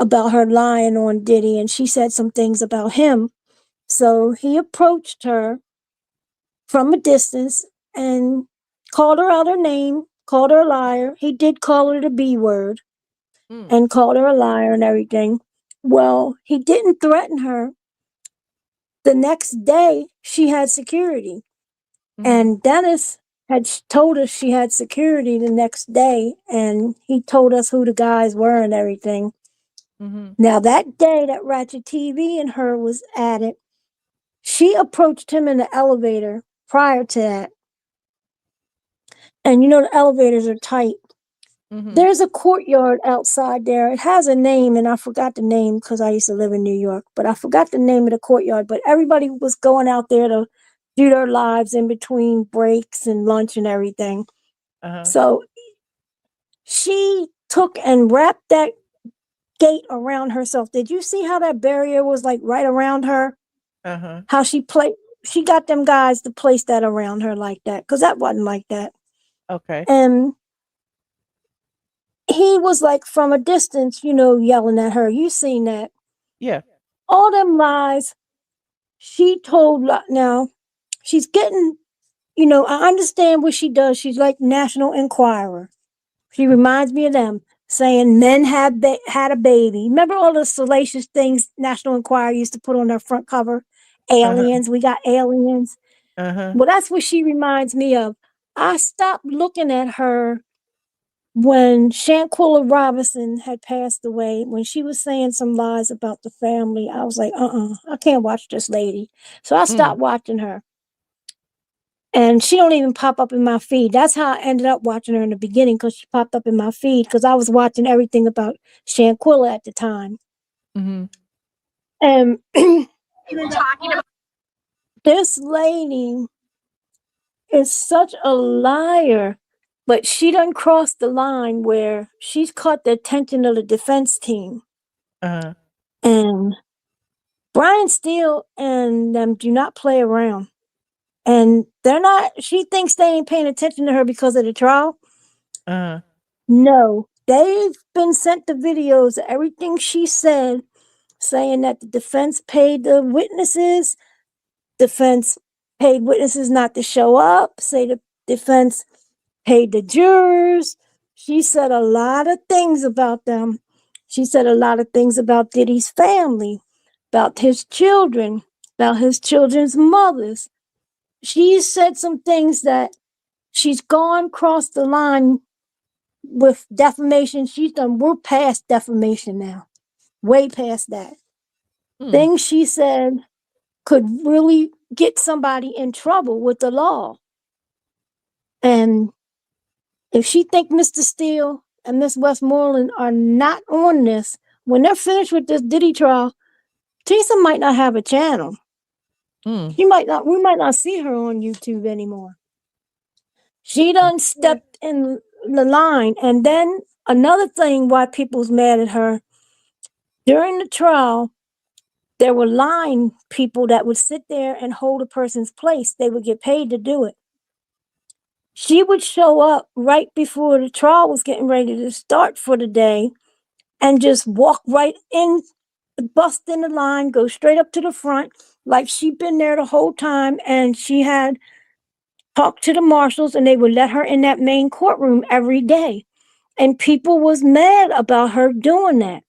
about her lying on Diddy, and she said some things about him. So he approached her from a distance and called her out her name, called her a liar. He did call her the B word and called her a liar and everything. Well, he didn't threaten her. The next day, she had security. And Dennis had told us she had security the next day, and he told us who the guys were and everything. Now, that day that RatchetTv and her was at it, she approached him in the elevator prior to that. And you know, the elevators are tight. There's a courtyard outside there. It has a name, and I forgot the name because I used to live in New York, but I forgot the name of the courtyard. But everybody was going out there to do their lives in between breaks and lunch and everything. So she took and wrapped that gate around herself. Did you see how that barrier was like right around her? How she got them guys to place that around her like that, because that wasn't like that. Okay. And he was like from a distance, you know, yelling at her. You seen that? Yeah. All them lies she told. Now she's getting, you know, I understand what she does. She's like National Enquirer. She reminds me of them, saying men had a baby. Remember all the salacious things National Enquirer used to put on their front cover? Aliens, we got aliens. Well, that's what she reminds me of. I stopped looking at her when Shanquilla Robinson had passed away, when she was saying some lies about the family. I was like, I can't watch this lady. So I stopped watching her. And she don't even pop up in my feed. That's how I ended up watching her in the beginning, because she popped up in my feed because I was watching everything about Shanquilla at the time. And this lady is such a liar, but she done crossed the line where she's caught the attention of the defense team. And Brian Steele and them do not play around. And they're not, she thinks they ain't paying attention to her because of the trial. No, they've been sent the videos of everything she said, saying that the defense paid the witnesses, defense paid witnesses not to show up, say the defense paid the jurors. She said a lot of things about them. She said a lot of things about Diddy's family, about his children, about his children's mothers. She said some things that she's gone crossed the line with defamation. We're past defamation now, way past that. Things she said could really get somebody in trouble with the law. And If she think Mr. Steele and Miss Westmoreland are not on this, when they're finished with this Diddy trial, Tisa might not have a channel. We might not see her on YouTube anymore. She done stepped in the line. And then another thing why people's mad at her, during the trial, there were line people that would sit there and hold a person's place. They would get paid to do it. She would show up right before the trial was getting ready to start for the day and just walk right in, bust in the line, go straight up to the front, like she'd been there the whole time, and she had talked to the marshals, and they would let her in that main courtroom every day. And people was mad about her doing that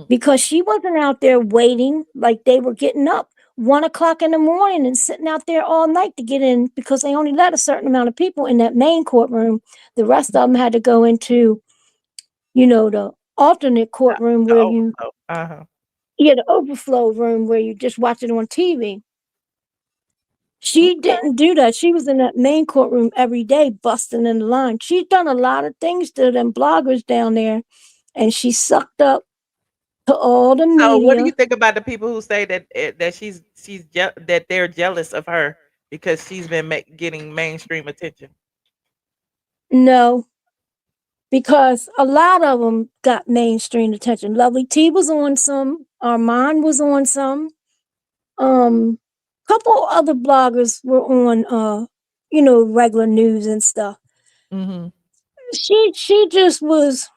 because she wasn't out there waiting. Like, they were getting up 1 o'clock in the morning and sitting out there all night to get in, because they only let a certain amount of people in that main courtroom. The rest of them had to go into, the alternate courtroom where you, the overflow room where you just watch it on TV. She didn't do that. She was in that main courtroom every day, busting in the line. She's done a lot of things to them bloggers down there, and she sucked up to all the media. So, what do you think about the people who say that that they're jealous of her because she's been getting mainstream attention? No, because a lot of them got mainstream attention. Lovely T was on some. Armand was on some. Couple other bloggers were on, regular news and stuff. She just was,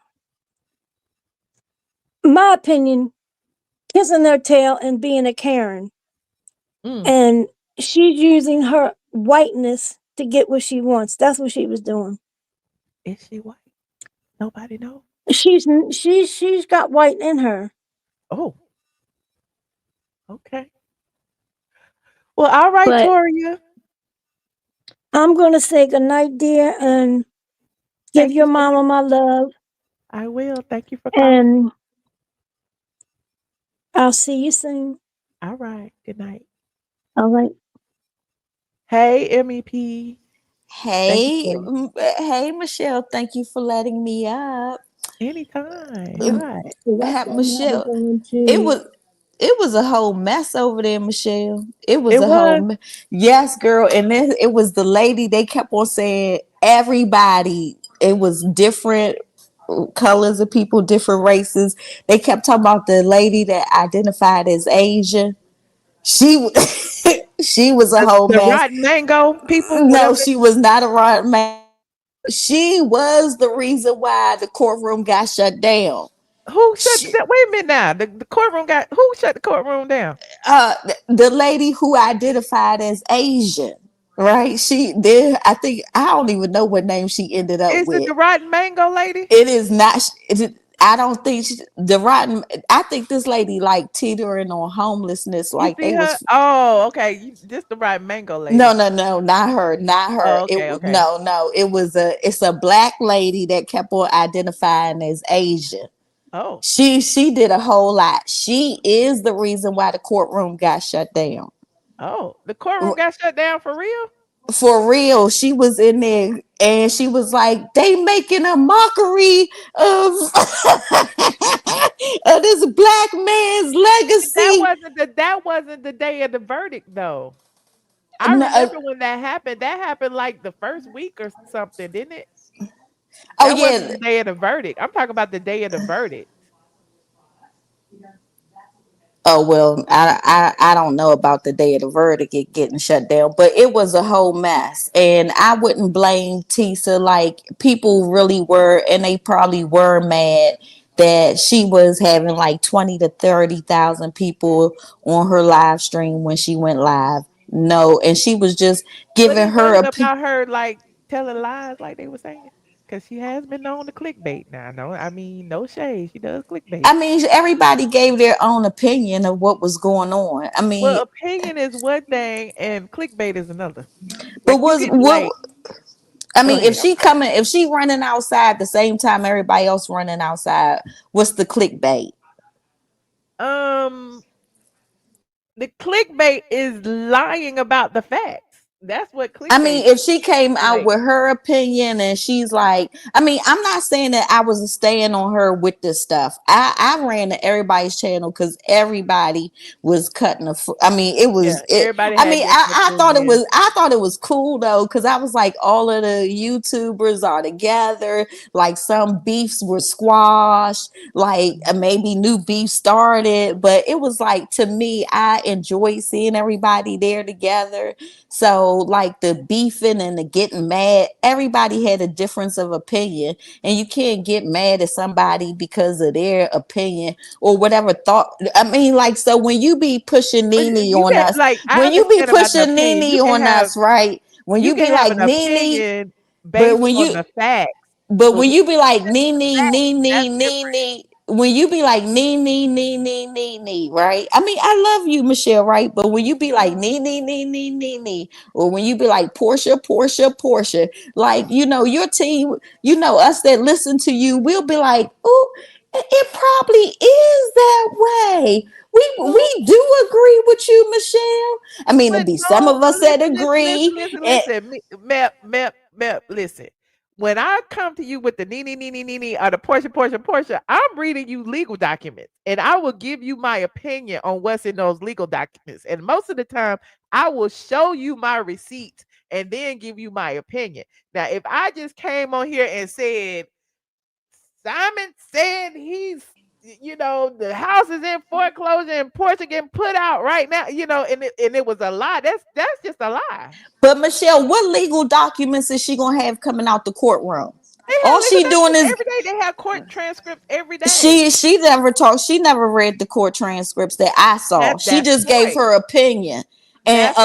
my opinion, kissing their tail and being a Karen. And she's using her whiteness to get what she wants. That's what she was doing. Is she white? Nobody knows. She's got white in her. Oh. Okay. Well, all right, But Toria. I'm gonna say goodnight, dear, and give your mama my love. I will. Thank you for calling. And I'll see you soon. All right. Good night. All right. Hey, MEP. Hey, hey, Michelle. Thank you for letting me up. Anytime. Hi. Michelle. It was a whole mess over there, Michelle. It was yes, girl. And then it was the lady. They kept on saying everybody. It was different colors of people, different races. They kept talking about the lady that identified as Asian. She she was a whole the mess. rotten mango people. No, she was not a rotten mango. She was the reason why the courtroom got shut down. Who shut that? Wait a minute now. The courtroom who shut the courtroom down? The lady who identified as Asian, right? She did. I think I don't even know what name she ended up Is with. it the rotten mango lady? It is not. I don't think the rotten. I think this lady like teetering on homelessness. Like You see they her? was. Oh, okay. Just the rotten mango lady. No, not her, not her. Oh, okay, okay. No. It's a black lady that kept on identifying as Asian. Oh. She did a whole lot. She is the reason why the courtroom got shut down. Oh, the courtroom got shut down for real? For real. She was in there and she was like, they making a mockery of, of this black man's legacy. That wasn't the day of the verdict though. I remember when that happened. That happened like the first week or something, didn't it? That wasn't the day of the verdict. I'm talking about the day of the verdict. Oh well, I don't know about the day of the verdict it getting shut down, but it was a whole mess, and I wouldn't blame Tisa. Like people really were, and they probably were mad that she was having like 20 to 30,000 people on her live stream when she went live. No, and she was just giving her about her like telling lies, like they were saying. Because she has been known to clickbait now. No, I mean, no shade. She does clickbait. I mean, everybody gave their own opinion of what was going on. I mean, well, opinion is one thing and clickbait is another. But Like, I mean, if she running outside the same time everybody else running outside, what's the clickbait? The clickbait is lying about the facts. That's what clickbait. I mean, if she came out like, with her opinion and she's like, I mean, I'm not saying that I was staying on her with this stuff. I ran to everybody's channel because everybody was cutting I mean, it was everybody I had mean, different I thought opinions. it was cool though, because I was like, all of the YouTubers are together, like some beefs were squashed, like maybe new beef started, but it was like, to me, I enjoyed seeing everybody there together. So like the beefing and the getting mad, everybody had a difference of opinion, and you can't get mad at somebody because of their opinion or whatever thought. I mean, like, so when you be pushing Nene You on can, us, like, I when you be understand about the pushing opinion. Nene on us, right? When You you can be have like an Nene, opinion but based when on you the facts. but So when we you be like that's Nene, when you be like Nene, right? I mean, I love you, Michelle, right? But when you be like Nene, or when you be like Porsha, like, you know, your team, you know, us that listen to you, we'll be like, oh, it probably is that way. We do agree with you, Michelle. I mean, But it'd be some no, of us that agree. Mep, listen. When I come to you with the Nene, or the Porsha, I'm reading you legal documents, and I will give you my opinion on what's in those legal documents. And most of the time, I will show you my receipts and then give you my opinion. Now, if I just came on here and said, Simon said he's, you know, the house is in foreclosure and Porsche getting put out right now, you know, and it was a lie. That's just a lie. But Michelle, what legal documents is she gonna have coming out the courtroom? They have All legal she doing documents is every day. They have court transcripts every day. she never talked. She never read the court transcripts that I saw. She That's the just gave point. her opinion. And That's the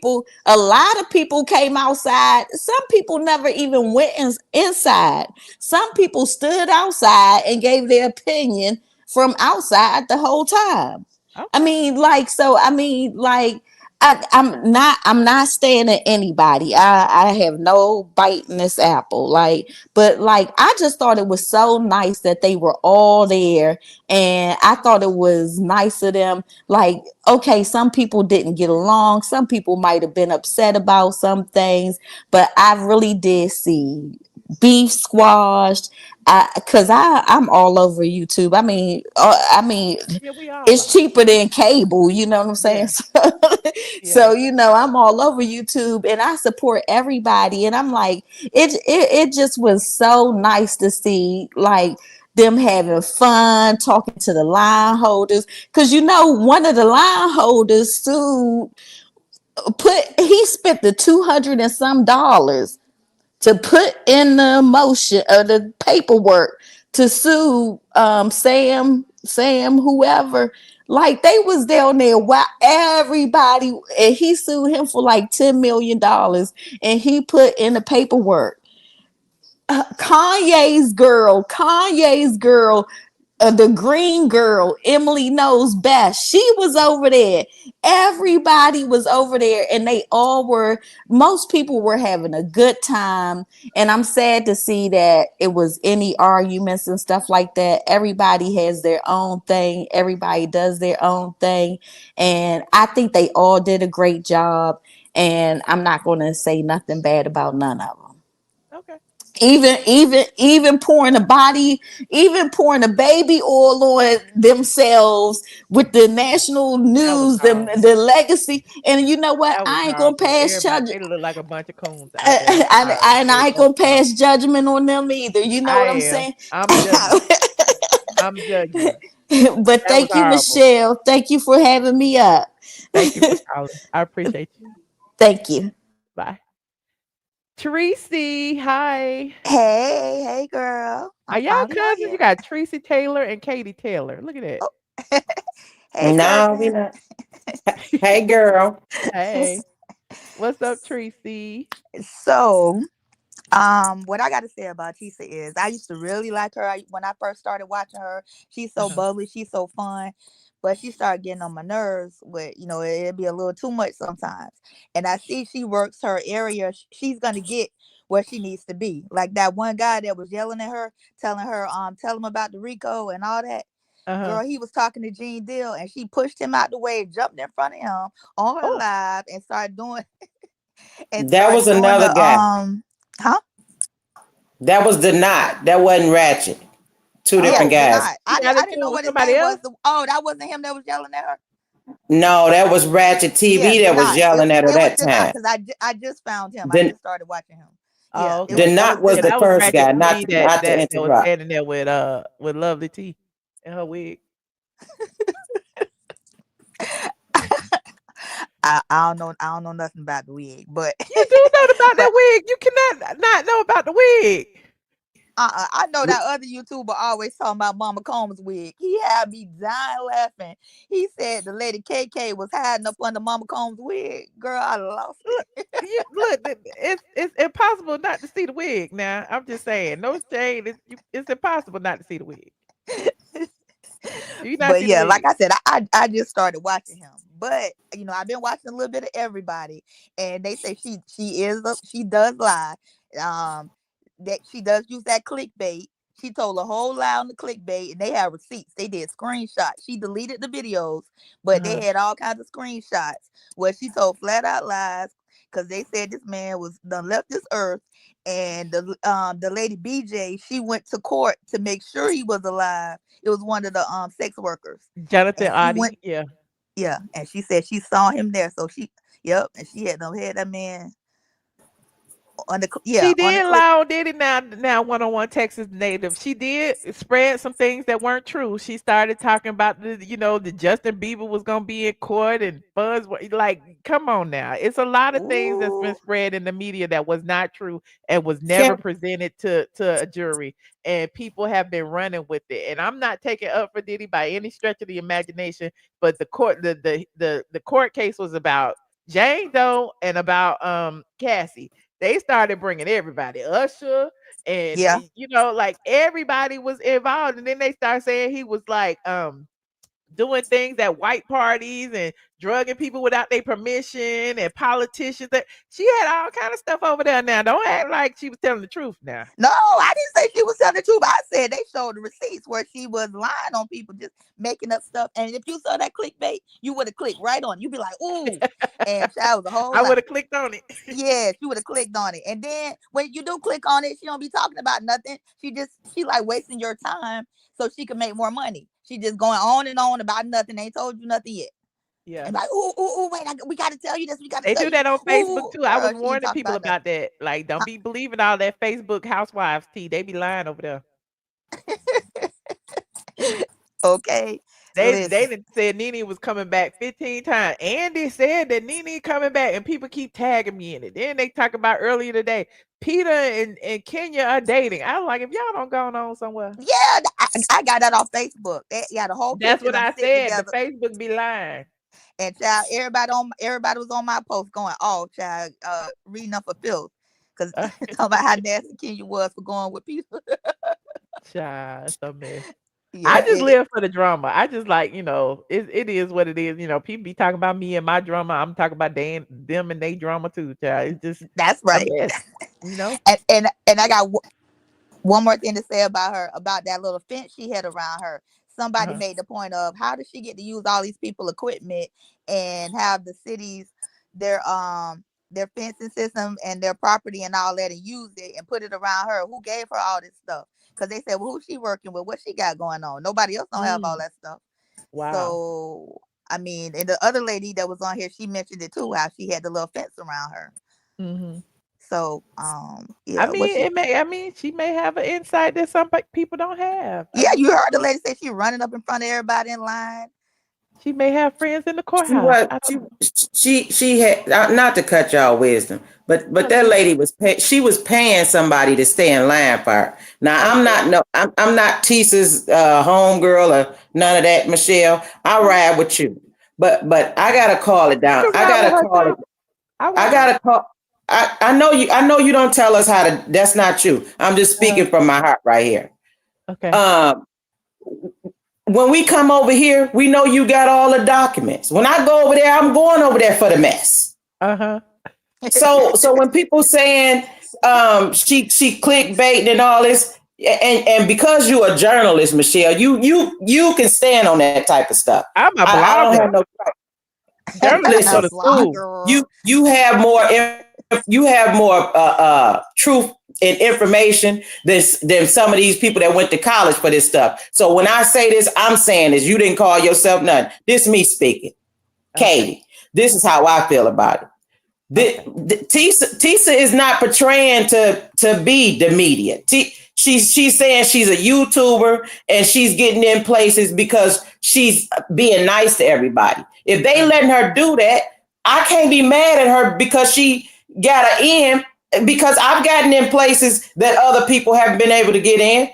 point. a lot of people came outside. Some people never even went inside. Some people stood outside and gave their opinion from outside the whole time. Okay. I mean, like, so I mean, like, I'm not staying at anybody. I have no bite in this apple. Like, but like, I just thought it was so nice that they were all there, and I thought it was nice of them. Like, okay, some people didn't get along, some people might have been upset about some things, but I really did see beef squashed. Cause I'm all over YouTube. I mean, Yeah, we all it's are. cheaper than cable, you know what I'm saying? Yeah. So, you know, I'm all over YouTube and I support everybody. And I'm like, it just was so nice to see, like, them having fun, talking to the line holders. Cause you know, one of the line holders sued, he spent the $200 and some to put in the motion of the paperwork to sue Sam whoever. Like, they was down there while everybody, and he sued him for like $10 million, and he put in the paperwork. Kanye's girl, the green girl, Emily Knows Best, she was over there. Everybody was over there, and most people were having a good time. And I'm sad to see that it was any arguments and stuff like that. Everybody has their own thing, everybody does their own thing, and I think they all did a great job. And I'm not going to say nothing bad about none of them. Okay. Even pouring a baby oil on themselves with the national That was news, horrible. the legacy. And you know what? That was I ain't gonna horrible. pass Everybody, judgment. they look like a bunch of coons out there. I'm sorry. And They I ain't look gonna horrible. pass judgment on them either. You know I what I'm am. saying? I'm judging. I'm judging. But That was thank you, horrible. Michelle. Thank you for having me up. Thank you for calling. I appreciate you. Thank you. Bye. Tracy, hi. Hey, girl. Are I'm y'all finally on cousins? here. You got Tracy Taylor and Katie Taylor. Look at that. Hey, No, we cousin. not. Hey, girl. Hey. What's up, Tracy? So, what I got to say about Tisa is I used to really like her when I first started watching her. She's so Uh-huh. bubbly, she's so fun, but she started getting on my nerves with, it'd be a little too much sometimes. And I see she works her area. She's gonna get where she needs to be. Like that one guy that was yelling at her, telling her, tell him about the Rico and all that. Uh-huh. Girl, he was talking to Gene Deal and she pushed him out the way, jumped in front of him on her Oh, live and started doing and That started was doing another the guy. huh? That was the knot. That wasn't Ratchet. Two Yeah, different Oh, the guys. not. she got I into didn't know it with what his somebody name else. was. Oh, that wasn't him that was yelling at her. No, that was Ratchet Yeah, TV the that was not. yelling at her It was that the not time. because I just found him. I The, just started watching him. Yeah, Oh, it the okay. was it was knot was Yeah, just the that was first Ratchet guy, TV not to that was interrupt. standing there with Lovely T and her wig. I don't know nothing about the wig, but You do know about but that wig. You cannot not know about the wig. I know that other YouTuber always talking about Mama Combs' wig. He had me dying laughing. He said the lady KK was hiding up under Mama Combs' wig. Girl, I lost it. Look, it's impossible not to see the wig. Now I'm just saying, no shade. It's impossible not to see the wig. You not But see the yeah, like wig. I said, I just started watching him. But I've been watching a little bit of everybody, and they say she does lie. Um, that she does use that clickbait. She told a whole lie on the clickbait, and they have receipts. They did screenshots. She deleted the videos, but they had all kinds of screenshots where she told flat out lies because they said this man was done left this earth, and the lady BJ, she went to court to make sure he was alive. It was one of the sex workers, Jonathan and she went, Adi, yeah. yeah, and she said she saw him there, so and she had that man on the She on the did click. lie on Diddy now one-on-one Texas native. She did spread some things that weren't true. She started talking about the Justin Bieber was gonna be in court and Buzz. Like, come on now. It's a lot of things that's been spread in the media that was not true and was never Can, presented to a jury. And people have been running with it. And I'm not taking up for Diddy by any stretch of the imagination, but the court case was about Jane Doe and about Cassie. They started bringing everybody, Usher, and Yeah, like everybody was involved. And then they started saying he was like doing things at white parties and drugging people without their permission and politicians. That she had all kind of stuff over there. Now, don't act like she was telling the truth now. no, I didn't say she was telling the truth. I said they showed the receipts where she was lying on people, just making up stuff. And if you saw that clickbait, you would have clicked right on it. You'd be like, ooh, and that was a whole I lot. would have clicked on it. Yeah, she would have clicked on it. And then when you do click on it, she don't be talking about nothing. She like wasting your time so she can make more money. She just going on and on about nothing. They ain't told you nothing yet. Yeah. And like, ooh, wait, we got to tell you this. We got to They tell do you. that on Facebook Ooh, too. I was girl, she ain't warning talking people about nothing. about that. Like, don't be believing all that Facebook housewives tea. They be lying over there. Okay, They listen. done said Nene was coming back 15 times. Andy said that Nene coming back, and people keep tagging me in it. Then they talk about earlier today, Peter and Kenya are dating. I was like, if y'all don't go on somewhere. Yeah, I got that off Facebook. They got a whole That's picture of what them I sitting said. The together. Facebook be lying. And child, everybody was on my post going, oh, child, reading up for filth. Because talking about how nasty Kenya was for going with Peter. Child, it's a mess. I Yeah, just live for the drama. I just like, it is what it is. People be talking about me and my drama. I'm talking about them and they drama too, child. It's just that's a right. mess, And I got one more thing to say about her, about that little fence she had around her. Somebody made the point of how does she get to use all these people equipment and have the cities their fencing system and their property and all that and use it and put it around her. Who gave her all this stuff? Because they said, well, who's she working with? What she got going on? Nobody else don't have all that stuff. Wow. So I mean, and the other lady that was on here, she mentioned it too, how she had the little fence around her. Mm-hmm. So yeah, she may have an insight that some people don't have. Yeah, you heard the lady say she running up in front of everybody in line. She may have friends in the she courthouse. had not to cut y'all wisdom, but that lady she was paying somebody to stay in line for her. Now I'm not Tisa's homegirl or none of that, Michelle. I ride with you, but I gotta call it down. I gotta call. I know you. I know you don't tell us how to. That's not you. I'm just speaking from my heart right here. Okay. When we come over here, we know you got all the documents. When I go over there, I'm going over there for the mess. So when people saying she clickbaiting and all this, and because you're a journalist, Michelle, you can stand on that type of stuff. I'm a blogger. I don't have no journalists go to school. You have more you have more truth and information than some of these people that went to college for this stuff. So when I say this, I'm saying this. You didn't call yourself nothing. This me speaking. Katie, this is how I feel about it. Tisa is not portraying to be the media. She's saying she's a YouTuber and she's getting in places because she's being nice to everybody. If they letting her do that, I can't be mad at her because she got an in, because I've gotten in places that other people haven't been able to get in.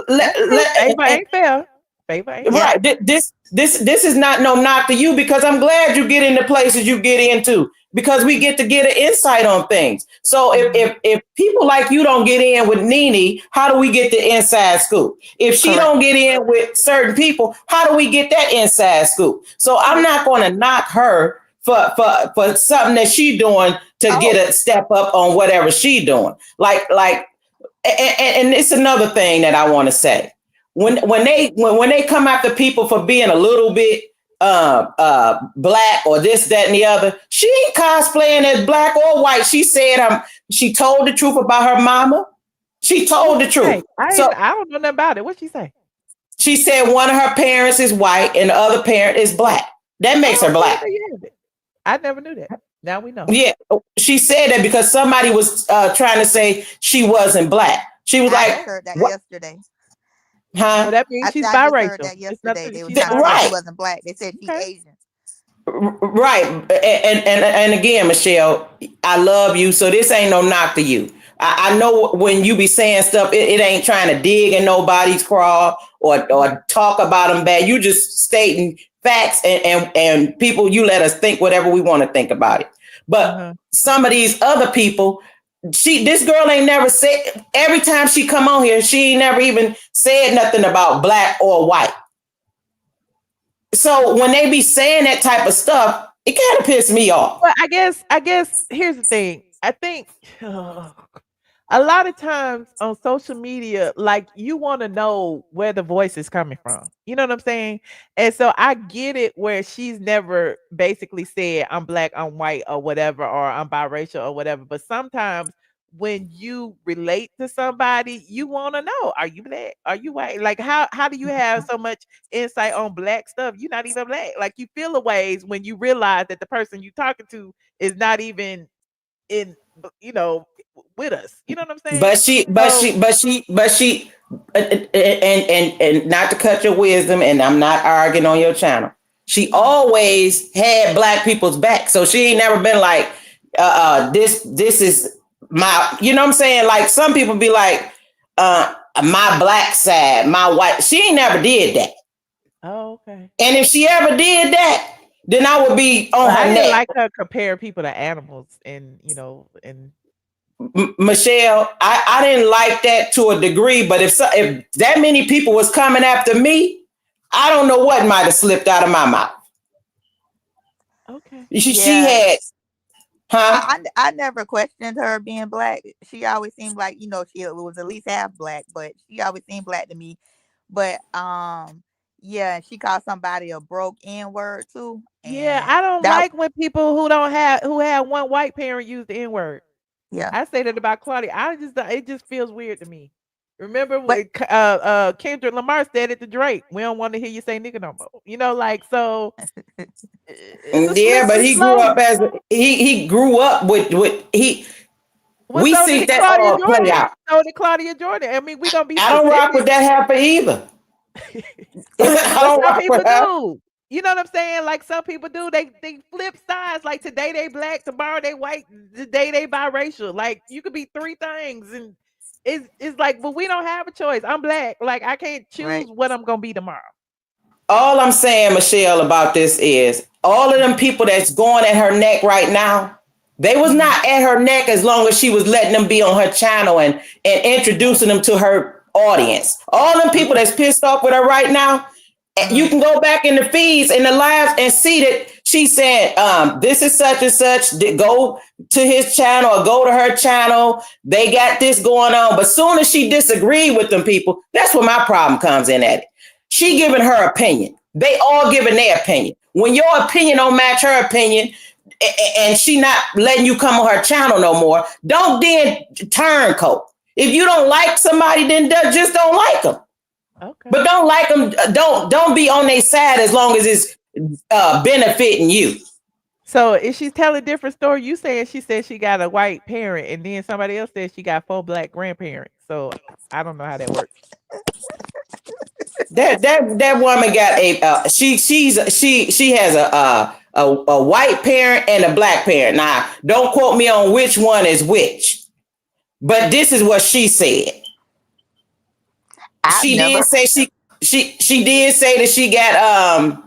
Favor ain't fair. Favor ain't right. This is not no knock to you, because I'm glad you get into places you get into, because we get to get an insight on things. So if people like you don't get in with Nene, how do we get the inside scoop? If she don't get in with certain people, how do we get that inside scoop? So I'm not going to knock her for something that she doing to get a step up on whatever she doing. And it's another thing that I want to say. When they come after people for being a little bit black or this, that, and the other, she ain't cosplaying as black or white. She said she told the truth about her mama. She told the truth. I don't know nothing about it. What'd she say? She said one of her parents is white and the other parent is black. That makes her black. I never knew that. Now we know. Yeah, she said that because somebody was trying to say she wasn't black. She was I heard that yesterday. Huh? So that means she's I biracial. heard that yesterday. They were right. she wasn't black. They said she's Asian. Right. And again, Michelle, I love you. So this ain't no knock to you. I know when you be saying stuff, it ain't trying to dig in nobody's craw or talk about them bad. You just stating facts and people, you let us think whatever we want to think about it. But some of these other people, this girl ain't never said, every time she come on here, she ain't never even said nothing about black or white. So when they be saying that type of stuff, it kind of pisses me off. Well, I guess here's the thing. I think a lot of times on social media, like, you want to know where the voice is coming from. You know what I'm saying? And so I get it where she's never basically said I'm black, I'm white, or whatever, or I'm biracial or whatever. But sometimes when you relate to somebody, you want to know, are you black? Are you white? Like, how do you have so much insight on black stuff? You're not even black. Like, you feel the ways when you realize that the person you're talking to is not even in, with us. You know what I'm saying? But she, and not to cut your wisdom, and I'm not arguing on your channel. She always had black people's back. So she ain't never been like, this is my, you know what I'm saying? Like, some people be like, my black side, my white. She ain't never did that. Oh, okay. And if she ever did that, then I would be on her I neck. didn't like her compare people to animals, and Michelle, I didn't like that to a degree, but if that many people was coming after me, I don't know what might have slipped out of my mouth. Okay. She had, I never questioned her being black. She always seemed like, she was at least half black, but she always seemed black to me. But she called somebody a broke N-word too. Yeah, I don't like when people who have one white parent use the N-word. Yeah, I say that about Claudia. It just feels weird to me. Remember when Kendrick Lamar said it to Drake? We don't want to hear you say nigga no more. So. Yeah, but he grew up as he grew up with he. Well, we so see did that Claudia all Jordan. play out. So did Claudia Jordan. I mean, we gonna be. I don't rock with that happen either. I don't rock with her. Do. You know what I'm saying? Like, some people do. They flip sides. Like, today they black, tomorrow they white, today they biracial. Like, you could be three things, and it's like, but we don't have a choice. I'm black. Like, I can't choose what I'm gonna be tomorrow. All I'm saying, Michelle, about this is all of them people that's going at her neck right now, they was not at her neck as long as she was letting them be on her channel and introducing them to her audience. All them people that's pissed off with her right now, you can go back in the feeds and the lives and see that she said, this is such and such, go to his channel or go to her channel. They got this going on. But soon as she disagreed with them people, that's where my problem comes in at it. She giving her opinion. They all giving their opinion. When your opinion don't match her opinion, and she not letting you come on her channel no more, don't then turncoat. If you don't like somebody, then just don't like them. Okay. But don't like them. Don't be on their side as long as it's benefiting you. So if she's telling a different story, you saying she said she got a white parent, and then somebody else said she got 4 black grandparents. So I don't know how that works. That woman got a she has a white parent and a black parent. Now, don't quote me on which one is which, but this is what she said. She did say that she got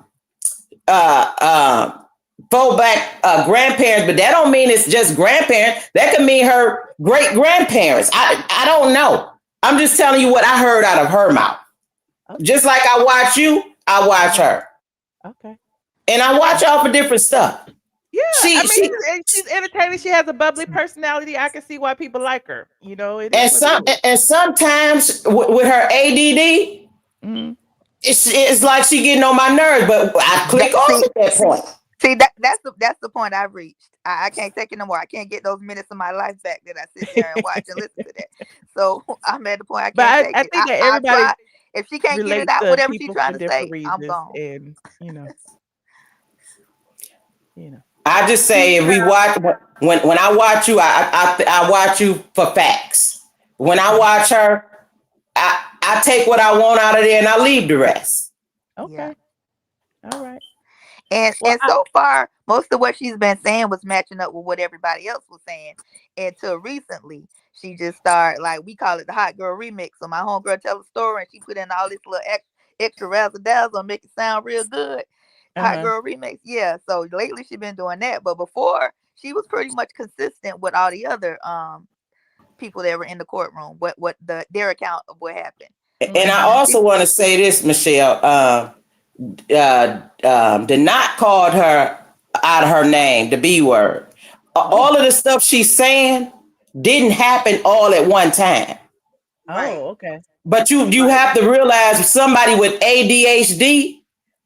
4 black grandparents, but that don't mean it's just grandparents. That could mean her great grandparents. I don't know. I'm just telling you what I heard out of her mouth. Okay. Just like I watch you, I watch her. Okay. And I watch y'all for different stuff. Yeah, she's entertaining. She has a bubbly personality. I can see why people like her. You know, and sometimes with her ADD, it's like she getting on my nerves. But I click off at that point. See, that's the point I've reached. I can't take it no more. I can't get those minutes of my life back that I sit there and watch and listen to that. So I'm at the point I can't take it. I think that everybody, if she can't get it out, whatever she's trying to say, I'm gone. And you know. I just say if we watch when I watch you, I watch you for facts. When I watch her, I take what I want out of there and I leave the rest. Okay. Yeah. All right. And so far, most of what she's been saying was matching up with what everybody else was saying. Until recently, she just started, like, we call it the hot girl remix. So my homegirl tell a story and she put in all this little extra razzle dazzle and make it sound real good. Hot girl remix. Yeah. So lately she's been doing that. But before, she was pretty much consistent with all the other people that were in the courtroom, what their account of what happened. And I also want to say this, Michelle. Denat called her out of her name, the B word. All of the stuff she's saying didn't happen all at one time. Oh, okay. But you have to realize somebody with ADHD,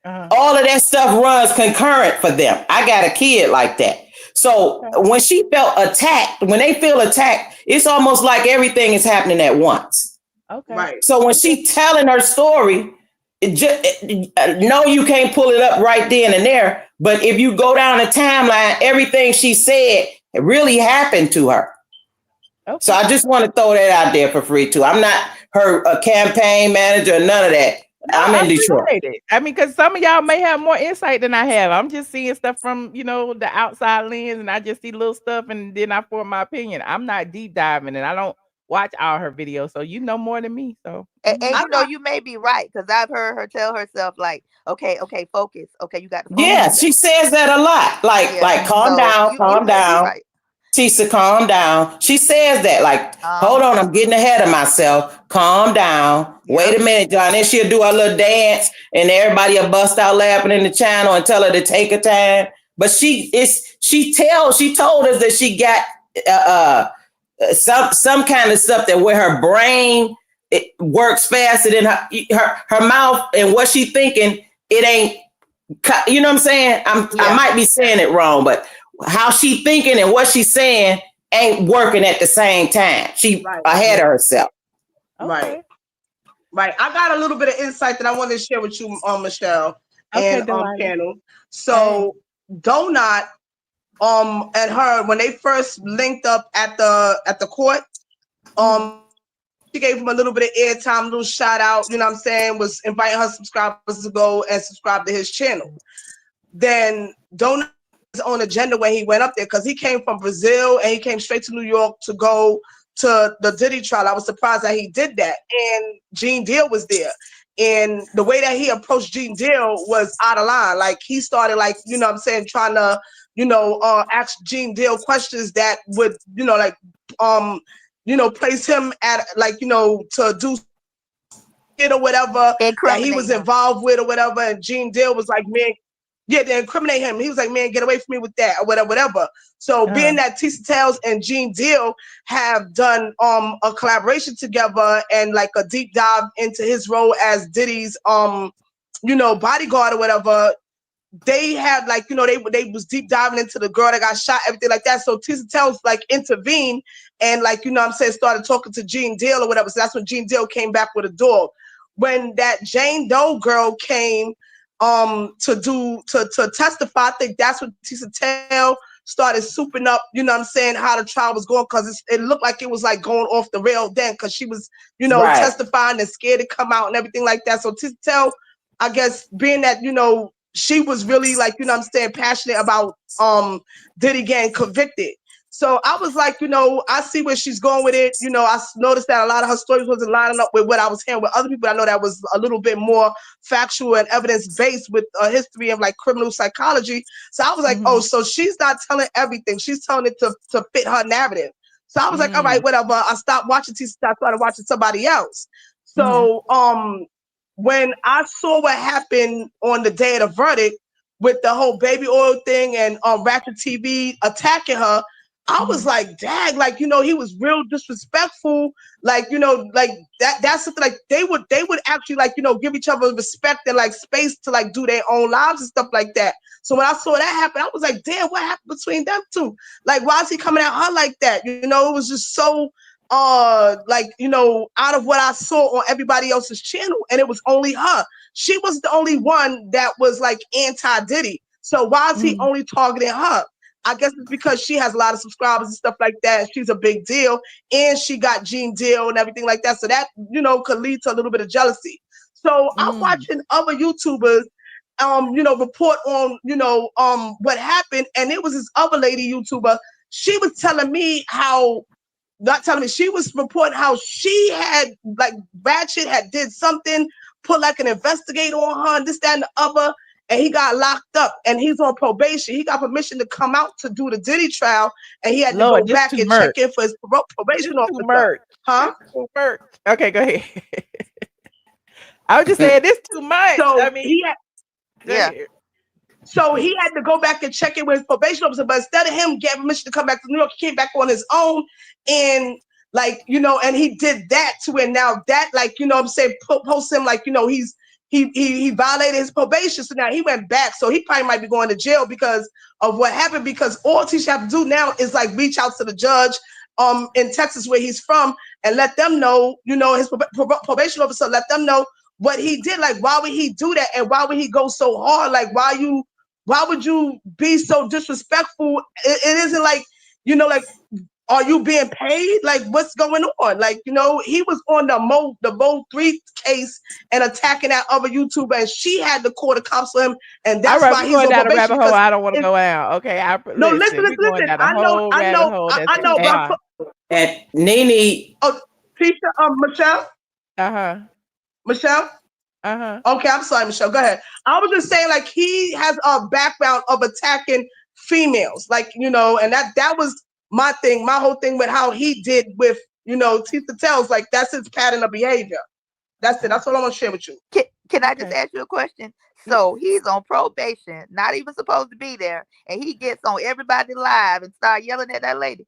all of that stuff runs concurrent for them. I got a kid like that. So when she felt attacked, when they feel attacked, it's almost like everything is happening at once. Okay. Right. So when she's telling her story, no, you can't pull it up right then and there. But if you go down the timeline, everything she said really happened to her. Okay. So I just want to throw that out there for free too. I'm not her campaign manager, none of that. No, I'm in Detroit. I mean, because some of y'all may have more insight than I have. I'm just seeing stuff from, the outside lens, and I just see little stuff, and then I form my opinion. I'm not deep diving, and I don't watch all her videos, so you know more than me. So, and you may be right, because I've heard her tell herself, like, okay, focus. Okay, you got to focus. Yeah, she says that a lot. Like, calm down. Right. Tisa, calm down. She says that, like, hold on, I'm getting ahead of myself. Calm down. Wait a minute, John. Then she'll do a little dance, and everybody will bust out laughing in the channel and tell her to take her time. But she told us that she got some kind of stuff that where her brain it works faster than her mouth, and what she thinking, it ain't, you know what I'm saying? I might be saying it wrong, but how she thinking and what she's saying ain't working at the same time. She ahead of herself. Okay. Right. I got a little bit of insight that I want to share with you, Michelle, and panel. So Donut, and her, when they first linked up at the court, she gave him a little bit of airtime, a little shout out, you know what I'm saying, was inviting her subscribers to go and subscribe to his channel. Then Donut his own agenda when he went up there, because he came from Brazil and he came straight to New York to go to the Diddy trial. I was surprised that he did that. And Gene Deal was there. And the way that he approached Gene Deal was out of line. Like, he started, like, you know what I'm saying, trying to, ask Gene Deal questions that would, place him at, like, to do it or whatever that he was involved with or whatever. And Gene Deal was like, man, to incriminate him. He was like, man, get away from me with that or whatever. So being that Tisa Tells and Gene Deal have done a collaboration together and like a deep dive into his role as Diddy's bodyguard or whatever, they had like, you know, they was deep diving into the girl that got shot, everything like that. So Tisa Tells like intervened and like, you know what I'm saying, started talking to Gene Deal or whatever. So that's when Gene Deal came back with a dog. When that Jane Doe girl came to testify, I think that's when Tisa Tells started souping up, you know what I'm saying, how the trial was going, because it looked like it was like going off the rail then, because she was, you know, testifying and scared to come out and everything like that. So Tisa Tells, I guess, being that, you know, she was really like, you know what I'm saying, passionate about Diddy getting convicted. So I was like, you know, I see where she's going with it. You know, I noticed that a lot of her stories wasn't lining up with what I was hearing with other people. I know that was a little bit more factual and evidence-based with a history of like criminal psychology. So I was like, oh, so she's not telling everything. She's telling it to fit her narrative. So I was like, all right, whatever. I stopped watching Tisa, I started watching somebody else. So when I saw what happened on the day of the verdict with the whole baby oil thing and RatchetTv attacking her, I was like, dang, like, you know, he was real disrespectful. Like, you know, like that's something like they would actually like, you know, give each other respect and like space to like do their own lives and stuff like that. So when I saw that happen, I was like, damn, what happened between them two? Like, why is he coming at her like that? You know, it was just so like, you know, out of what I saw on everybody else's channel, and it was only her. She was the only one that was like anti-Diddy. So why is he only targeting her? I guess it's because she has a lot of subscribers and stuff like that. She's a big deal, and she got Gene Deal and everything like that. So that, you know, could lead to a little bit of jealousy. So I'm watching other YouTubers, you know, report on, you know, what happened, and it was this other lady YouTuber. She was telling me how, not telling me, she was reporting how she had like Ratchet had did something, put like an investigator on her, and this, that, and the other. And he got locked up and he's on probation. He got permission to come out to do the Diddy trial, and he had to go back and check in for his probation officer. Huh? Okay, go ahead. I was just saying this too much. So I mean, so he had to go back and check in with his probation officer, but instead of him getting permission to come back to New York, he came back on his own, and like, you know, and he did that to it. Now that, like, you know what I'm saying, post him like, you know, he violated his probation, so now he went back. So he probably might be going to jail because of what happened, because all Tisha have to do now is like reach out to the judge in Texas where he's from and let them know, you know, his probation officer, let them know what he did. Like, why would he do that? And why would he go so hard? Like, why would you be so disrespectful? It isn't like, you know, like, are you being paid? Like, what's going on? Like, you know, he was on the Mo 3 case and attacking that other YouTuber, and she had to call the cops for him, and that's why he's on down a probation. rabbit hole. I don't want to go out. Okay, no, listen. I know. And Nene. Oh, Tisha, Michelle. Michelle. Okay, I'm sorry, Michelle. Go ahead. I was just saying, like, he has a background of attacking females, like, you know, and that was my thing, my whole thing with how he did with, you know, Tisa Tells, like, that's his pattern of behavior. That's it. That's all I want to share with you. Can I just ask you a question? So he's on probation, not even supposed to be there, and he gets on everybody live and start yelling at that lady.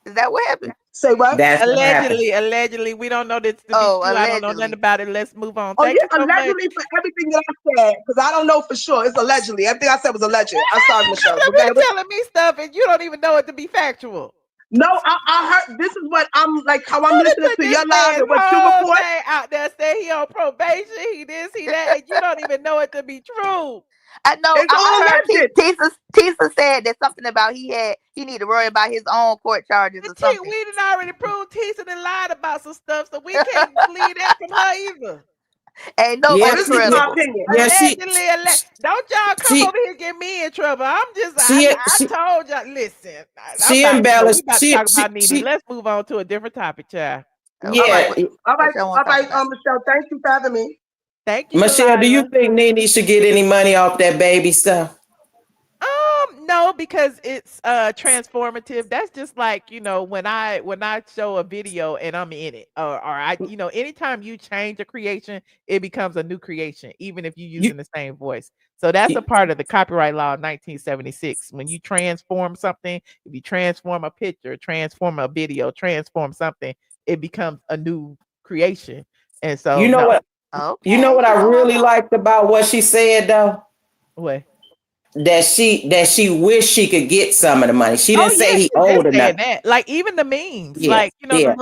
Is that what happened? Say what? Allegedly, we don't know this to be true. I don't know nothing about it. Let's move on. Thank you so allegedly much. For everything that I said, because I don't know for sure. It's allegedly. Everything I said was alleged. I'm sorry, Michelle. You're telling me stuff and you don't even know it to be factual. No, I heard. This is what I'm like. How I'm listening to your live and what you report. Out there say he on probation. He this, he that, and you don't even know it to be true. I know. I heard Tisa said that something about he need to worry about his own court charges or something. We didn't already prove Tisa done lied about some stuff, so we can't believe that from her either. Ain't no this is my opinion. Allegedly, don't y'all come over here and get me in trouble. I'm just, I told y'all, listen. She embellished. We about to talk about Nene. Let's move on to a different topic, child. Yeah. All right, Michelle. Thank you for having me. Thank you, Michelle. Do you think Nene should get any money off that baby stuff? No, because it's transformative. That's just like, you know, when I show a video and I'm in it, or I, you know, anytime you change a creation, it becomes a new creation, even if you're using the same voice. So that's a part of the copyright law of 1976. When you transform something, if you transform a picture, transform a video, transform something, it becomes a new creation. And so you know what I really liked about what she said though? What? That she wished she could get some of the money. She Oh didn't yeah, say he she been owed saying enough. that. Like even the memes, Yeah, like yeah.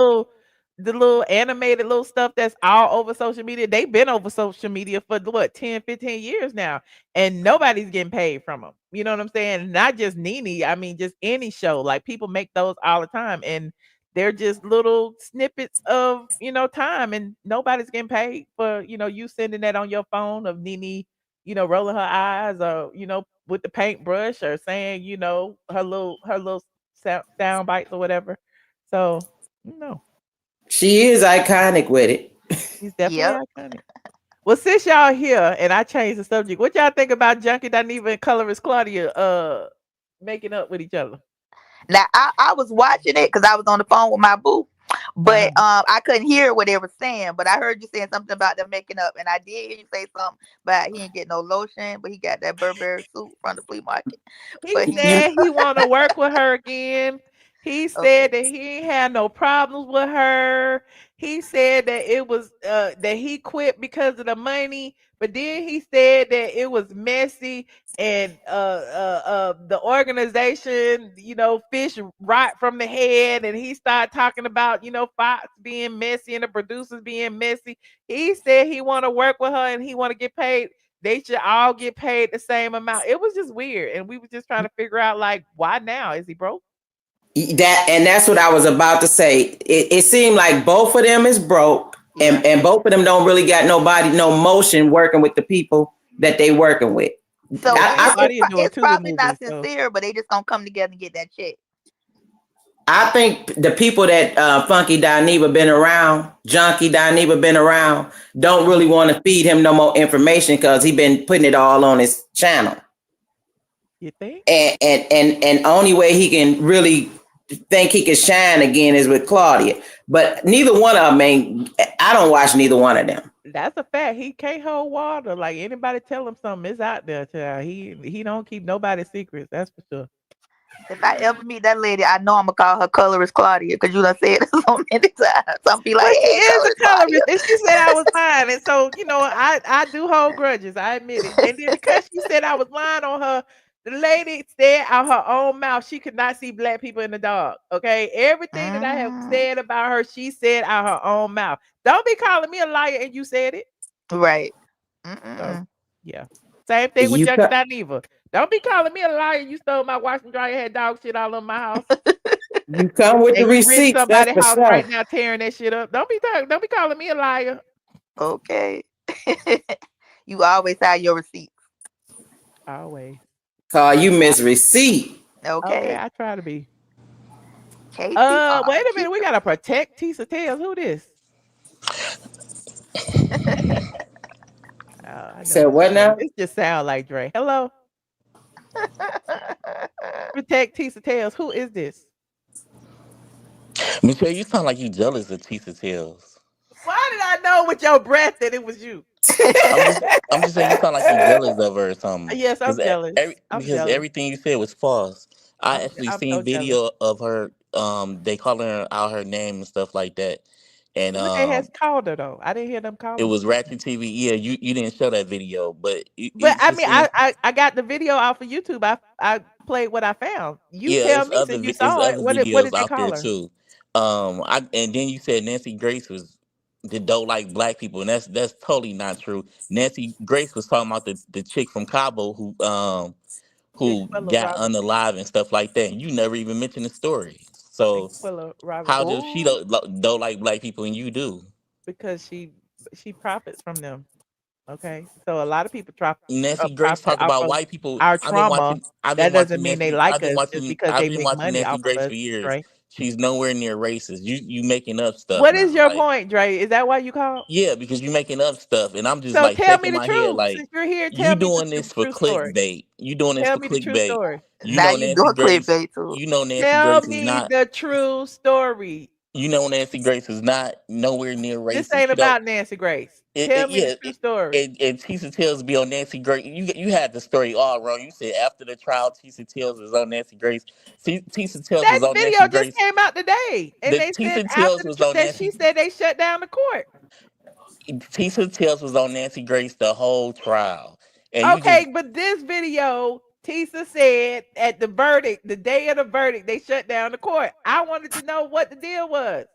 the little animated little stuff that's all over social media. They've been over social media for what 10, 15 years now, and nobody's getting paid from them. You know what I'm saying? Not just Nene. I mean, just any show. Like people make those all the time, and they're just little snippets of time, and nobody's getting paid for you sending that on your phone of Nene rolling her eyes or, with the paintbrush or saying, her little sound bites or whatever. So, no, She is iconic with it. he's definitely iconic. Well, since y'all here and I changed the subject, what y'all think about Junkie Dineva and Colorist Claudia making up with each other? Now I was watching it because I was on the phone with my boo, but I couldn't hear what they were saying. But I heard you saying something about them making up, and I did hear you say something about he ain't get no lotion, but he got that Burberry suit from the flea market. He But he said he want to work with her again. He said that he ain't had no problems with her. He said that it was that he quit because of the money, but then he said that it was messy and the organization, fish right from the head, and he started talking about Fox being messy and the producers being messy. He said he want to work with her and he want to get paid. They should all get paid the same amount. It was just weird, and we were just trying to figure out like why now is he broke? That's what I was about to say. It seemed like both of them is broke, and both of them don't really got no motion working with the people that they working with. So it's Tula probably not sincere, but they just gonna come together and get that check. I think the people that Funky Dineva been around, Junkie Dineva been around, don't really want to feed him no more information because he been putting it all on his channel. You think? And only way he can really think he can shine again is with Claudia. But neither one of them, I don't watch neither one of them. That's a fact. He can't hold water. Like anybody tell him something, it's out there. Child. He don't keep nobody's secrets. That's for sure. If I ever meet that lady, I know I'm gonna call her colorist Claudia because you done said it so many times. Some be like, Well, she hey, is a colorist, Claudia. and she said I was lying, and so I do hold grudges. I admit it. And then because she said I was lying on her, the lady said out her own mouth she could not see black people in the dark. Okay, everything that I have said about her, she said out her own mouth. Don't be calling me a liar, and you said it. Right. So, yeah. Same thing with Junkie Dineva. Don't be calling me a liar. You stole my wash and dryer, had dog shit all over my house. You come with the receipts. Somebody's That's house for sure. right now, tearing that shit up. Don't be calling me a liar. Okay. You always have your receipts. Always. Call you Miss Receipt. Okay. I try to be. KTR. Wait a minute. We gotta protect Tisa Tells. Who this? So what now? It just sound like Dre. Hello. Protect Tisa Tells. Who is this? Michelle, you sound like you jealous of Tisa Tells. Why did I know with your breath that it was you? I'm just saying you sound like you jealous of her or something. Yes, I'm jealous. Because everything you said was false. I actually I'm seen so video of her. They calling her out her name and stuff like that. And what they has called her though? I didn't hear them call her. it was RatchetTv. Yeah, you didn't show that video, but I mean, I got the video off of YouTube. I played what I found. You tell me since you saw it. other What did videos they out there call her? too. And then you said Nancy Grace was don't like black people, and that's totally not true. Nancy Grace was talking about the chick from Cabo who got unalive and stuff like that. And you never even mentioned the story. So how does she don't like black people and you do? Because she profits from them. Okay, so a lot of people Nancy Grace profit talk off about of white people. our trauma. I've That been doesn't watching mean they Nancy. like us just because I've they been make watching money Nancy off of Grace us, for years. Dre. She's nowhere near racist. You making up stuff What now. is your point, Dre? Is that why you called? Yeah, because you making up stuff, and I'm just So like tell me shaking the my head truth. like Since you're here, you tell me doing the this for true story. clickbait. You doing this Tell for me the true clickbait. story. You Now know you Nancy doing Grace. clickbait too. You know Nancy Tell Grace is me not. the true story. You know Nancy Grace is not nowhere near This racist. ain't She don't. about Nancy Grace. Tell me the true story. And Tisa Tells be on Nancy Grace. You had the story all wrong. You said after the trial, Tisa Tells was on Nancy Grace. Tisa Tells That was on video Nancy just Grace. came out today, and The they said Tisa after Tells was on that she Nancy. said they shut down the court. Tisa Tells was on Nancy Grace the whole trial. And okay, but this video, Tisa said at the verdict, the day of the verdict, they shut down the court. I wanted to know what the deal was.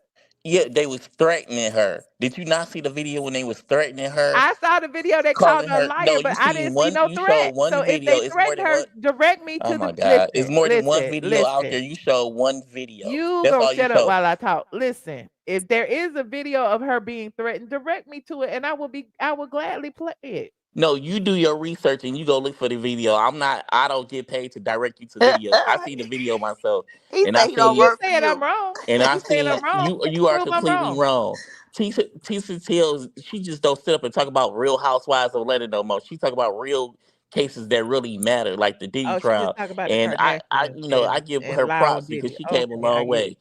Yeah, they was threatening her. Did you not see the video when they was threatening her? I saw the video that called Calling her a her. No, liar, you but I seen didn't see one. no You showed threat. So one if video. they It's more threatened than her, one. direct me Oh to my the God! It's more than one listen, video out there. listen. You showed one video. You That's gonna all you shut up showed. while I talk. Listen, if there is a video of her being threatened, direct me to it, and I will gladly play it. No, you do your research and you go look for the video. I don't get paid to direct you to videos. I see the video myself, He and I said he don't seen You work for saying I'm you. wrong? and I You saying seen I'm wrong? you are Prove I'm completely wrong. wrong. Tisa Tells, she just don't sit up and talk about Real Housewives of Atlanta no more. She talk about real cases that really matter, like the Diddy Oh, she just trial. talk about the And I Kardashians I give and her lie on props because Diddy. she came a Okay, I long get it. way.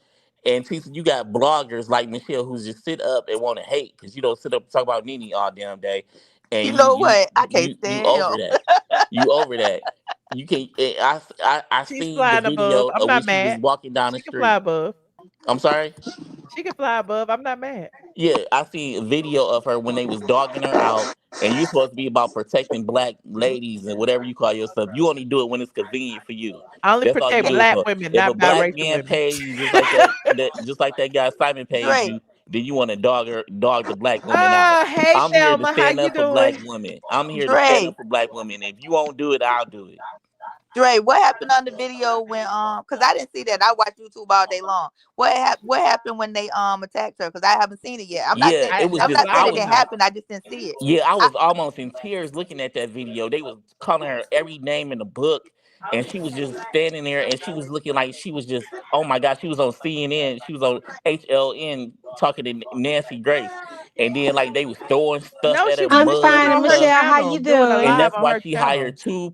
And Tisa, you got bloggers like Michelle who just sit up and want to hate because you don't sit up and talk about Nene all damn day. And You know what? I can't you stand over him. that. You over that. You can. I She's seen the flying above. video I'm of when not she was mad. walking down the She can fly street. above. I'm sorry. She can fly above. I'm not mad. Yeah, I seen a video of her when they was dogging her out, and you supposed to be about protecting black ladies and whatever you call yourself. You only do it when it's convenient for you. I only That's all you protect do it black for. women, If a not black biracial man women. pays you just like that guy Simon paid Drake. you, then you want to dog the black women out. Hey I'm here to Thelma, how stand you up for black doing? women. I'm here to stand Drake. up for black women. If you won't do it, I'll do it. Dre, what happened on the video when because I didn't see that. I watch YouTube all day long. What happened when they attacked her? Because I haven't seen it yet. Yeah, it was I'm just not I saying I it was didn't watched. happen. I just didn't see it. Yeah, I was almost in tears looking at that video. They was calling her every name in the book, and she was just standing there, and she was looking like she was just, oh my God, she was on CNN, she was on HLN talking to Nancy Grace, and then like they was throwing stuff No, at she her, was I'm just mud doing it fine, and on her stuff, Michelle. How channel, you doing a and doing? live that's on why her she hired channel.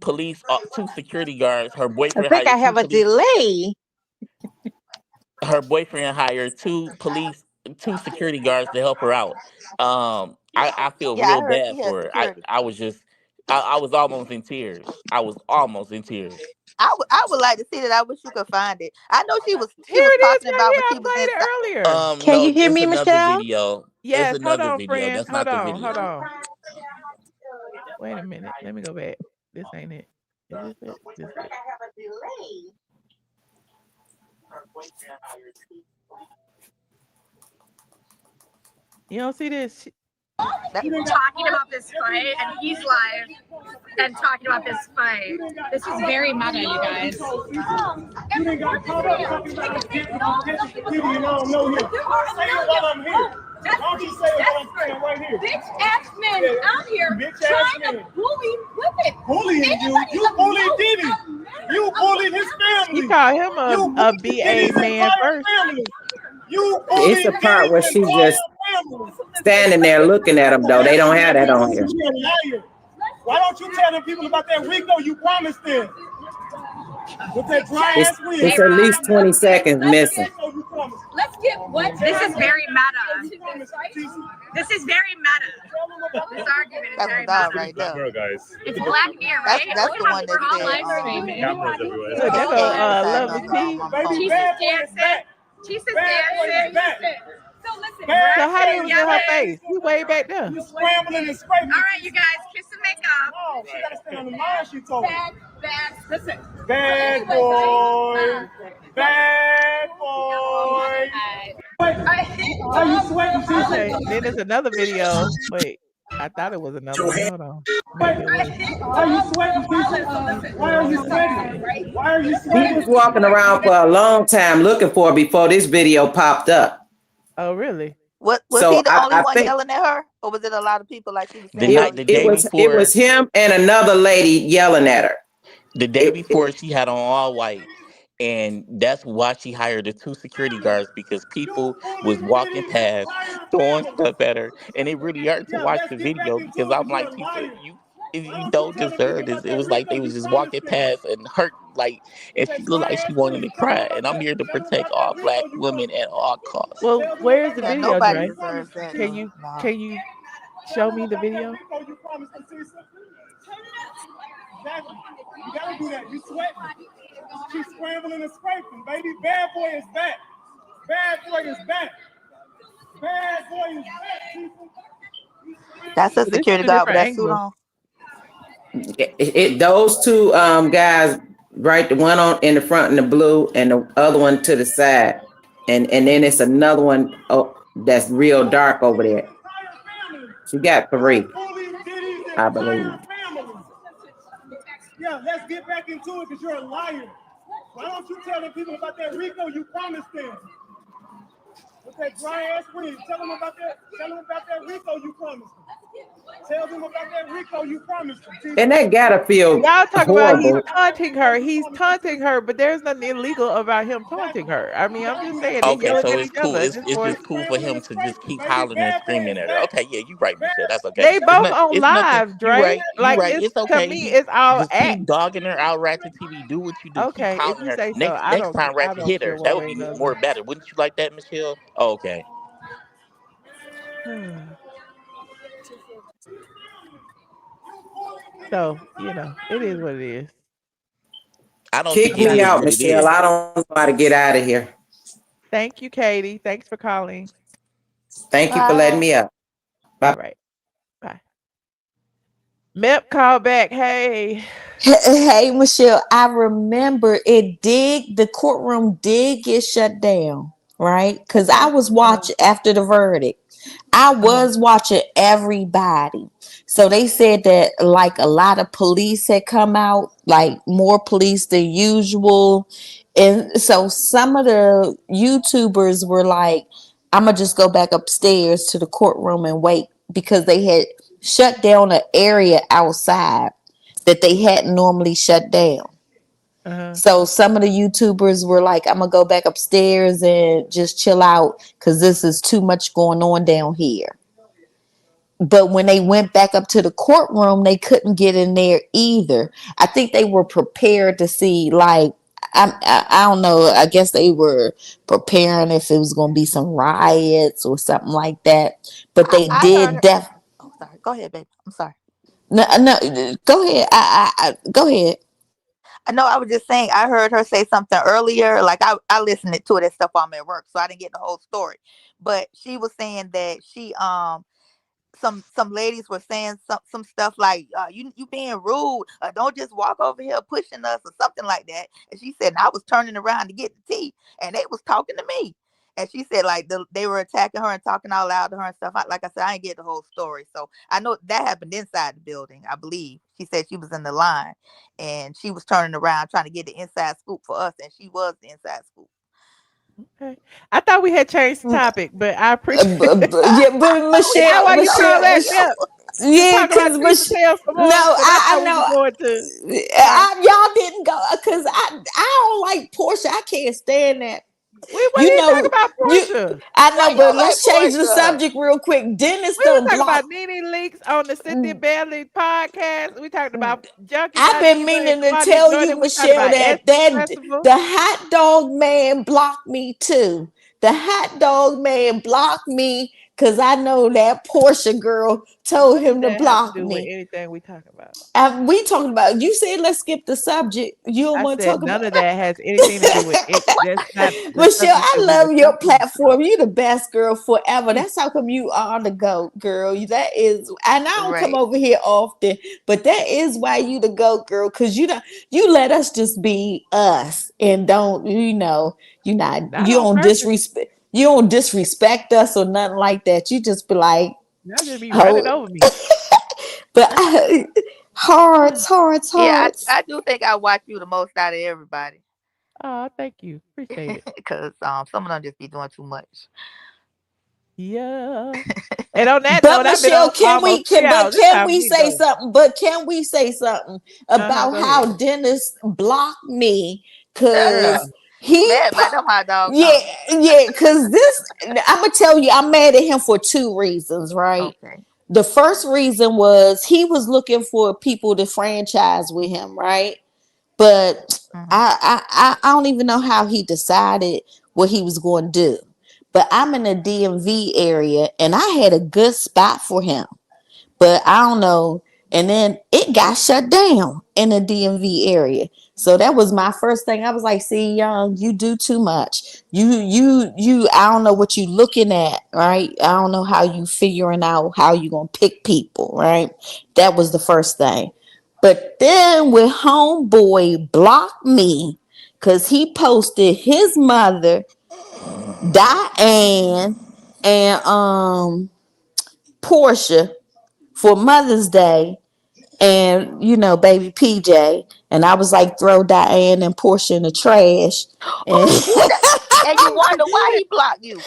two security guards. Her I boyfriend think I hired two have a police. delay. Her boyfriend hired two security guards to help her out. I feel Yeah, I real heard bad she had for her. security. I was just I was almost in tears. I was almost in tears. I would like to see that. I wish you could find it. I know she Here was it is talking right about here. when I she was played it inside. earlier. Can you No, hear it's me, another Michelle? video. It's Yes, hold another on, video. friend. That's Hold not the on, hold video. on. Wait a minute. Let me go back. This ain't it. Is this it? This it. You don't see this? Talking about this fight, and he's live and talking about this fight. This is very meta, you guys. You didn't got caught up talking about us getting TV and I don't know him. Say it while I'm here. Why don't you say it while I'm saying right here? Bitch ass men out here trying to bully women. Bullying you? You bullied Diddy. You bullied his family. He called him a BA man first. Family. You It's bullied the part where Diddy's she entire just family. standing there looking at them, though. They don't have that on here. You're a liar. Why don't you tell the people about that Rico you promised them? With that dry ass wig. It's at least 20 seconds missing. Let's get what this is very meta. This is very meta. This argument is very meta. Right there. Guys. It's Black Mirror, right? That's the one that Cameras said everywhere. Look, there go lovely T. Baby, bad boy is back. She's Bad boy is back. So listen, So how they was in her face? You way back there. You scrambling and scraping. All right, you guys, kiss and make up. Oh, she gotta stay on the line, she told me. Listen. Bad boy. Bad boy. Are you sweating, Tisa? Okay, then there's another video. Wait, I thought it was another one. Hold on. Maybe it was. Are you sweating, Tisa? Why are you sweating? Why are you He sweating? was walking around for a long time looking for her before this video popped up. Oh, really? Was So he the only I one think yelling at her, or was it a lot of people like she was saying? it was him and another lady yelling at her. The day before, she had on all white. And that's why she hired the two security guards, because people was walking past, throwing stuff at her. And it really hurt to watch the video because I'm like, Tisa, you don't deserve this. It was like they was just walking past and hurt, like, and she looked like she wanted to cry. And I'm here to protect all black women at all costs. Well, where's the Yeah, video, nobody Dre? deserves that. Can you show me the video? Exactly. You gotta do that. You sweating. She's scrambling and scraping, baby. Bad boy is back. Bad boy is back. Bad boy is back, people. That's a security guard with that suit on. Those two guys, right? The one on in the front in the blue, and the other one to the side, and then it's another one that's real dark over there. She got 3, I believe. Yeah, let's get back into it because you're a liar. Why don't you tell the people about that Rico you promised them? With that dry ass wig, tell them about that. Tell them about that Rico you promised them. Tell them about that Rico you promised them. And that gotta feel Y'all talk about he's horrible. taunting her. He's taunting her, but there's nothing illegal about him taunting her. I mean, I'm just saying they Okay, yelling so at it's each cool. other at this It's point. just cool for him to just keep hollering and screaming at her. Okay, yeah, you right, Michelle. That's okay. They both on It's nothing. live, You Dre. right. You Like right. it's It's to okay. me, it's all Just act. keep dogging her out. RatchetTv. Do what you do. Keep Okay, if hollering you her. say so. Next time, I Ratchet don't hit feel her. one That would way or be another. more better. Wouldn't you like that, Michelle? Oh, okay. So, it is what it is. I don't think Kick it me is out, what it Michelle. is. I don't know how to get out of here. Thank you, Katie. Thanks for calling. Thank you for letting me up. Bye. All right. Bye. Mep call back. Hey. Hey, Michelle, I remember the courtroom did get shut down, right? Because I was watching after the verdict. I was watching everybody. So they said that like a lot of police had come out, like more police than usual. And so some of the YouTubers were like, I'm going to just go back upstairs to the courtroom and wait because they had shut down an area outside that they hadn't normally shut down. So some of the YouTubers were like, I'm gonna go back upstairs and just chill out because this is too much going on down here. But when they went back up to the courtroom, they couldn't get in there either. I think they were prepared to see, like, I don't know. I guess they were preparing if it was going to be some riots or something like that. But they I heard did her. Oh, sorry. Go ahead, baby. I'm sorry. No, go ahead. Go ahead. No, I was just saying I heard her say something earlier. Like I listened to it and stuff while I'm at work, so I didn't get the whole story. But she was saying that she some ladies were saying some stuff like you being rude, don't just walk over here pushing us or something like that. And she said, and I was turning around to get the tea and they was talking to me. And she said like they were attacking her and talking out loud to her and stuff. Like I said, I didn't get the whole story, so I know that happened inside the building. I believe she said she was in the line and she was turning around trying to get the inside scoop for us, and she was the inside scoop. Okay. I thought we had changed the topic, but I appreciate Yeah, but Why you call Michelle, that Mep? To yeah, talk about because Tisa Tells some more? no, Because I I thought we know. were going to Y'all didn't go because I don't like Porsha. I can't stand that. we You didn't talk know, about Porsha. I Why know, you but don't like let's change the Porsha? subject real quick. Dennis We were done talking about blocked. Nene leaks on the Cynthia Bailey podcast. We talked about Junkie I've been Dineva and meaning to Claudia tell you, Jordan. We talked Michelle, about that Essence Festival. the hot dog man blocked me too. The hot dog man blocked me because I know that Porsche girl told What does him to that have to block do with me. anything we talk about? We talking about, you said let's skip the subject. You don't I want to said talk none about of that has anything to do with it. That's not the Michelle, subject I that we were love your talking about. platform. You the best girl forever. That's how come you are the GOAT girl. That is, and I don't come Right. over here often, but that is why you the GOAT girl. Cause you let us just be us and don't, Not on purpose. you don't disrespect us or nothing like that. You just be like, Y'all just be running oh, over me. but hearts, hearts, Yeah, hearts. I do think I watch you the most out of everybody. Oh, thank you. Appreciate it. Because some of them just be doing too much. Yeah. And on that But note, I've been Michelle, on for almost 3 hours. It's can time for we me to say go. something? But can we say something about Go ahead. how Dennis blocked me? Yeah. Cause You he, mad about them hot dogs, yeah, huh? yeah. Cause I'm gonna tell you, I'm mad at him for 2 reasons, right? Okay. The first reason was he was looking for people to franchise with him, right? But Mm-hmm. I don't even know how he decided what he was going to do. But I'm in the DMV area and I had a good spot for him. But I don't know. And then it got shut down in the DMV area. So that was my first thing. I was like, see, young, you do too much. I don't know what you looking at, right? I don't know how you figuring out how you gonna pick people, right? That was the first thing. But then when homeboy blocked me because he posted his mother, Diane, and Porsha for Mother's Day, and baby PJ, and I was like, throw Diane and Porsha in the trash. And And you wonder why he blocked you.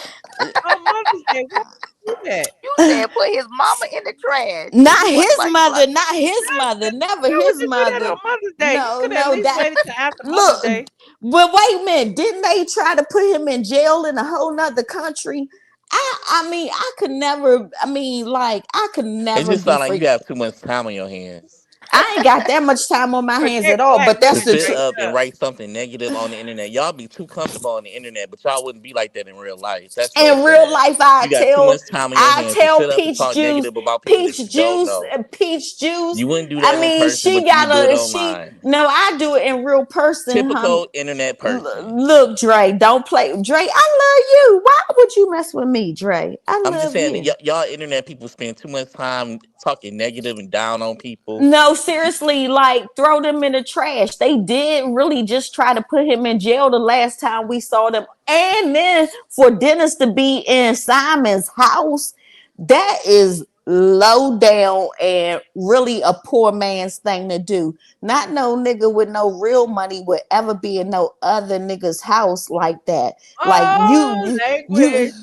On Mother's Day, why you do that? You said put his mama in the trash. And not you wonder his why he mother, blocked you. not his mother, never Why would his you do that mother. on Mother's Day? You No, could at no, least that wait until after Mother's look. Day. But wait a minute, didn't they try to put him in jail in a whole nother country? I mean, I could never. I mean, like, I could It never just be sounds like you free. have too much time on your hands I ain't got that much time on my hands at Protect all. black But to that's women, the sit Dre. truth. up and write something negative on the internet. Y'all be too comfortable on the internet, but y'all wouldn't be like that in real life. That's so In real sad. life, You got too much time on your I hands to tell sit up and talk negative about people that you don't know. Peach juice. You wouldn't do that I in mean, person, she but you would do it got she. online. No, I do it in real person, honey. Typical internet person. Look, Dre, don't play. Dre, I love you. Why would you mess with me, Dre? I I'm just love saying, you. y'all internet people spend too much time talking negative and down on people. No, seriously, like throw them in the trash. They did really just try to put him in jail the last time we saw them. And then for Dennis to be in Simon's house, that is low down and really a poor man's thing to do. Not no nigga with no real money would ever be in no other nigga's house like that. Like Oh, you language.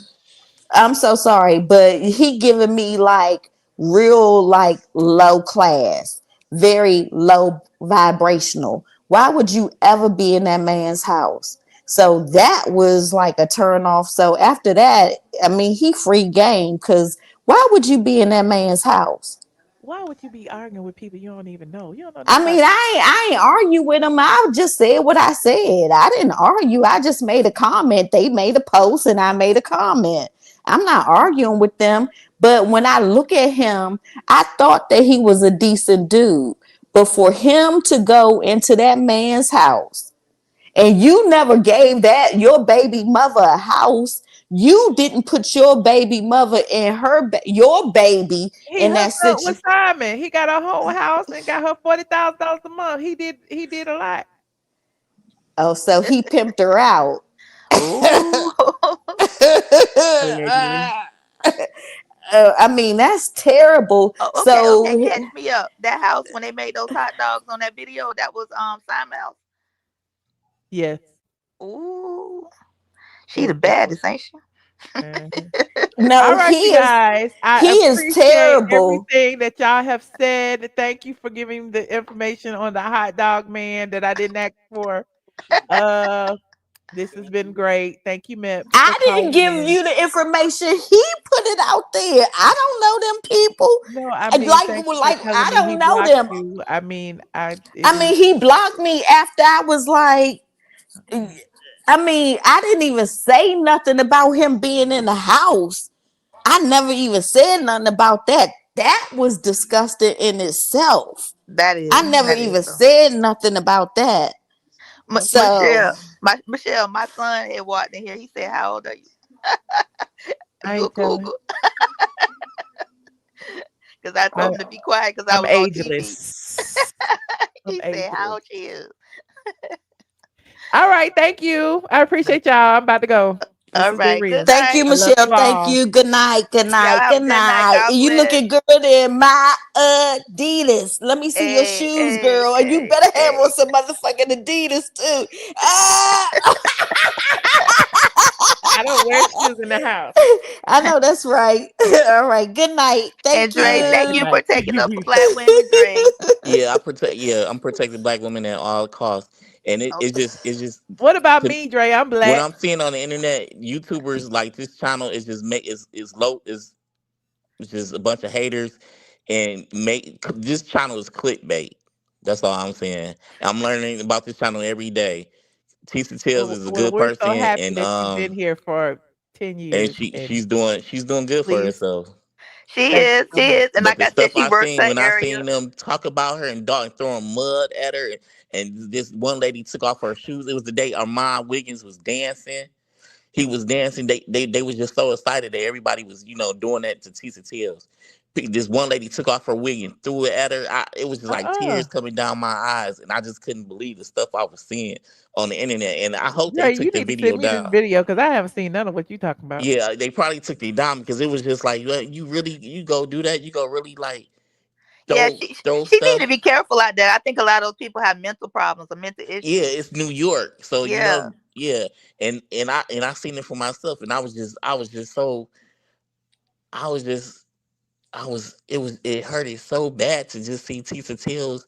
I'm so sorry, but he giving me like real like low class, very low vibrational. Why would you ever be in that man's house? So that was like a turn off. So after that, I mean, he free game because why would you be in that man's house? Why would you be arguing with people you don't even know? You don't know I nothing mean, about. I ain't argue with them. I just said what I said. I didn't argue. I just made a comment. They made a post and I made a comment. I'm not arguing with them. But when I look at him, I thought that he was a decent dude. But for him to go into that man's house and you never gave that your baby mother a house, you didn't put your baby mother and your baby He in that hooked up situation. with Simon. He got a whole house and got her $40,000 a month. He did a lot. Oh, so he pimped her out. Ooh. Allegedly. I mean, that's terrible. Okay, So, catch me up. That house when they made those hot dogs on that video, that was Simon house. Yes. Ooh. She Yes, the it was. baddest, ain't she? no, All right, you guys. he I is appreciate terrible. everything that y'all have said. Thank you for giving the information on the hot dog man that I didn't ask for. Uh, this has been great. Thank you, Mips, for I didn't calling give in. you the information. He put it out there. I don't know them people. No, I mean, thank you for Like telling I me he don't know blocked them. you. I mean, it I is. mean, he blocked me after I was like, I mean, I didn't even say nothing about him being in the house. I never even said nothing about that. That was disgusting in itself. That I is. never That is even though. said nothing about that. So Michelle, my son had walked in here. He said, "How old are you?" I Good ain't telling. Google. Because I I, told him to be quiet because I I'm was on TV. ageless. I'm He said, "How ageless. old she is?" All right, thank you. I appreciate y'all. I'm about to go. This All has been right. Good real. thank you, night. I love Michelle. you Thank all. you. Good night. Good Y'all night. have a Good good night. night. God You bless. looking good in my Adidas. Let me see your Hey, shoes, hey, girl. And you hey, better have on hey. some motherfucking Adidas too. Ah! I don't wear shoes in the house. I know that's right. All right. Good night. And Thank All Dre, right. thank Good you you. night. for taking up for black women, Dre. Yeah, I protect. Yeah, I'm protecting black women at all costs, and Okay. it's just What about to, me, Dre? I'm what black. I'm seeing on the internet. YouTubers like this channel is just make is low is just a bunch of haters, and make this channel is clickbait. That's all I'm saying. I'm learning about this channel every day. Tisa Tells is a Well, good we're person, so happy that you've been here for 10 and years. And she's doing good for please, herself. She thank you is. so She much. is. And But like the I said, stuff she I works seen her when I area. seen them talk about her and throwing mud at her, and this one lady took off her shoes. It was the day Armand Wiggins was dancing. He was dancing. They was just so excited that everybody was doing that to Tisa Tells. this one lady took off her wig and threw it at her. It was just like tears coming down my eyes, and I just couldn't believe the stuff I was seeing on the internet. And I hope they Right, you took the need to video send me this down. video because I haven't seen none of what you talking about. Yeah, they probably took the down because it was just like you really you go do that. You go really like Yeah, throw she need to stuff. be careful out there. I think a lot of those people have mental problems or mental Yeah, issues. it's New York, so Yeah. yeah, and I seen it for myself, and I was just so I was just it hurted so bad to just see Tisa Tells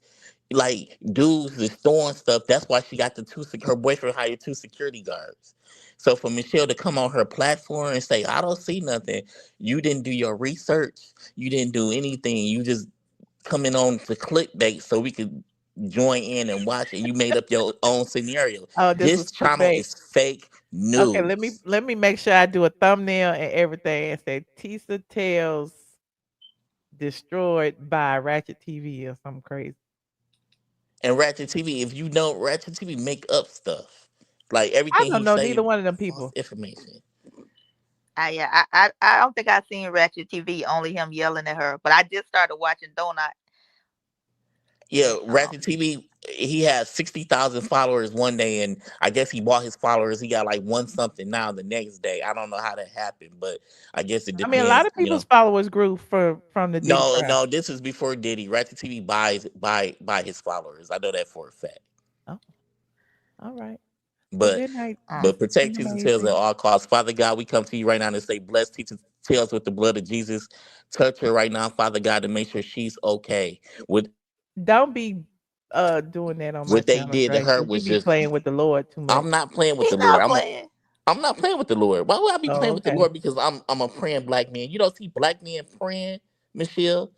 like dudes destroying stuff. That's why she got her boyfriend hired 2 security guards. So for Michelle to come on her platform and say, I don't see nothing, you didn't do your research, you didn't do anything, you just coming on to clickbait so we could join in and watch it. You made up your own scenario. Oh, this was This channel clickbait. is fake Okay, news. let me make sure I do a thumbnail and everything and say Tisa Tells destroyed by RatchetTv or something crazy. And RatchetTv, if you know RatchetTV make up stuff. Like I everything don't he know say neither one of them false people. information. I don't think I've seen Ratchet TV. Only him yelling at her. But I just started watching Donut. Yeah, RatchetTV, he has 60,000 followers one day, and I guess he bought his followers. He got like one something now the next day. I don't know how that happened, but I guess it I mean, a lot depends, of people's followers grew from the Diddy No, trial. no, this is before Diddy. RatchetTV buy his followers. I know that for a fact. Oh, all right. Well, But good night. but protect Be Tisa Tells at amazing. all costs. Father God, we come to you right now and say, bless Tisa Tells with the blood of Jesus. Touch her right now, Father God, to make sure she's okay. Don't be doing that on my What they channel, did to Dre, her because you was be just playing with the Lord too much. I'm not playing with He the Lord. not playing. I'm not playing with the Lord. Why would I be playing Oh, with the okay. Lord? Because I'm a praying black man. You don't see black men praying, Michelle.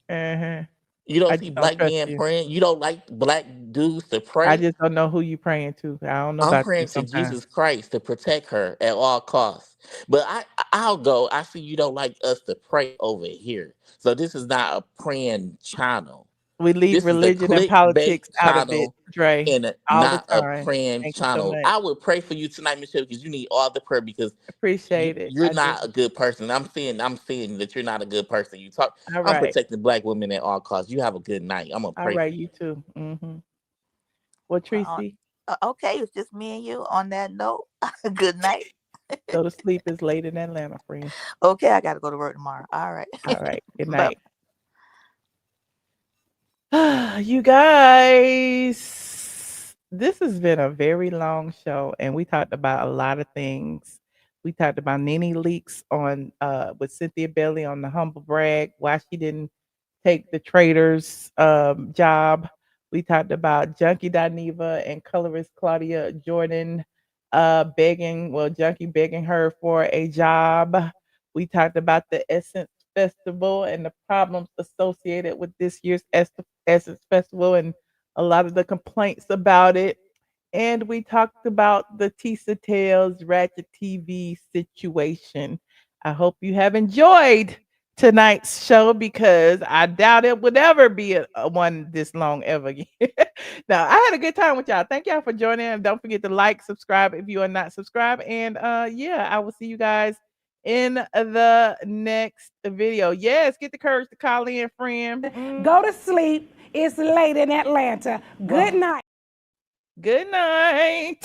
Uh-huh. You don't I see just don't black trust men you. praying. You don't like black dudes to I pray. just don't know who you praying to. I don't know I'm about you praying to sometimes. Jesus Christ to protect her at all costs. But I'll go. I see you don't like us to pray over here. So this is not a praying channel. We leave This is a religion and clickbait politics out of it, channel Dre, and all the not a time. praying Thank you so channel. much. I would pray for you tonight, Michelle, because you need all the prayer because Appreciate it. you're I do. not a good person. I'm seeing that you're not a good person. All I'm right. protecting black women at all costs. You have a good night. I'm gonna All pray for right, you. you too. Well, Tracy, Okay, it's just me and you on that note. Good night. go to sleep. It's late in Atlanta, friend. Okay, I got to go to work tomorrow. All right. All right. Good Bye. night. You guys, this has been a very long show, and we talked about a lot of things. We talked about Nene leaks on with Cynthia Bailey on the HumbleBrag, why she didn't take the Traitors job. We talked about Junkie Dineva and colorist Claudia Jordan Junkie begging her for a job. We talked about the Essence Festival and the problems associated with this year's Essence Festival and a lot of the complaints about it. And we talked about the Tisa Tells RatchetTv situation. I hope you have enjoyed tonight's show because I doubt it would ever be a one this long ever again. Now, I had a good time with y'all. Thank y'all for joining. And don't forget to like, subscribe if you are not subscribed. And yeah, I will see you guys in the next video. Yes, get the courage to call in, friend. Go to sleep. It's late in Atlanta. Good night. Good night.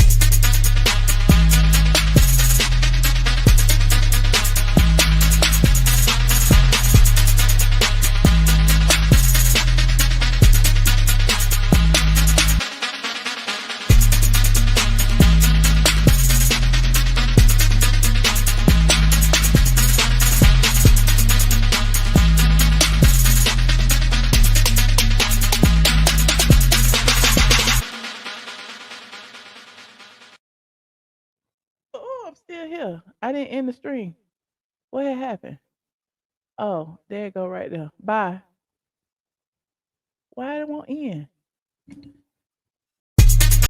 Oh, I'm still here. I didn't end the stream. What had happened? Oh, there it go right there. Bye. Why it won't end?